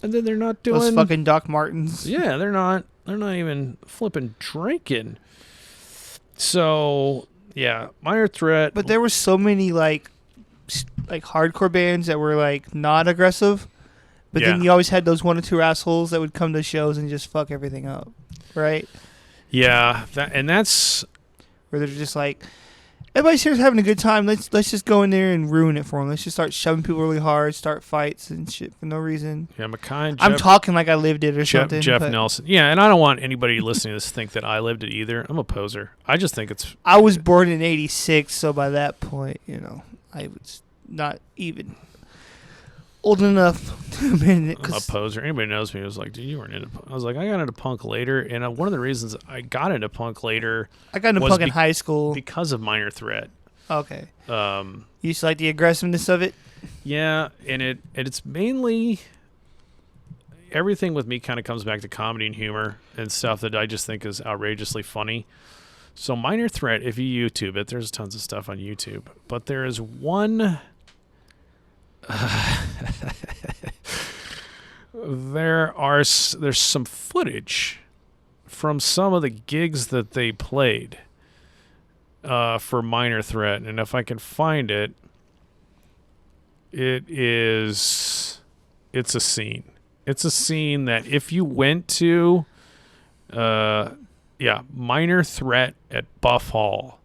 and then they're not doing those fucking Doc Martens. Yeah, they're not even flipping drinking. So yeah, minor threat. But there were so many like hardcore bands that were like not aggressive, but then you always had those 1 or 2 assholes that would come to shows and just fuck everything up. Right? Yeah, that's where they're just like, Everybody's here having a good time. Let's just go in there and ruin it for them. Let's just start shoving people really hard, start fights and shit for no reason. Yeah, Mackay and I'm talking like I lived it or something. Jeff Nelson. Yeah, and I don't want anybody listening to this to think that I lived it either. I'm a poser. I just think it's... I was born in 86, so by that point, I was not even old enough to admit it. I'm a poser. Anybody knows me was like, dude, you weren't into punk. I was like, I got into punk later, and one of the reasons I got into punk later... I got into punk in high school. Because of Minor Threat. Okay. You used to like the aggressiveness of it? Yeah, and it's mainly... Everything with me kind of comes back to comedy and humor and stuff that I just think is outrageously funny. So Minor Threat, if you YouTube it, there's tons of stuff on YouTube. But there is one... there's some footage from some of the gigs that they played for Minor Threat, and if I can find it, it's a scene. It's a scene that if you went to Minor Threat at Buff Hall.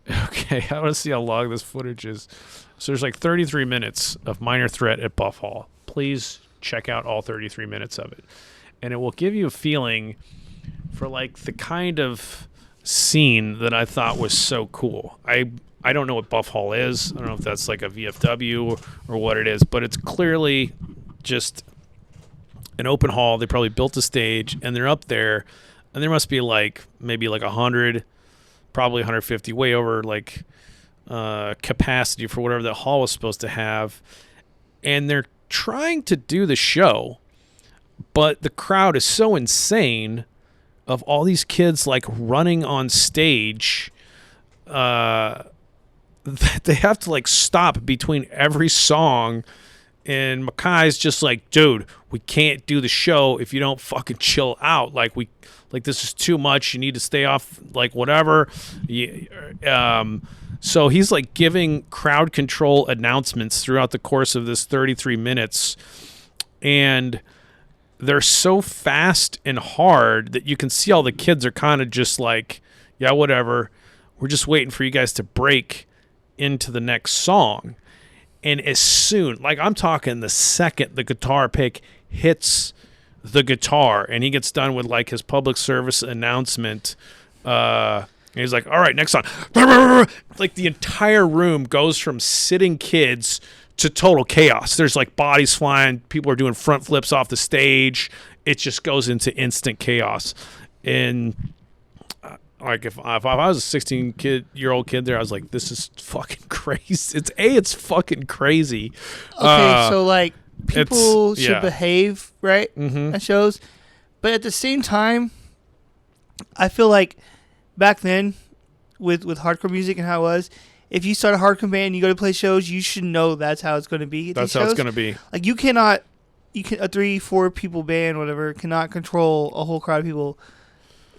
Okay, I want to see how long this footage is. So there's like 33 minutes of Minor Threat at Buff Hall. Please check out all 33 minutes of it. And it will give you a feeling for like the kind of scene that I thought was so cool. I don't know what Buff Hall is. I don't know if that's like a VFW or what it is, but it's clearly just an open hall. They probably built a stage and they're up there, and there must be like maybe like 100, probably 150, way over like capacity for whatever the hall was supposed to have, and they're trying to do the show, but the crowd is so insane of all these kids like running on stage that they have to like stop between every song, and Mackay's just like, dude, we can't do the show if you don't fucking chill out. Like this is too much. You need to stay off, like whatever. So he's like giving crowd control announcements throughout the course of this 33 minutes. And they're so fast and hard that you can see all the kids are kind of just like, yeah, whatever. We're just waiting for you guys to break into the next song. And as soon, like I'm talking the second the guitar pick hits the guitar and he gets done with like his public service announcement, and he's like, all right, next song. Like the entire room goes from sitting kids to total chaos. There's like bodies flying. People are doing front flips off the stage. It just goes into instant chaos. And like if I was a 16-year-old kid there, I was like, this is fucking crazy. It's fucking crazy. Okay, so like people should behave, right? Mm-hmm. At shows. But at the same time, I feel like back then, with hardcore music and how it was, if you start a hardcore band and you go to play shows, you should know that's how it's going to be. That's how it's going to be. Like a 3-4 people band, whatever, cannot control a whole crowd of people.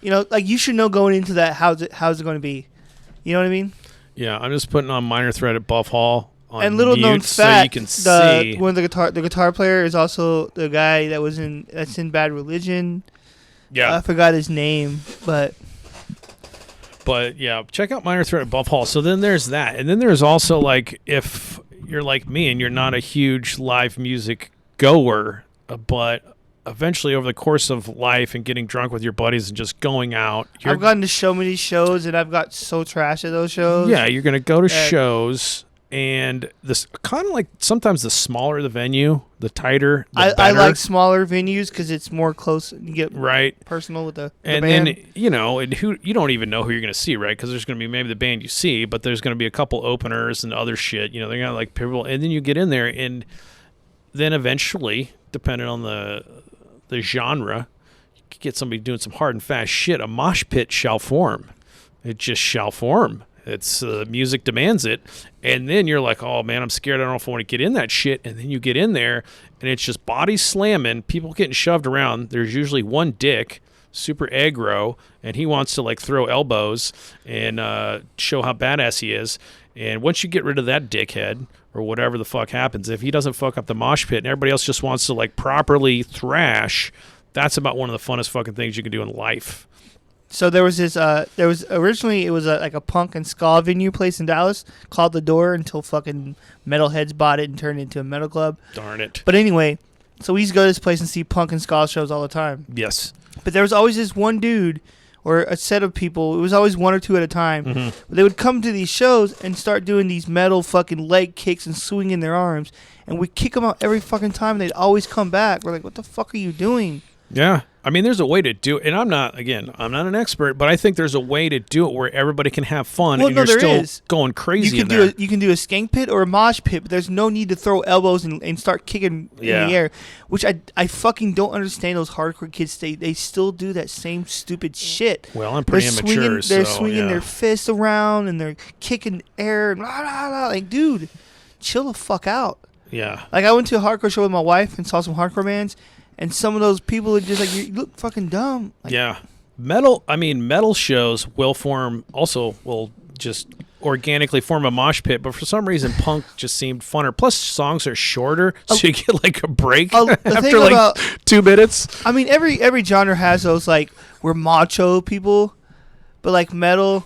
Like you should know going into that how's it going to be. You know what I mean? Yeah, I'm just putting on Minor Threat at Buff Hall on and little mute known fact, so you can see. One of the guitar player is also the guy that's in Bad Religion. Yeah, I forgot his name, But yeah, check out Minor Threat at Buff Hall. So then there's that. And then there's also like, if you're like me and you're not a huge live music goer, but eventually over the course of life and getting drunk with your buddies and just going out. I've gotten to so many shows and I've got so trash at those shows. Yeah, you're going to go to shows, and this kind of like sometimes the smaller the venue, the tighter, the better. I like smaller venues because it's more close. You get personal with the and band. Then and who you don't even know who you're going to see, right? Because there's going to be maybe the band you see, but there's going to be a couple openers and other shit. They're going to like people, and then you get in there, and then eventually, depending on the genre, you could get somebody doing some hard and fast shit. A mosh pit shall form. It just shall form. It's music demands it. And then you're like, oh man, I'm scared. I don't know if I want to get in that shit. And then you get in there and it's just body slamming, people getting shoved around. There's usually one dick, super aggro, and he wants to like throw elbows and show how badass he is. And once you get rid of that dickhead or whatever the fuck happens, if he doesn't fuck up the mosh pit and everybody else just wants to like properly thrash, that's about one of the funnest fucking things you can do in life. So there was this. There was originally it was like a punk and ska venue place in Dallas called The Door until fucking metalheads bought it and turned it into a metal club. Darn it. But anyway, so we used to go to this place and see punk and ska shows all the time. Yes. But there was always this one dude or a set of people. It was always one or two at a time. Mm-hmm. They would come to these shows and start doing these metal fucking leg kicks and swinging their arms. And we'd kick them out every fucking time. And they'd always come back. We're like, what the fuck are you doing? Yeah. I mean, there's a way to do it. And I'm not an expert, but I think there's a way to do it where everybody can have fun and you're still going crazy in there. You can do a skank pit or a mosh pit, but there's no need to throw elbows and start kicking in the air, which I fucking don't understand those hardcore kids. They still do that same stupid shit. Well, I'm pretty immature, They're swinging their fists around and they're kicking air. And blah, blah, blah. Like, dude, chill the fuck out. Yeah. Like, I went to a hardcore show with my wife and saw some hardcore bands. And some of those people are just like, you look fucking dumb. Like, yeah. Metal shows will just organically form a mosh pit, but for some reason punk just seemed funner. Plus songs are shorter, so you get like a break after like 2 minutes. I mean, every genre has those like we're macho people, but like metal's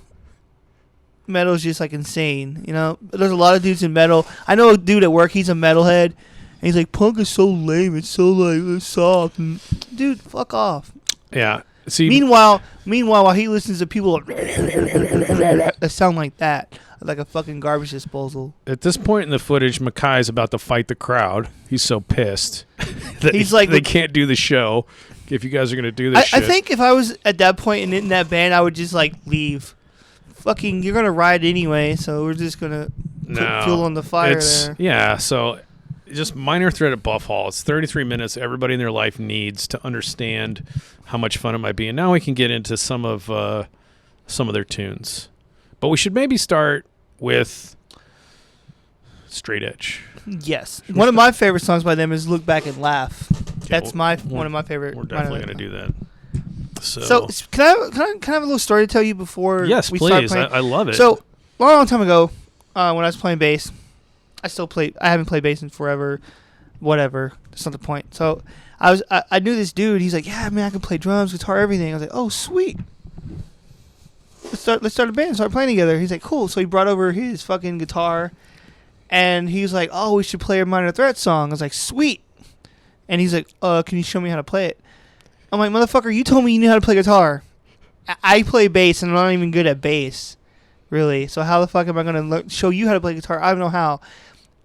just like insane, you know? There's a lot of dudes in metal. I know a dude at work, he's a metalhead. And he's like, punk is so lame. It's so like soft. And, dude, fuck off. Yeah. See. Meanwhile, while he listens to people that sound like that, like a fucking garbage disposal. At this point in the footage, Makai's about to fight the crowd. He's so pissed that he's like, they can't do the show. If you guys are gonna do this, shit. I think if I was at that point and in that band, I would just like leave. Fucking, you're gonna ride anyway, so we're just gonna put fuel on the fire there. Yeah. So. Just Minor Threat at Buff Hall. It's 33 minutes. Everybody in their life needs to understand how much fun it might be. And now we can get into some of their tunes. But we should maybe start with Straight Edge. Yes. One of my favorite songs by them is Look Back and Laugh. That's one of my favorite. We're definitely going to do that. So can I have a little story to tell you before we start playing? Yes, please. I love it. So, long time ago, when I was playing bass, I haven't played bass in forever. Whatever. That's not the point. So I knew this dude. He's like, yeah, man, I can play drums, guitar, everything. I was like, oh, sweet. Let's start a band. Start playing together. He's like, cool. So he brought over his fucking guitar, and he was like, oh, we should play a Minor Threat song. I was like, sweet. And he's like, can you show me how to play it? I'm like, motherfucker, you told me you knew how to play guitar. I play bass, and I'm not even good at bass, really. So how the fuck am I going to show you how to play guitar? I don't know how.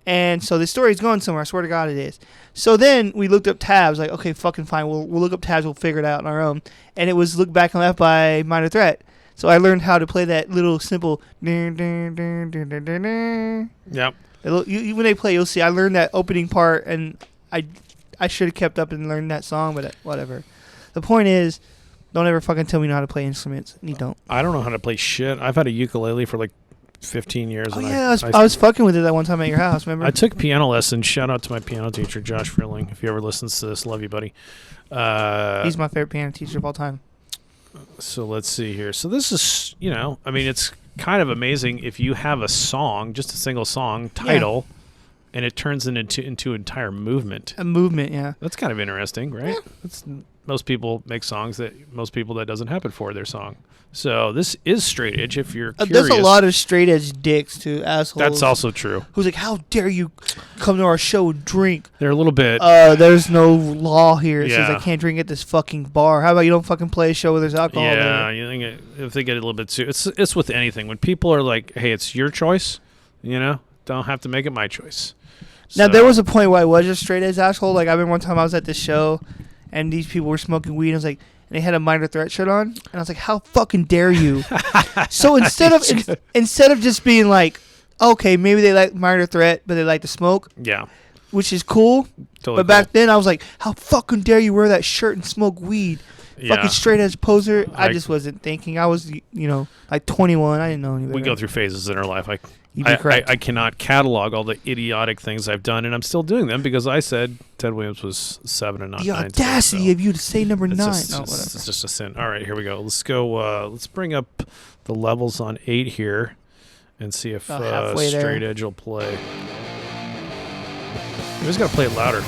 And so the story's going somewhere. I swear to God it is. So then we looked up tabs. Like, okay, fucking fine. We'll look up tabs. We'll figure it out on our own. And it was Look Back and Laugh by Minor Threat. So I learned how to play that little simple. Yep. When they play, you'll see. I learned that opening part, and I should have kept up and learned that song, but whatever. The point is, don't ever fucking tell me you know how to play instruments. You don't. I don't know how to play shit. I've had a ukulele for like 15 years. Oh, yeah, I was fucking with it that one time at your house, remember? I took piano lessons. Shout out to my piano teacher, Josh Frilling. If he ever listens to this, love you, buddy. He's my favorite piano teacher of all time. So let's see here. So this is, it's kind of amazing if you have a song, just a single song title, and it turns into an entire movement. A movement, yeah. That's kind of interesting, right? Yeah. Most people make songs that doesn't happen for their song. So this is Straight Edge. If you're curious, there's a lot of straight edge dicks to assholes. That's also true. Who's like, how dare you come to our show and drink? They're a little bit. There's no law here. It says I can't drink at this fucking bar. How about you don't fucking play a show where there's alcohol? Yeah, you think if they get a little bit too. It's with anything. When people are like, hey, it's your choice. Don't have to make it my choice. Now there was a point where I was a straight edge asshole. Like I remember one time I was at this show, and these people were smoking weed. And I was like. And they had a Minor Threat shirt on, and I was like, "How fucking dare you!" So instead of just being like, "Okay, maybe they like Minor Threat, but they like to smoke," which is cool. Totally but back then, I was like, "How fucking dare you wear that shirt and smoke weed?" Fucking straight edge poser. I just wasn't thinking. I was, like 21. I didn't know anything. We go through phases in our life. I cannot catalog all the idiotic things I've done, and I'm still doing them because I said Ted Williams was 7 and not 9. The audacity of you to say number 9. It's just a sin. All right, here we go. Let's go. Let's bring up the levels on 8 here and see if Straight Edge will play. We just got to play it louder.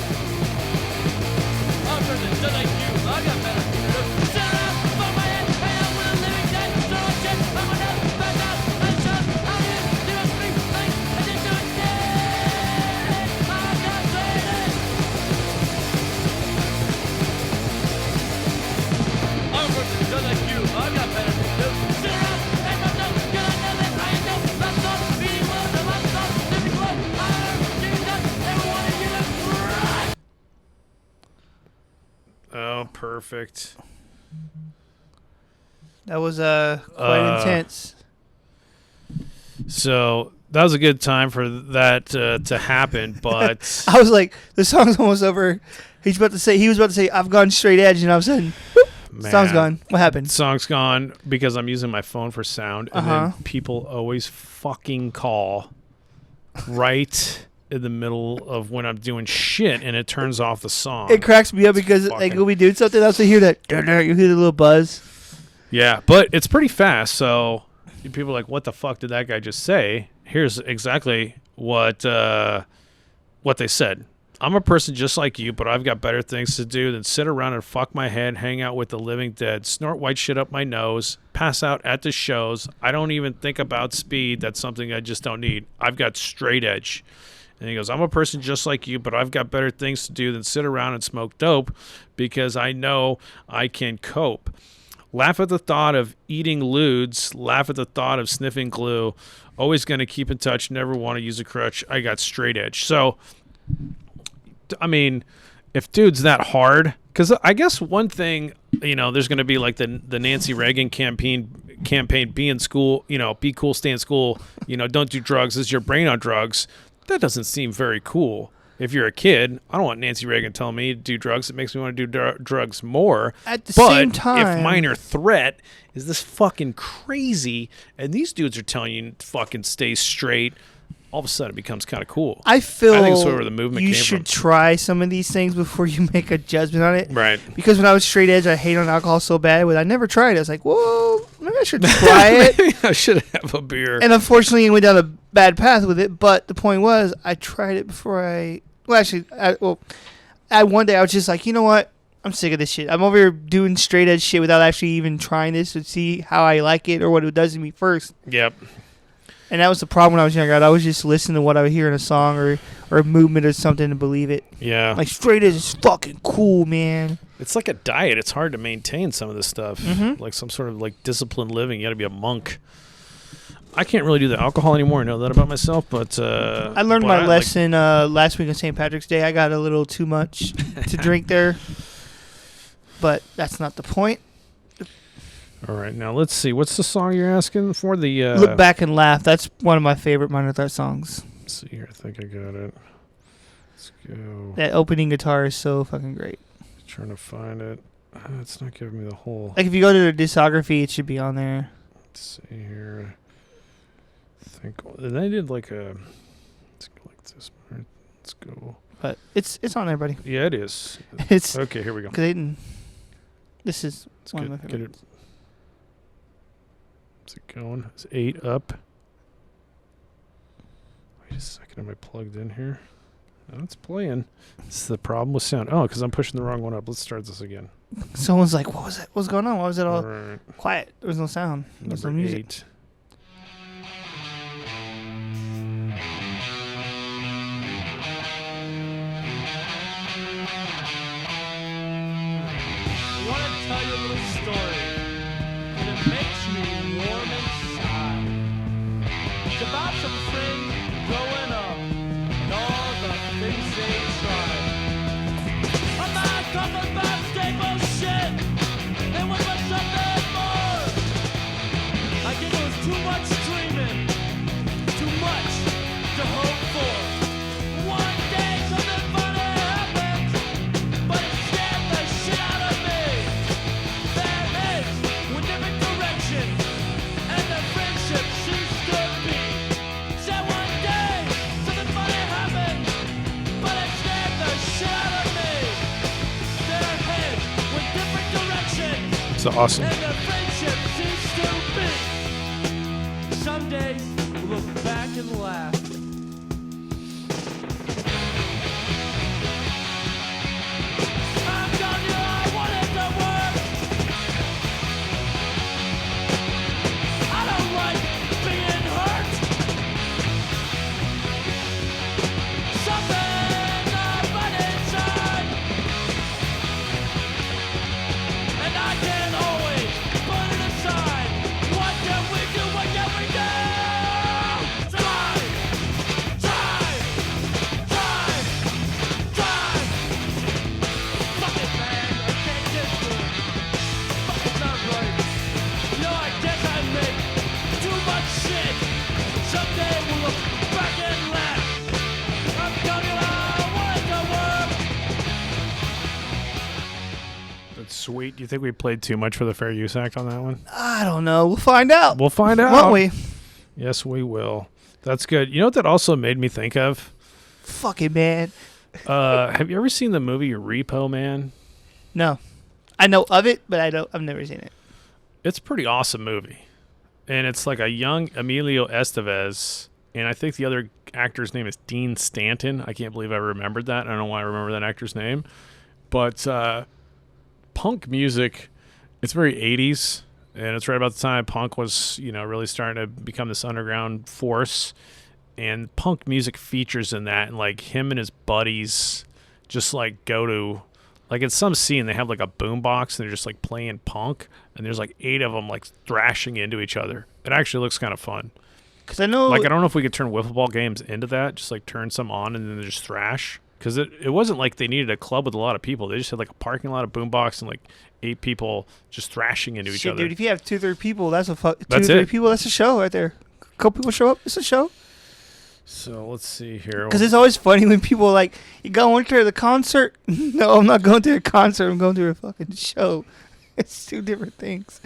perfect. That was quite intense. So that was a good time for that to happen, but I was like, the song's almost over. He was about to say, I've gone straight edge, and all of a sudden, whoop, song's gone. What happened? Song's gone because I'm using my phone for sound, and then people always fucking call right in the middle of when I'm doing shit, and it turns off the song. It cracks me up because like when we do something else, I hear that, you hear the little buzz. Yeah, but it's pretty fast, so people are like, what the fuck did that guy just say? Here's exactly what they said. I'm a person just like you, but I've got better things to do than sit around and fuck my head, hang out with the living dead, snort white shit up my nose, pass out at the shows. I don't even think about speed. That's something I just don't need. I've got straight edge. And he goes, I'm a person just like you, but I've got better things to do than sit around and smoke dope because I know I can cope. Laugh at the thought of eating lewds. Laugh at the thought of sniffing glue. Always going to keep in touch. Never want to use a crutch. I got straight edge. So, I mean, if dude's that hard, because I guess one thing, there's going to be like the Nancy Reagan campaign, be in school, be cool, stay in school, don't do drugs. This is your brain on drugs. That doesn't seem very cool. If you're a kid, I don't want Nancy Reagan telling me to do drugs. It makes me want to do drugs more. At the same time, if minor threat is this fucking crazy, and these dudes are telling you to fucking stay straight, all of a sudden it becomes kind of cool. I think that's where the movement you came should from. Try some of these things before you make a judgment on it. Right. Because when I was straight edge, I hate on alcohol so bad. I never tried it. I was like, whoa, maybe I should try it. Maybe I should have a beer. And unfortunately, I went down a bad path with it. But the point was, I tried it before one day I was just like, you know what? I'm sick of this shit. I'm over here doing straight edge shit without actually even trying this to see how I like it or what it does to me first. Yep. And that was the problem when I was younger. I was just listening to what I would hear in a song or a movement or something to believe it. Yeah. Like straight edge is fucking cool, man. It's like a diet. It's hard to maintain some of this stuff. Mm-hmm. Like some sort of like disciplined living. You got to be a monk. I can't really do the alcohol anymore. I know that about myself, but I learned my lesson last week on St. Patrick's Day. I got a little too much to drink there, but that's not the point. All right, now let's see. What's the song you're asking for? The Look Back and Laugh. That's one of my favorite Minor Threat songs. Let's see here. I think I got it. Let's go. That opening guitar is so fucking great. Trying to find it. It's not giving me the whole. Like if you go to their discography, it should be on there. Let's see here. They did like a. Let's go like this. Let's go. But it's on there, buddy. Yeah, it is. It's okay. Here we go. This is one of my favorites. Is it going? It's 8 up. Wait a second. Am I plugged in here? No, it's playing. This is the problem with sound. Oh, because I'm pushing the wrong one up. Let's start this again. Someone's like, "What was that? What's going on? Why was it all right. quiet? There was no sound. There was no music." 8. I want to tell you a little story, and it makes me warm inside. It's about some friends growing up, and all the things they tried. I'm not talking about stable shit, and what was something more. I think it was too much dreaming, too much to hope for. One day something funny happened, but it scared the shit out of me. Their heads went different directions, and the friendship ceased to be. Said one day something funny happened, but it scared the shit out of me. Their heads went different directions, It's awesome. and the friendship ceased to be. Some days we'll look back and laugh. I'm telling you, I wanted to work. I don't like being hurt. Something right inside, and I can't always put it aside. What can we do? What can we do? Survive. Sweet. Do you think we played too much for the Fair Use Act on that one? I don't know. We'll find out. We'll find out. Won't we? Yes, we will. That's good. You know what that also made me think of? Fucking man. Have you ever seen the movie Repo Man? No. I know of it, but I've never seen it. It's a pretty awesome movie. And it's like a young Emilio Estevez, and I think the other actor's name is Dean Stanton. I can't believe I remembered that. I don't know why I remember that actor's name. But punk music, it's very 80s, and it's right about the time punk was, really starting to become this underground force. And punk music features in that, and like him and his buddies just like go to, like in some scene they have like a boombox and they're just like playing punk, and there's like 8 of them like thrashing into each other. It actually looks kind of fun. Because I know, like, I don't know if we could turn wiffleball games into that, just like turn some on and then they just thrash. Because it wasn't like they needed a club with a lot of people. They just had like a parking lot, a boombox, and like 8 people just thrashing into each other. Dude, if you have 2-3 people, that's a people. That's a show right there. A couple people show up, it's a show. So let's see here. Because it's always funny when people are like, you going to the concert? No, I'm not going to a concert. I'm going to a fucking show. It's 2 different things.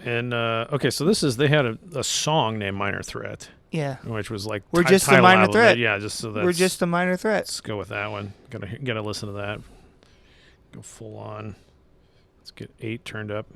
And, okay, so they had a song named Minor Threat. Yeah. Which was like... We're just a minor threat. Yeah, just so that's... We're just a minor threat. Let's go with that one. Gotta listen to that. Go full on. Let's get 8 turned up.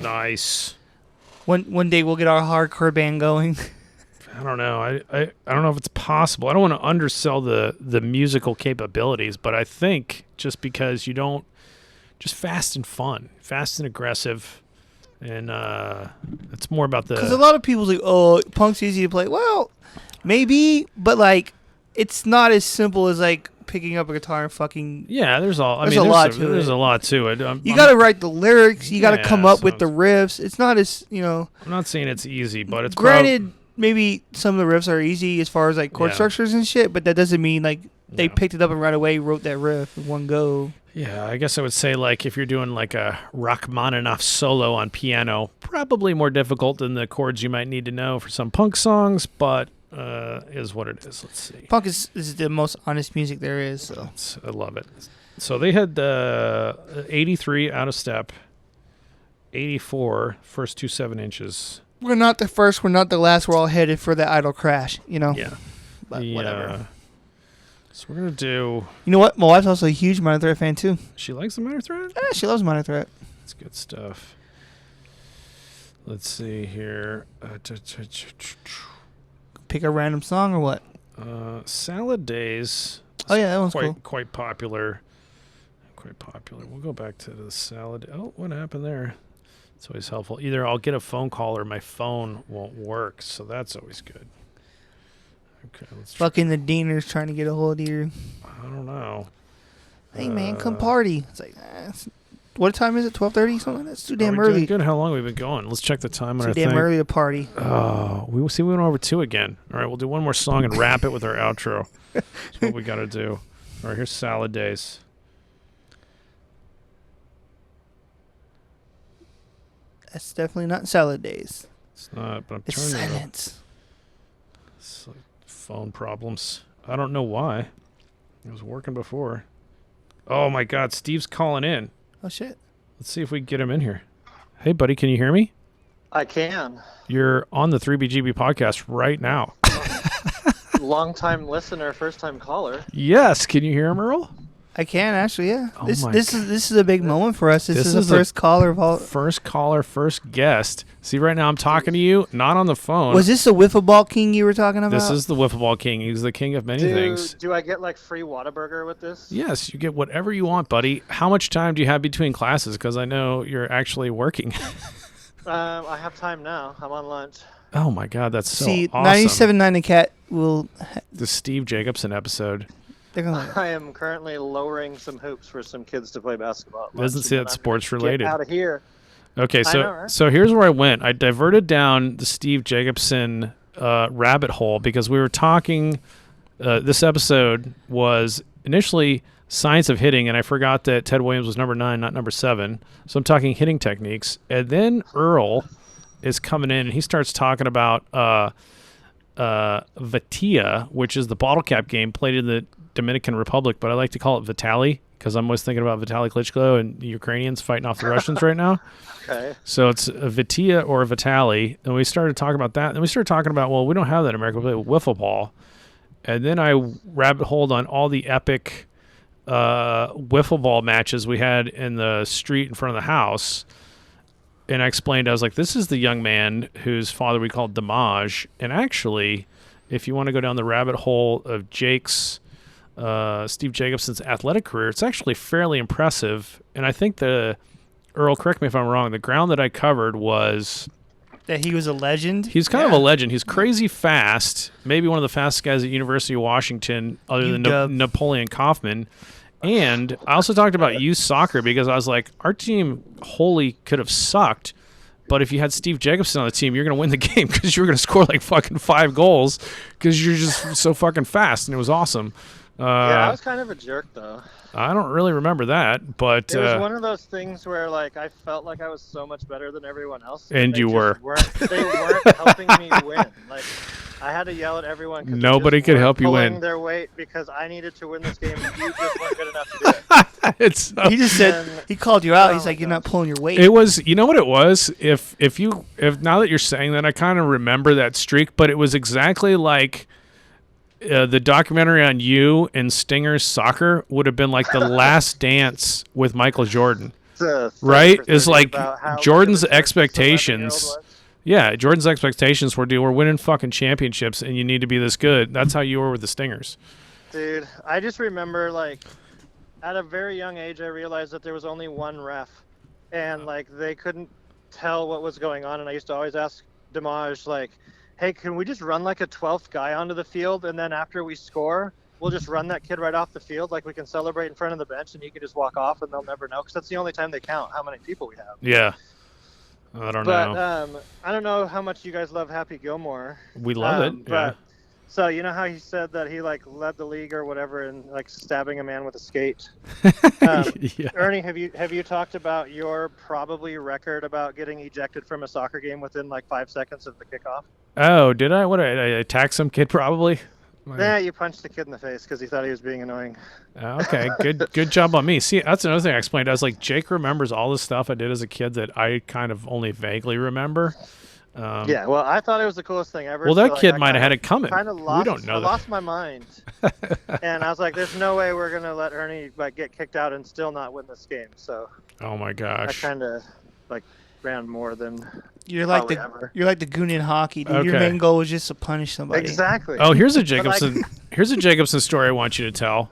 Nice. One day we'll get our hardcore band going. I don't know. I don't know if it's possible. I don't want to undersell the musical capabilities, but I think just because you don't, just fast and fun, fast and aggressive, and it's more about the. Because a lot of people say, "Oh, punk's easy to play." Well, maybe, but like, it's not as simple as like picking up a guitar and fucking. Yeah, there's a lot to it. You got to write the lyrics. You got to come up with the riffs. It's not as I'm not saying it's easy, but it's granted. Maybe some of the riffs are easy as far as like chord structures and shit, but that doesn't mean like they picked it up and right away wrote that riff in one go. Yeah, I guess I would say like if you're doing like a Rachmaninoff solo on piano, probably more difficult than the chords you might need to know for some punk songs, but is what it is. Let's see. Punk is the most honest music there is. So I love it. So they had 83 out of step, 84 first 2 7-inches. We're not the first. We're not the last. We're all headed for the idol crash. Yeah. But whatever. So we're gonna do. You know what? My wife's also a huge Minor Threat fan too. She likes the Minor Threat. Yeah, she loves Minor Threat. That's good stuff. Let's see here. Pick a random song or what? Salad Days. Oh yeah, that one's cool. Quite popular. Quite popular. We'll go back to the salad. Oh, what happened there? It's always helpful. Either I'll get a phone call or my phone won't work, so that's always good. Okay, let's fucking the Deaner's trying to get a hold of you. I don't know. Hey man, come party. It's like, what time is it? 12:30 something? That's too damn early. Good. How long have we been going? Let's check the time on our thing. Too damn early to party. Oh, we went over 2 again. All right, we'll do one more song and wrap it with our outro. That's what we got to do. All right, here's Salad Days. That's definitely not Salad Days. It's not, but I'm it's turning silence. It's like phone problems. I don't know why. It was working before. Oh my God, Steve's calling in. Oh shit. Let's see if we can get him in here. Hey buddy, can you hear me? I can. You're on the 3BGB podcast right now. Long-time listener, first-time caller. Yes. Can you hear him, Earl? I can actually, yeah. Oh This is a big moment for us. This is the is first caller of all. First caller, first guest. See, right now I'm talking to you, not on the phone. Was this the wiffle ball king you were talking about? This is the wiffle ball king. He's the king of many things. Do I get like free Whataburger with this? Yes, you get whatever you want, buddy. How much time do you have between classes? Because I know you're actually working. I have time now. I'm on lunch. Oh my God, that's so See, awesome. 97.9 The Cat will. The Steve Jacobson episode. They're gonna. I am currently lowering some hoops for some kids to play basketball. Doesn't say that's sports related. Get out of here. Okay, I know, right? so here's where I went. I diverted down the Steve Jacobson rabbit hole because we were talking. This episode was initially science of hitting, and I forgot that Ted Williams was number 9, not number 7. So I'm talking hitting techniques, and then Earl is coming in, and he starts talking about Vitilla, which is the bottle cap game played in the Dominican Republic, but I like to call it Vitali because I'm always thinking about Vitaly Klitschko and the Ukrainians fighting off the Russians right now. Okay. So it's a Vitilla or a Vitali, and we started talking about that. Then we started talking about, well, we don't have that in America. We play wiffle ball. And then I rabbit holed on all the epic wiffle ball matches we had in the street in front of the house. And I explained, I was like, this is the young man whose father we called Damage. And actually, if you want to go down the rabbit hole of Steve Jacobson's athletic career, it's actually fairly impressive. And I think Earl, correct me if I'm wrong, the ground that I covered was... That he was a legend? He's kind of a legend. He's crazy fast. Maybe one of the fastest guys at University of Washington other than Napoleon Kaufman. And I also talked about youth soccer because I was like, our team wholly could have sucked, but if you had Steve Jacobson on the team, you're going to win the game because you're going to score like fucking 5 goals because you're just so fucking fast, and it was awesome. Yeah, I was kind of a jerk, though. I don't really remember that, but... It was one of those things where, like, I felt like I was so much better than everyone else. And you were. They weren't helping me win. Like, I had to yell at everyone. Nobody could help you win. Their weight because I needed to win this game, and you just weren't good enough to do it. He just said, he called you out. He's like, you're not pulling your weight. It was, you know what it was? If now that you're saying that, I kind of remember that streak, but it was exactly like... the documentary on you and Stinger's soccer would have been like the last dance with Michael Jordan, right? It's like Jordan's expectations. Yeah, Jordan's expectations were, dude, we're winning fucking championships and you need to be this good. That's how you were with the Stingers. Dude, I just remember, like, at a very young age, I realized that there was only one ref, and like they couldn't tell what was going on. And I used to always ask Damage, like, hey, can we just run like a 12th guy onto the field, and then after we score, we'll just run that kid right off the field, like we can celebrate in front of the bench, and he can just walk off, and they'll never know, because that's the only time they count how many people we have. Yeah. I don't know. But I don't know how much you guys love Happy Gilmore. We love it, yeah. So you know how he said that he like led the league or whatever in like stabbing a man with a skate? Yeah. Ernie, have you talked about your probably record about getting ejected from a soccer game within like 5 seconds of the kickoff? Oh, did I? What, I attacked some kid probably? Yeah, you punched the kid in the face because he thought he was being annoying. Okay, good job on me. See, that's another thing I explained. I was like, Jake remembers all the stuff I did as a kid that I kind of only vaguely remember. Yeah, well, I thought it was the coolest thing ever. Well, that kid might have had it coming. We don't know. I that. lost my mind, and I was like, "There's no way we're gonna let Ernie like get kicked out and still not win this game." So. Oh my gosh. I kind of like ran more than. You're like the goon in hockey, dude. Okay. Your main goal was just to punish somebody. Exactly. Oh, here's a Jacobson. Here's a Jacobson story I want you to tell.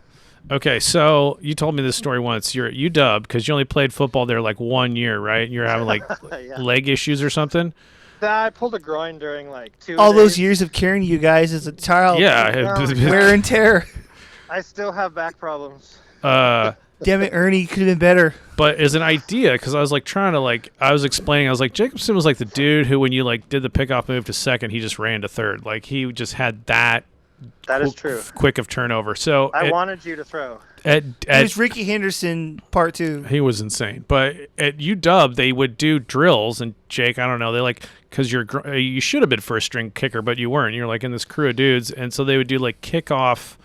Okay, so you told me this story once. You're at UW because you only played football there like 1 year, right? You're having like leg issues or something. I pulled a groin during like 2 All days. those years of carrying you guys as a child. Yeah. Wear and tear. I still have back problems. Damn it, Ernie, could have been better. But as an idea, because I was like trying to like, I was explaining, I was like, Jacobson was like the dude who, when you like did the pickoff move to second, he just ran to third. Like he just had that. That is true. Quick of turnover. So I wanted you to throw. It was Ricky Henderson part 2. He was insane. But at UW, they would do drills, and Jake, I don't know, they like, because you should have been first string kicker, but you weren't. You're like in this crew of dudes, and so they would do like kickoff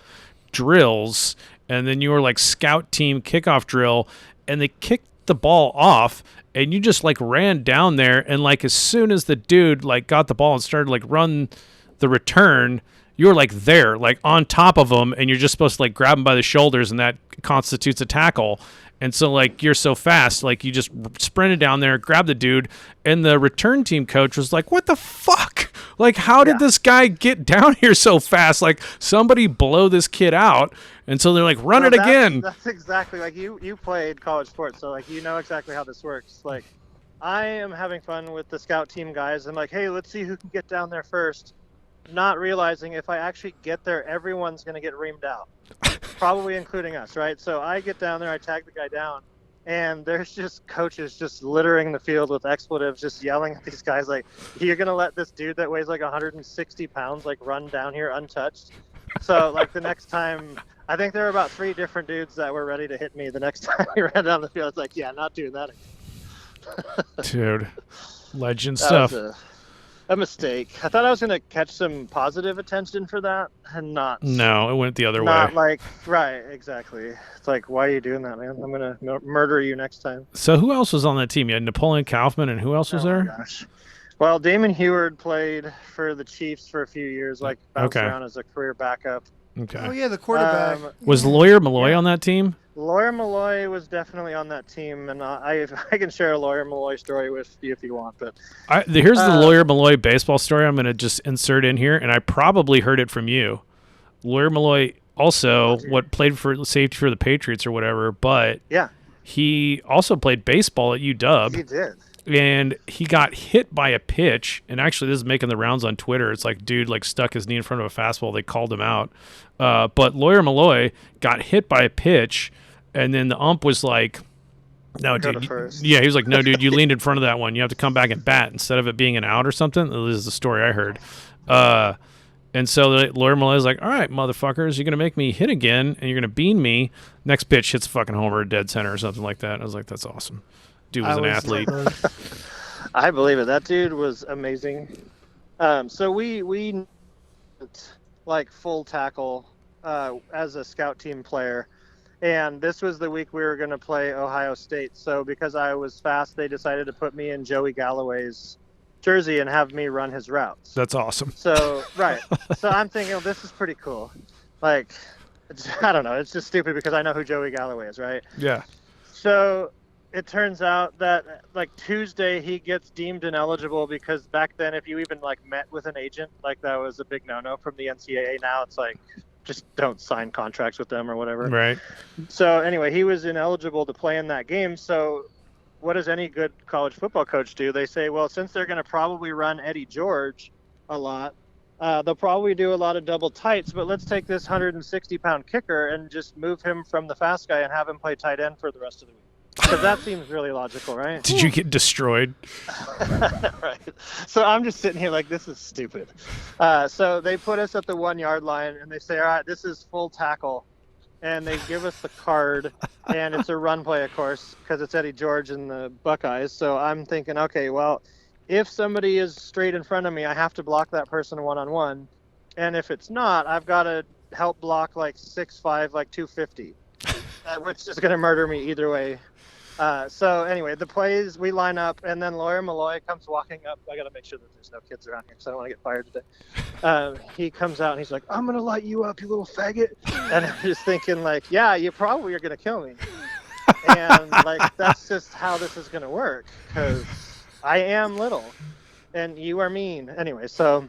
drills, and then you were like scout team kickoff drill, and they kicked the ball off, and you just like ran down there, and like as soon as the dude like got the ball and started like run the return, you're like there, like on top of them, and you're just supposed to like grab them by the shoulders, and that constitutes a tackle. And so, like, you're so fast, like, you just sprinted down there, grabbed the dude, and the return team coach was like, what the fuck? Like, how did this guy get down here so fast? Like, somebody blow this kid out. And so they're like, run it again. That's exactly, like, you played college sports, so, like, you know exactly how this works. Like, I am having fun with the scout team guys. I'm like, hey, let's see who can get down there first. Not realizing if I actually get there, everyone's going to get reamed out. Probably including us, right? So I get down there, I tag the guy down, and there's just coaches just littering the field with expletives, just yelling at these guys like, you're going to let this dude that weighs like 160 pounds like run down here untouched? So like the next time, I think there were about 3 different dudes that were ready to hit me the next time we ran down the field. It's like, yeah, not doing that again. Dude, legend That stuff. was a mistake. I thought I was going to catch some positive attention for that, and not. No, it went the other Not way. like, right, exactly. It's like, why are you doing that, man? I'm going to murder you next time. So who else was on that team? You had Napoleon Kaufman, and who else was Oh, my there? gosh. Well, Damon Heward played for the Chiefs for a few years, like bounced Okay. around as a career backup. Okay. Oh yeah, the quarterback. Was Lawyer Malloy on that team? Lawyer Malloy was definitely on that team, and I can share a Lawyer Malloy story with you if you want. But Here's the Lawyer Malloy baseball story I'm going to just insert in here, and I probably heard it from you. Lawyer Malloy also played for safety for the Patriots or whatever, but yeah, he also played baseball at UW. he did. And he got hit by a pitch, and actually this is making the rounds on Twitter. It's like, dude, like stuck his knee in front of a fastball. They called him out. But Lawyer Malloy got hit by a pitch, and then the ump was like, no, Go dude. to first. Yeah, he was like, no, dude, you leaned in front of that one. You have to come back and bat instead of it being an out or something. This is the story I heard. And so Lawyer Malloy's like, all right, motherfuckers, you're going to make me hit again, and you're going to bean me. Next pitch hits a fucking homer at dead center or something like that. I was like, that's awesome. Dude was an athlete. I believe it. That dude was amazing. So we like full tackle as a scout team player, and this was the week we were going to play Ohio State. So because I was fast, they decided to put me in Joey Galloway's jersey and have me run his routes. That's awesome. So right. So I'm thinking, oh, this is pretty cool. Like, I don't know. It's just stupid because I know who Joey Galloway is, right? Yeah. So it turns out that like Tuesday he gets deemed ineligible because back then if you even like met with an agent, like that was a big no-no from the NCAA. Now it's like just don't sign contracts with them or whatever. Right. So anyway, he was ineligible to play in that game. So what does any good college football coach do? They say, well, since they're going to probably run Eddie George a lot, they'll probably do a lot of double tights, but let's take this 160-pound kicker and just move him from the fast guy and have him play tight end for the rest of the week. Because that seems really logical, right? Did you get destroyed? Right. So I'm just sitting here like, this is stupid. So they put us at the 1 yard line and they say, all right, this is full tackle. And they give us the card, and it's a run play, of course, because it's Eddie George and the Buckeyes. So I'm thinking, okay, well, if somebody is straight in front of me, I have to block that person one-on-one. And if it's not, I've got to help block like 6'5", like 250, which is going to murder me either way. So anyway, the plays, we line up, and then Lawyer Malloy comes walking up. I got to make sure that there's no kids around here, so I don't want to get fired today. He comes out, and he's like, I'm going to light you up, you little faggot. And I'm just thinking, like, yeah, you probably are going to kill me. And, like, that's just how this is going to work, because I am little, and you are mean. Anyway, so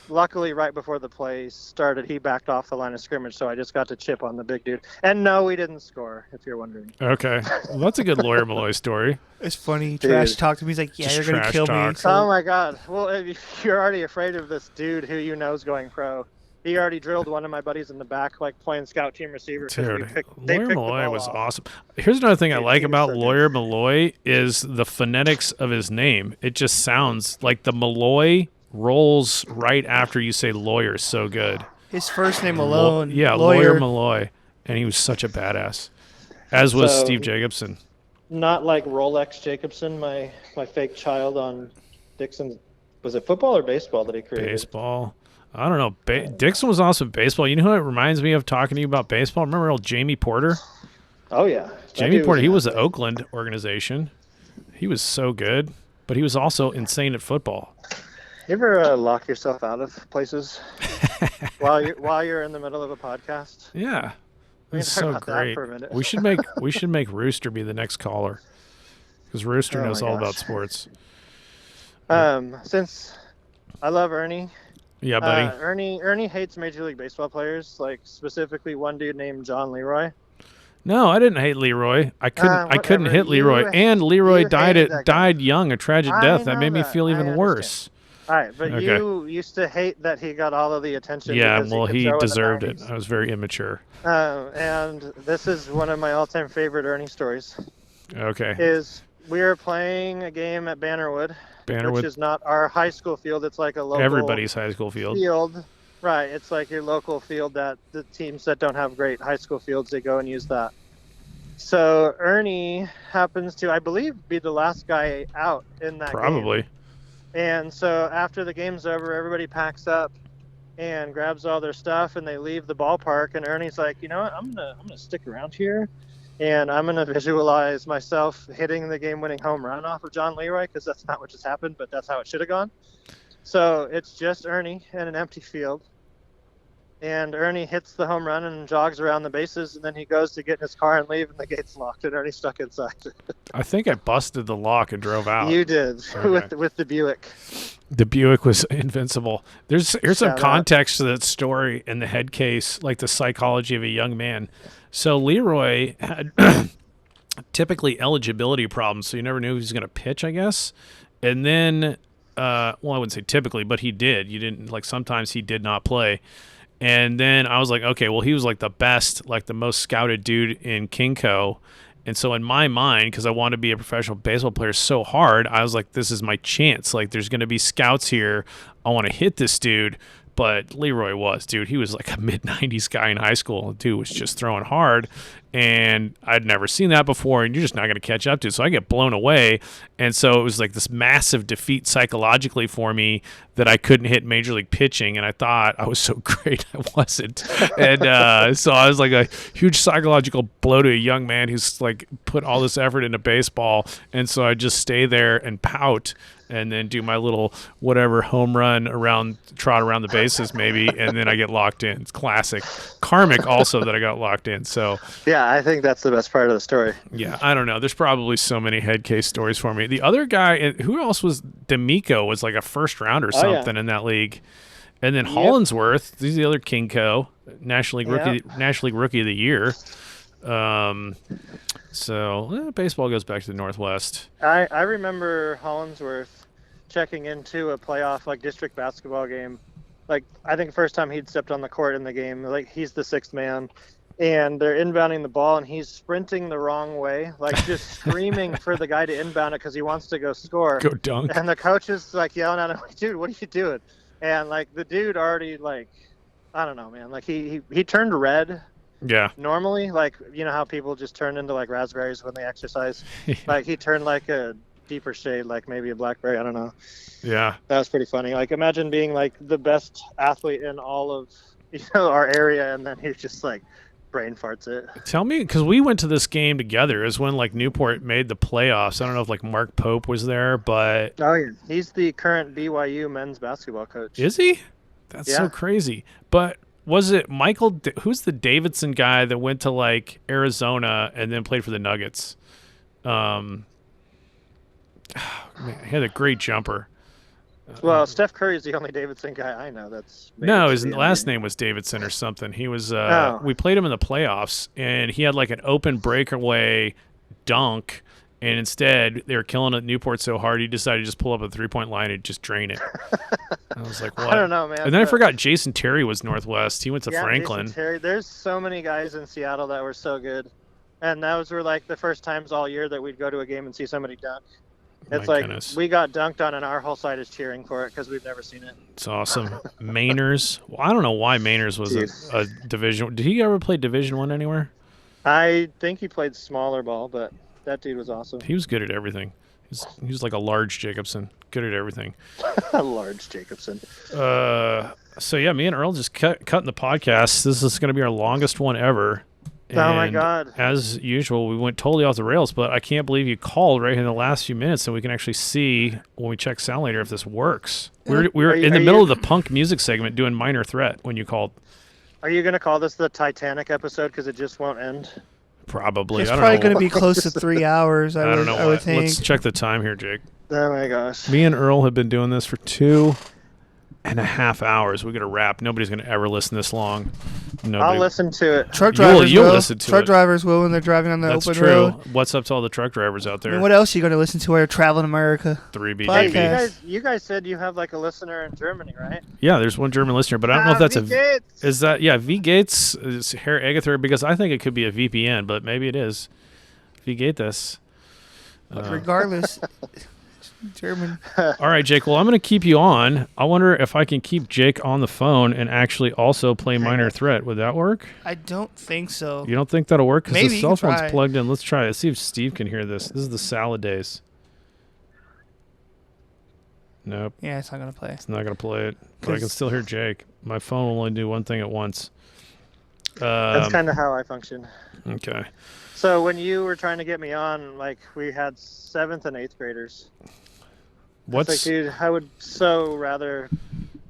luckily, right before the play started, he backed off the line of scrimmage, so I just got to chip on the big dude. And no, we didn't score, if you're wondering. Okay. Well, that's a good Lawyer Malloy story. It's funny. Dude. Trash talk to me. He's like, yeah, Just you're going to trash kill talk. me. So, Oh, my God. Well, if you're already afraid of this dude who you know is going pro. He already drilled one of my buddies in the back, like playing scout team receiver. 'cause Dude, they Lawyer picked the Malloy ball was off. awesome. Here's another thing I Dude, like he was about so good. Lawyer Malloy is the phonetics of his name. It just sounds like the Malloy rolls right after you say lawyer. So good. his first name alone. Yeah, Lawyer Malloy. And he was such a badass. As was So- Steve Jacobson. Not like Rolex Jacobson, my fake child on Dixon's. Was it football or baseball that he created? Baseball. I don't know. Dixon was awesome at baseball. You know who it reminds me of talking to you about baseball? Remember old Jamie Porter? Oh, yeah. That Jamie dude Porter, he an was the athlete. Oakland organization. He was so good, but he was also insane at football. You ever lock yourself out of places? while you're in the middle of a podcast. Yeah. We can That's talk so about that great. for a minute. We should make Rooster be the next caller, because Rooster Oh knows my all gosh. about sports. Since I love Ernie. Yeah, buddy. Ernie hates Major League Baseball players, like specifically one dude named John Leroy. No, I didn't hate Leroy. I couldn't whatever. hit Leroy, You- and Leroy you hated that guy. died young, a tragic I death. That know made me that. feel I even understand. worse. All right, but Okay. you used to hate that he got all of the attention. Yeah, because well, could he throw in the deserved it. 90s. I was very immature. And this is one of my all-time favorite Ernie stories. Okay. Is we were playing a game at Bannerwood, which is not our high school field. It's like a local Everybody's high school field. Right, it's like your local field that the teams that don't have great high school fields, they go and use that. So Ernie happens to, I believe, be the last guy out in that game. Probably. And so after the game's over, everybody packs up and grabs all their stuff and they leave the ballpark. And Ernie's like, you know what, I'm gonna stick around here, and I'm gonna visualize myself hitting the game-winning home run off of John Leroy, because that's not what just happened, but that's how it should have gone. So it's just Ernie in an empty field, and Ernie hits the home run and jogs around the bases, and then he goes to get in his car and leave, and the gate's locked, and Ernie's stuck inside. I think I busted the lock and drove out. You did. Okay. with the Buick. The Buick was invincible. Here's some Shout out. context to that story in the head case, like the psychology of a young man. So Leroy had typically eligibility problems, so you never knew if he was going to pitch, I guess. And then, well, I wouldn't say typically, but he did. You didn't, like, sometimes he did not play. And then I was like, okay, well, he was like the best, like the most scouted dude in Kinko. And so in my mind, because I want to be a professional baseball player so hard, I was like, this is my chance. Like, there's going to be scouts here. I want to hit this dude. But Leroy was, dude. He was like a mid-90s guy in high school. Dude was just throwing hard. And I'd never seen that before, and you're just not going to catch up to it. So I get blown away. And so it was like this massive defeat psychologically for me that I couldn't hit major league pitching, and I thought I was so great. I wasn't. And so I was like a huge psychological blow to a young man who's like put all this effort into baseball. And so I just stay there and pout and then do my little whatever home run trot around the bases maybe, and then I get locked in. It's classic. Karmic also that I got locked in. So Yeah, I think that's the best part of the story. yeah, I don't know. There's probably so many head case stories for me. The other guy, who else was D'Amico, was like a first round or something in that league. And then Hollinsworth, he's the other Kinko, National League Rookie of the Year. So baseball goes back to the Northwest. I remember Hollinsworth checking into a playoff like district basketball game. Like, I think the first time he'd stepped on the court in the game, like he's the sixth man, and they're inbounding the ball and he's sprinting the wrong way, like just screaming for the guy to inbound it because he wants to go score. Go dunk. And the coach is like yelling at him, like, dude, what are you doing? And like the dude already, like, I don't know, man, like he turned red. Yeah. Normally, like, you know how people just turn into like raspberries when they exercise? Like he turned like a deeper shade, like maybe a blackberry, I don't know. Yeah. That was pretty funny. Like, imagine being like the best athlete in all of, you know, our area, and then he just like brain farts it. Tell me, because we went to this game together. It was when like Newport made the playoffs. I don't know if like Mark Pope was there, but Oh yeah, he's the current BYU men's basketball coach. is he? That's so crazy. But was it Michael? Who's the Davidson guy that went to like Arizona and then played for the Nuggets? Man, he had a great jumper. Well, Steph Curry's the only Davidson guy I know. That's No, his last name was Davidson or something. He was. We played him in the playoffs, and he had like an open breakaway dunk, and instead they were killing it at Newport so hard he decided to just pull up a 3-point line and just drain it. I was like, what? I don't know, man. And then I forgot Jason Terry was Northwest. He went to Yeah, Franklin. Jason Terry. There's so many guys in Seattle that were so good, and those were like the first times all year that we'd go to a game and see somebody dunk. It's My like goodness. we got dunked on and our whole side is cheering for it because we've never seen it. It's awesome. Mainers. Well, I don't know why Mainers was a division. Did he ever play Division One anywhere? I think he played smaller ball, but that dude was awesome. He was good at everything. He was like a large Jacobson. Good at everything. Large Jacobson. So yeah, me and Earl just cutting the podcast. This is going to be our longest one ever. And Oh my God. as usual, we went totally off the rails, but I can't believe you called right in the last few minutes so we can actually see when we check sound later if this works. We were in the middle of the punk music segment doing Minor Threat when you called. Are you going to call this the Titanic episode because it just won't end? Probably. It's I don't probably know. going to be close to 3 hours. I don't know. I would think. Let's check the time here, Jake. Oh my gosh. Me and Earl have been doing this for 2.5 hours. We got to wrap. Nobody's going to ever listen this long. Nobody. I'll listen to it. Truck drivers You'll will. listen to Truck it. drivers will when they're driving on the That's open true. road. What's up to all the truck drivers out I there? mean, what else are you going to listen to while you're traveling America? 3B. Podcast. baby. You guys said you have like a listener in Germany, right? Yeah, there's one German listener, but I don't know if that's V. Gates. Is that V Gates is Herr Agather, because I think it could be a VPN, but maybe it is. V Gates. Regardless, German. All right, Jake. Well, I'm going to keep you on. I wonder if I can keep Jake on the phone and actually also play Minor Threat. Would that work? I don't think so. You don't think that'll work? Because Maybe the you cell can phone's try. plugged in. Let's try it. Let's see if Steve can hear this. This is the salad days. Nope, Yeah, it's not going to play. it's not going to play it. But I can still hear Jake. My phone will only do one thing at once. That's kind of how I function. Okay. So when you were trying to get me on, like we had 7th and 8th graders. What's It's like, dude, I would so rather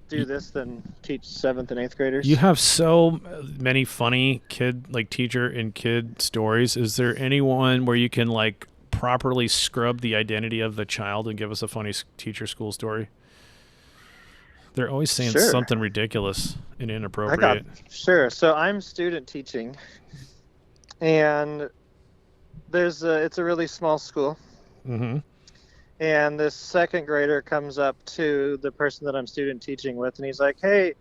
do this than teach 7th and 8th graders. You have so many funny teacher and kid stories. Is there anyone where you can like properly scrub the identity of the child and give us a funny teacher school story? They're always saying Sure. something ridiculous and inappropriate. Sure. So I'm student teaching, and it's a really small school. Mm-hmm. And this 2nd grader comes up to the person that I'm student teaching with, and he's like, "Hey,"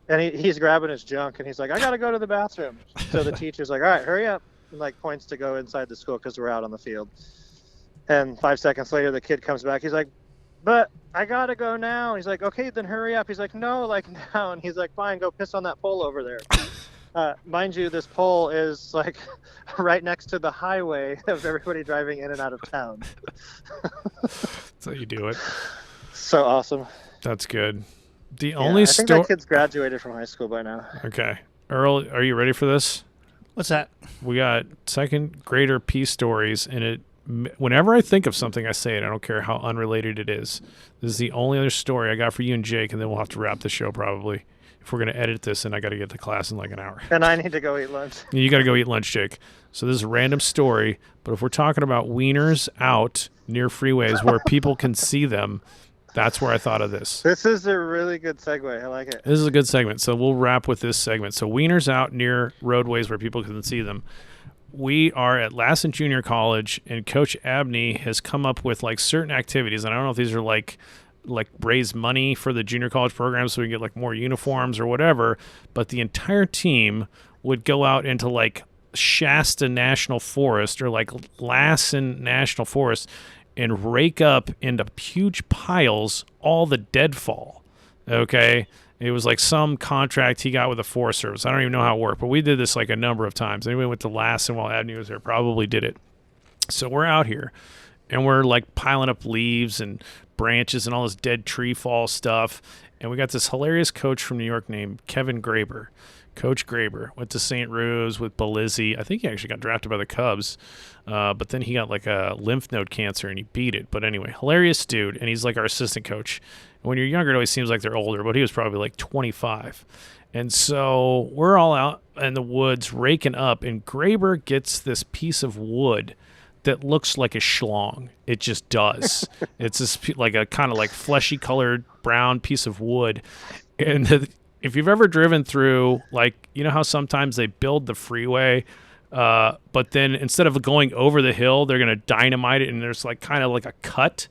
and he's grabbing his junk, and he's like, "I gotta go to the bathroom." So the teacher's like, "All right, hurry up," and like points to go inside the school because we're out on the field. And 5 seconds later, the kid comes back. He's like, "But I gotta go now." He's like, "Okay, then hurry up." He's like, "No, like now." And he's like, "Fine, go piss on that pole over there." Mind you, this pole is like right next to the highway of everybody driving in and out of town. That's how you do it. So awesome. That's good. The Yeah, only I think story. that kid's graduated from high school by now. Okay, Earl, are you ready for this? What's that? We got 2nd grader peace stories, and whenever I think of something, I say it. I don't care how unrelated it is. This is the only other story I got for you and Jake, and then we'll have to wrap the show probably. If we're going to edit this, and I got to get to class in like an hour. And I need to go eat lunch. You got to go eat lunch, Jake. So this is a random story, but if we're talking about wieners out near freeways where people can see them, that's where I thought of this. This is a really good segue. I like it. This is a good segment, so we'll wrap with this segment. So wieners out near roadways where people can see them. We are at Lassen Junior College, and Coach Abney has come up with like certain activities, and I don't know if these are like raise money for the junior college program so we can get like more uniforms or whatever, but the entire team would go out into like Shasta National Forest or like Lassen National Forest and rake up into huge piles all the deadfall. Okay? It was like some contract he got with the Forest Service. I don't even know how it worked, but we did this like a number of times. Anybody went to Lassen while Abney was there probably did it. So we're out here and we're like piling up leaves and branches and all this dead tree fall stuff. And we got this hilarious coach from New York named Kevin Graber. Coach Graber went to St. Rose with Belizzi. I think he actually got drafted by the Cubs, but then he got like a lymph node cancer and he beat it. But anyway, hilarious dude, and he's like our assistant coach. And when you're younger, it always seems like they're older, but he was probably like 25. And so we're all out in the woods raking up, and Graber gets this piece of wood that looks like a schlong. It just does. It's this like a kind of like fleshy colored brown piece of wood. And if you've ever driven through, like, you know how sometimes they build the freeway, but then instead of going over the hill, they're going to dynamite it, and there's like kind of like a cut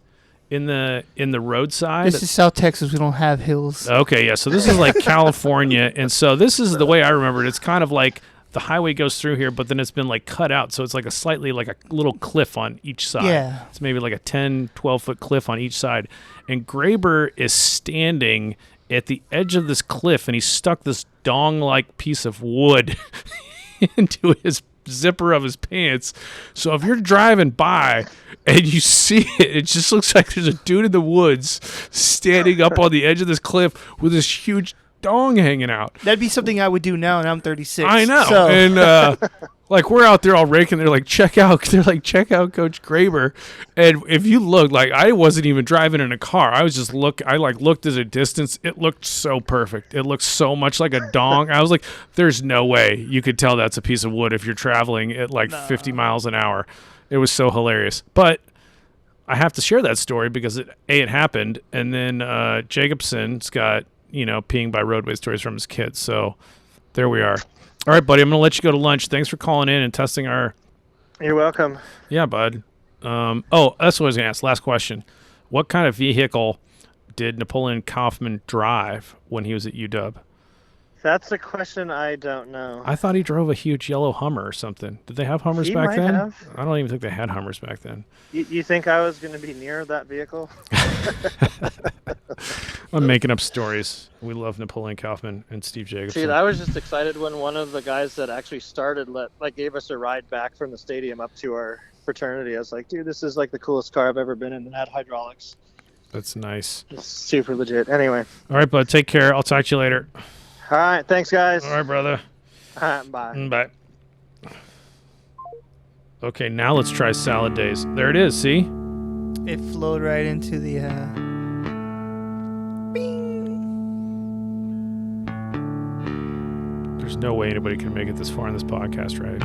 in the roadside. This is South Texas. We don't have hills. Okay, yeah. So this is like California, and so this is the way I remember it. It's kind of like the highway goes through here, but then it's been like cut out, so it's like a little cliff on each side. Yeah. It's maybe like a 10, 12-foot cliff on each side. And Graber is standing at the edge of this cliff, and he stuck this dong-like piece of wood into his zipper of his pants. So if you're driving by and you see it, it just looks like there's a dude in the woods standing up on the edge of this cliff with this huge dong hanging out. That'd be something I would do now, and I'm 36. I know. So. And like we're out there all raking. They're like, check out Coach Graber. And if you look, like I wasn't even driving in a car. I was just I looked at a distance. It looked so perfect. It looked so much like a dong. I was like, there's no way you could tell that's a piece of wood if you're traveling at like 50 miles an hour. It was so hilarious. But I have to share that story because it happened, and then Jacobson's got peeing by roadway stories from his kids. So there we are. All right, buddy, I'm gonna let you go to lunch. Thanks for calling in and testing our. You're welcome. Yeah, bud. Oh, that's what I was gonna ask. Last question: what kind of vehicle did Napoleon Kaufman drive when he was at UW? That's a question I don't know. I thought he drove a huge yellow Hummer or something. Did they have Hummers back might then? Have. I don't even think they had Hummers back then. You think I was going to be near that vehicle? I'm making up stories. We love Napoleon Kaufman and Steve Jacobson. Dude, I was just excited when one of the guys that actually started gave us a ride back from the stadium up to our fraternity. I was like, dude, this is like the coolest car I've ever been in that had hydraulics. That's nice. It's super legit. Anyway. All right, bud. Take care. I'll talk to you later. All right. Thanks, guys. All right, brother. All right, bye. Bye. Okay, now let's try salad days. There it is, see? It flowed right into the... There's no way anybody can make it this far in this podcast, right?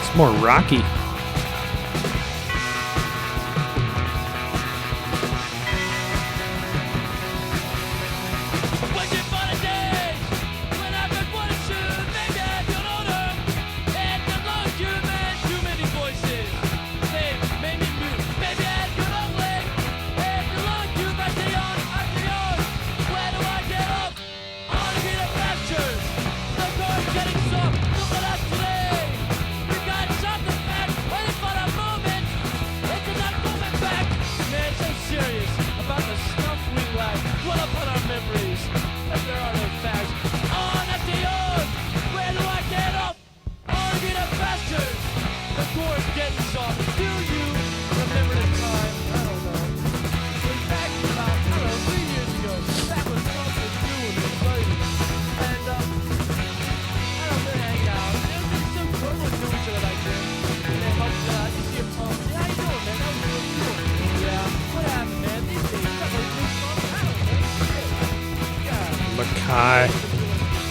It's more rocky.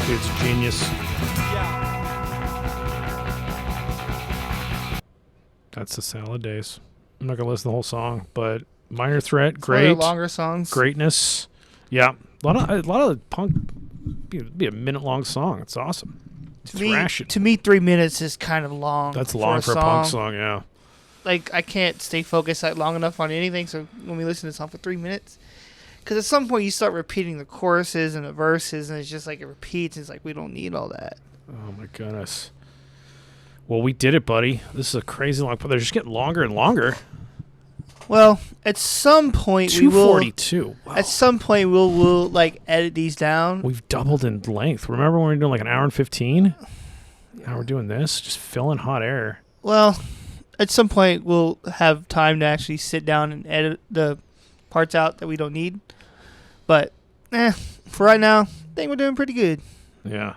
Dude's a genius. That's the salad days. I'm not gonna listen to the whole song, but Minor Threat, great. Longer songs. Greatness. Yeah. A lot of punk be a minute-long song. It's awesome. To me, 3 minutes is kind of long. That's long for a punk song, yeah. Like, I can't stay focused long enough on anything, so when we listen to a song for 3 minutes... Because at some point you start repeating the choruses and the verses, and it's just like it repeats. It's like we don't need all that. Oh my goodness! Well, we did it, buddy. This is a crazy long. They're just getting longer and longer. Well, at some point we will. 242. Wow. At some point we'll like edit these down. We've doubled in length. Remember when we were doing like an hour and 15? Now we're doing this, just filling hot air. Well, at some point we'll have time to actually sit down and edit the parts out that we don't need. But, for right now, I think we're doing pretty good. Yeah,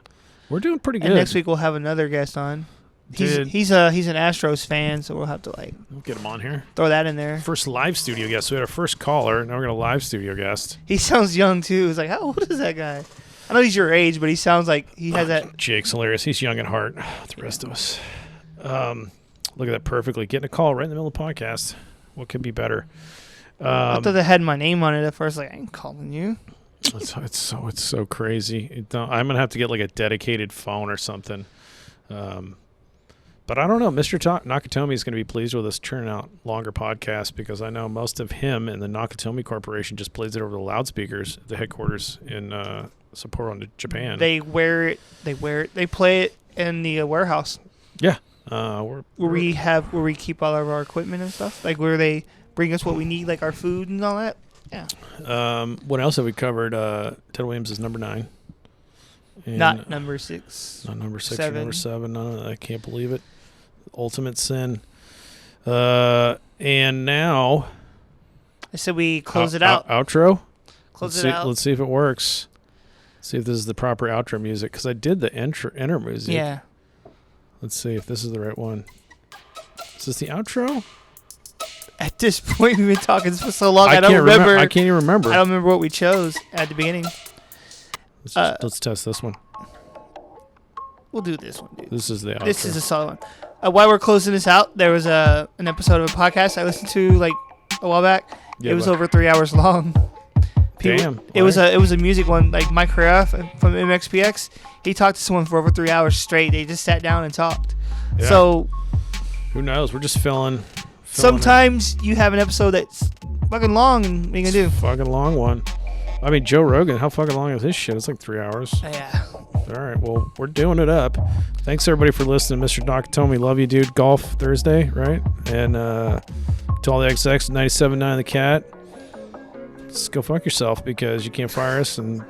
we're doing pretty good. And next week we'll have another guest on. He's an Astros fan, so we'll have to we'll get him on here. Throw that in there. First live studio guest. So we had our first caller. Now we're gonna live studio guest. He sounds young too. It's like, how old is that guy? I know he's your age, but he sounds like he has that. Jake's hilarious. He's young at heart. The rest of us. Look at that perfectly. Getting a call right in the middle of the podcast. What could be better? I thought they had my name on it at first. Like, I ain't calling you. It's so crazy. I'm gonna have to get like a dedicated phone or something. But I don't know. Mr. Nakatomi is going to be pleased with us turning out longer podcasts because I know most of him and the Nakatomi Corporation just plays it over the loudspeakers at the headquarters in Sapporo, Japan. They play it in the warehouse. Yeah. Where we keep all of our equipment and stuff. Like where they bring us what we need, like our food and all that. Yeah. What else have we covered? Ted Williams is number 9. And Not number 6. Not number 6 or 7. number 7. No, I can't believe it. Ultimate sin. And now I said we close it out. Outro. Close it out. Let's see if it works. See if this is the proper outro music, because I did the enter music. Yeah. Let's see if this is the right one. Is this the outro? At this point, we've been talking for so long. I can't don't remember. I can't even remember. I don't remember what we chose at the beginning. Let's test this one. We'll do this one, dude. This is the outro. This is a solid one. While we're closing this out, there was an episode of a podcast I listened to like a while back. Yeah, it was over 3 hours long. Damn. It was a music one, like Mike Carrera from MXPX. He talked to someone for over 3 hours straight. They just sat down and talked. Yeah. So who knows? We're just filling sometimes you have an episode that's fucking long, and what are you gonna do? Fucking long one. I mean, Joe Rogan, how fucking long is his shit? It's like 3 hours. Yeah. All right, well, we're doing it up. Thanks, everybody, for listening. Mr. Nakatomi, love you, dude. Golf Thursday, right? And to all the XX, 97.9 The Cat, just go fuck yourself, because you can't fire us. And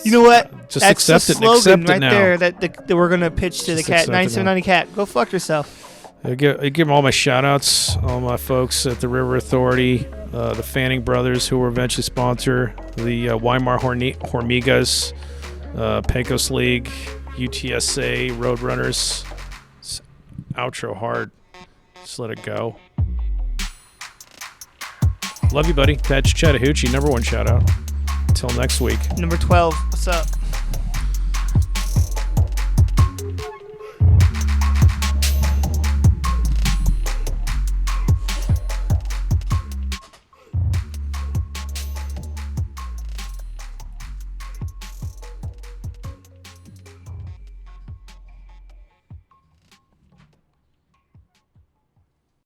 you know what? Just That's accept the it. slogan Accept right it now. there that we're going to pitch to Just the cat. accept it 97.9 The Cat. Go fuck yourself. I give all my shout-outs, all my folks at the River Authority, the Fanning Brothers, who will eventually sponsor the Weimar Hormigas, Pecos League, UTSA, Roadrunners. Outro hard. Just let it go. Love you, buddy. That's Chattahoochee, number 1 shout-out. Until next week. Number 12. What's up?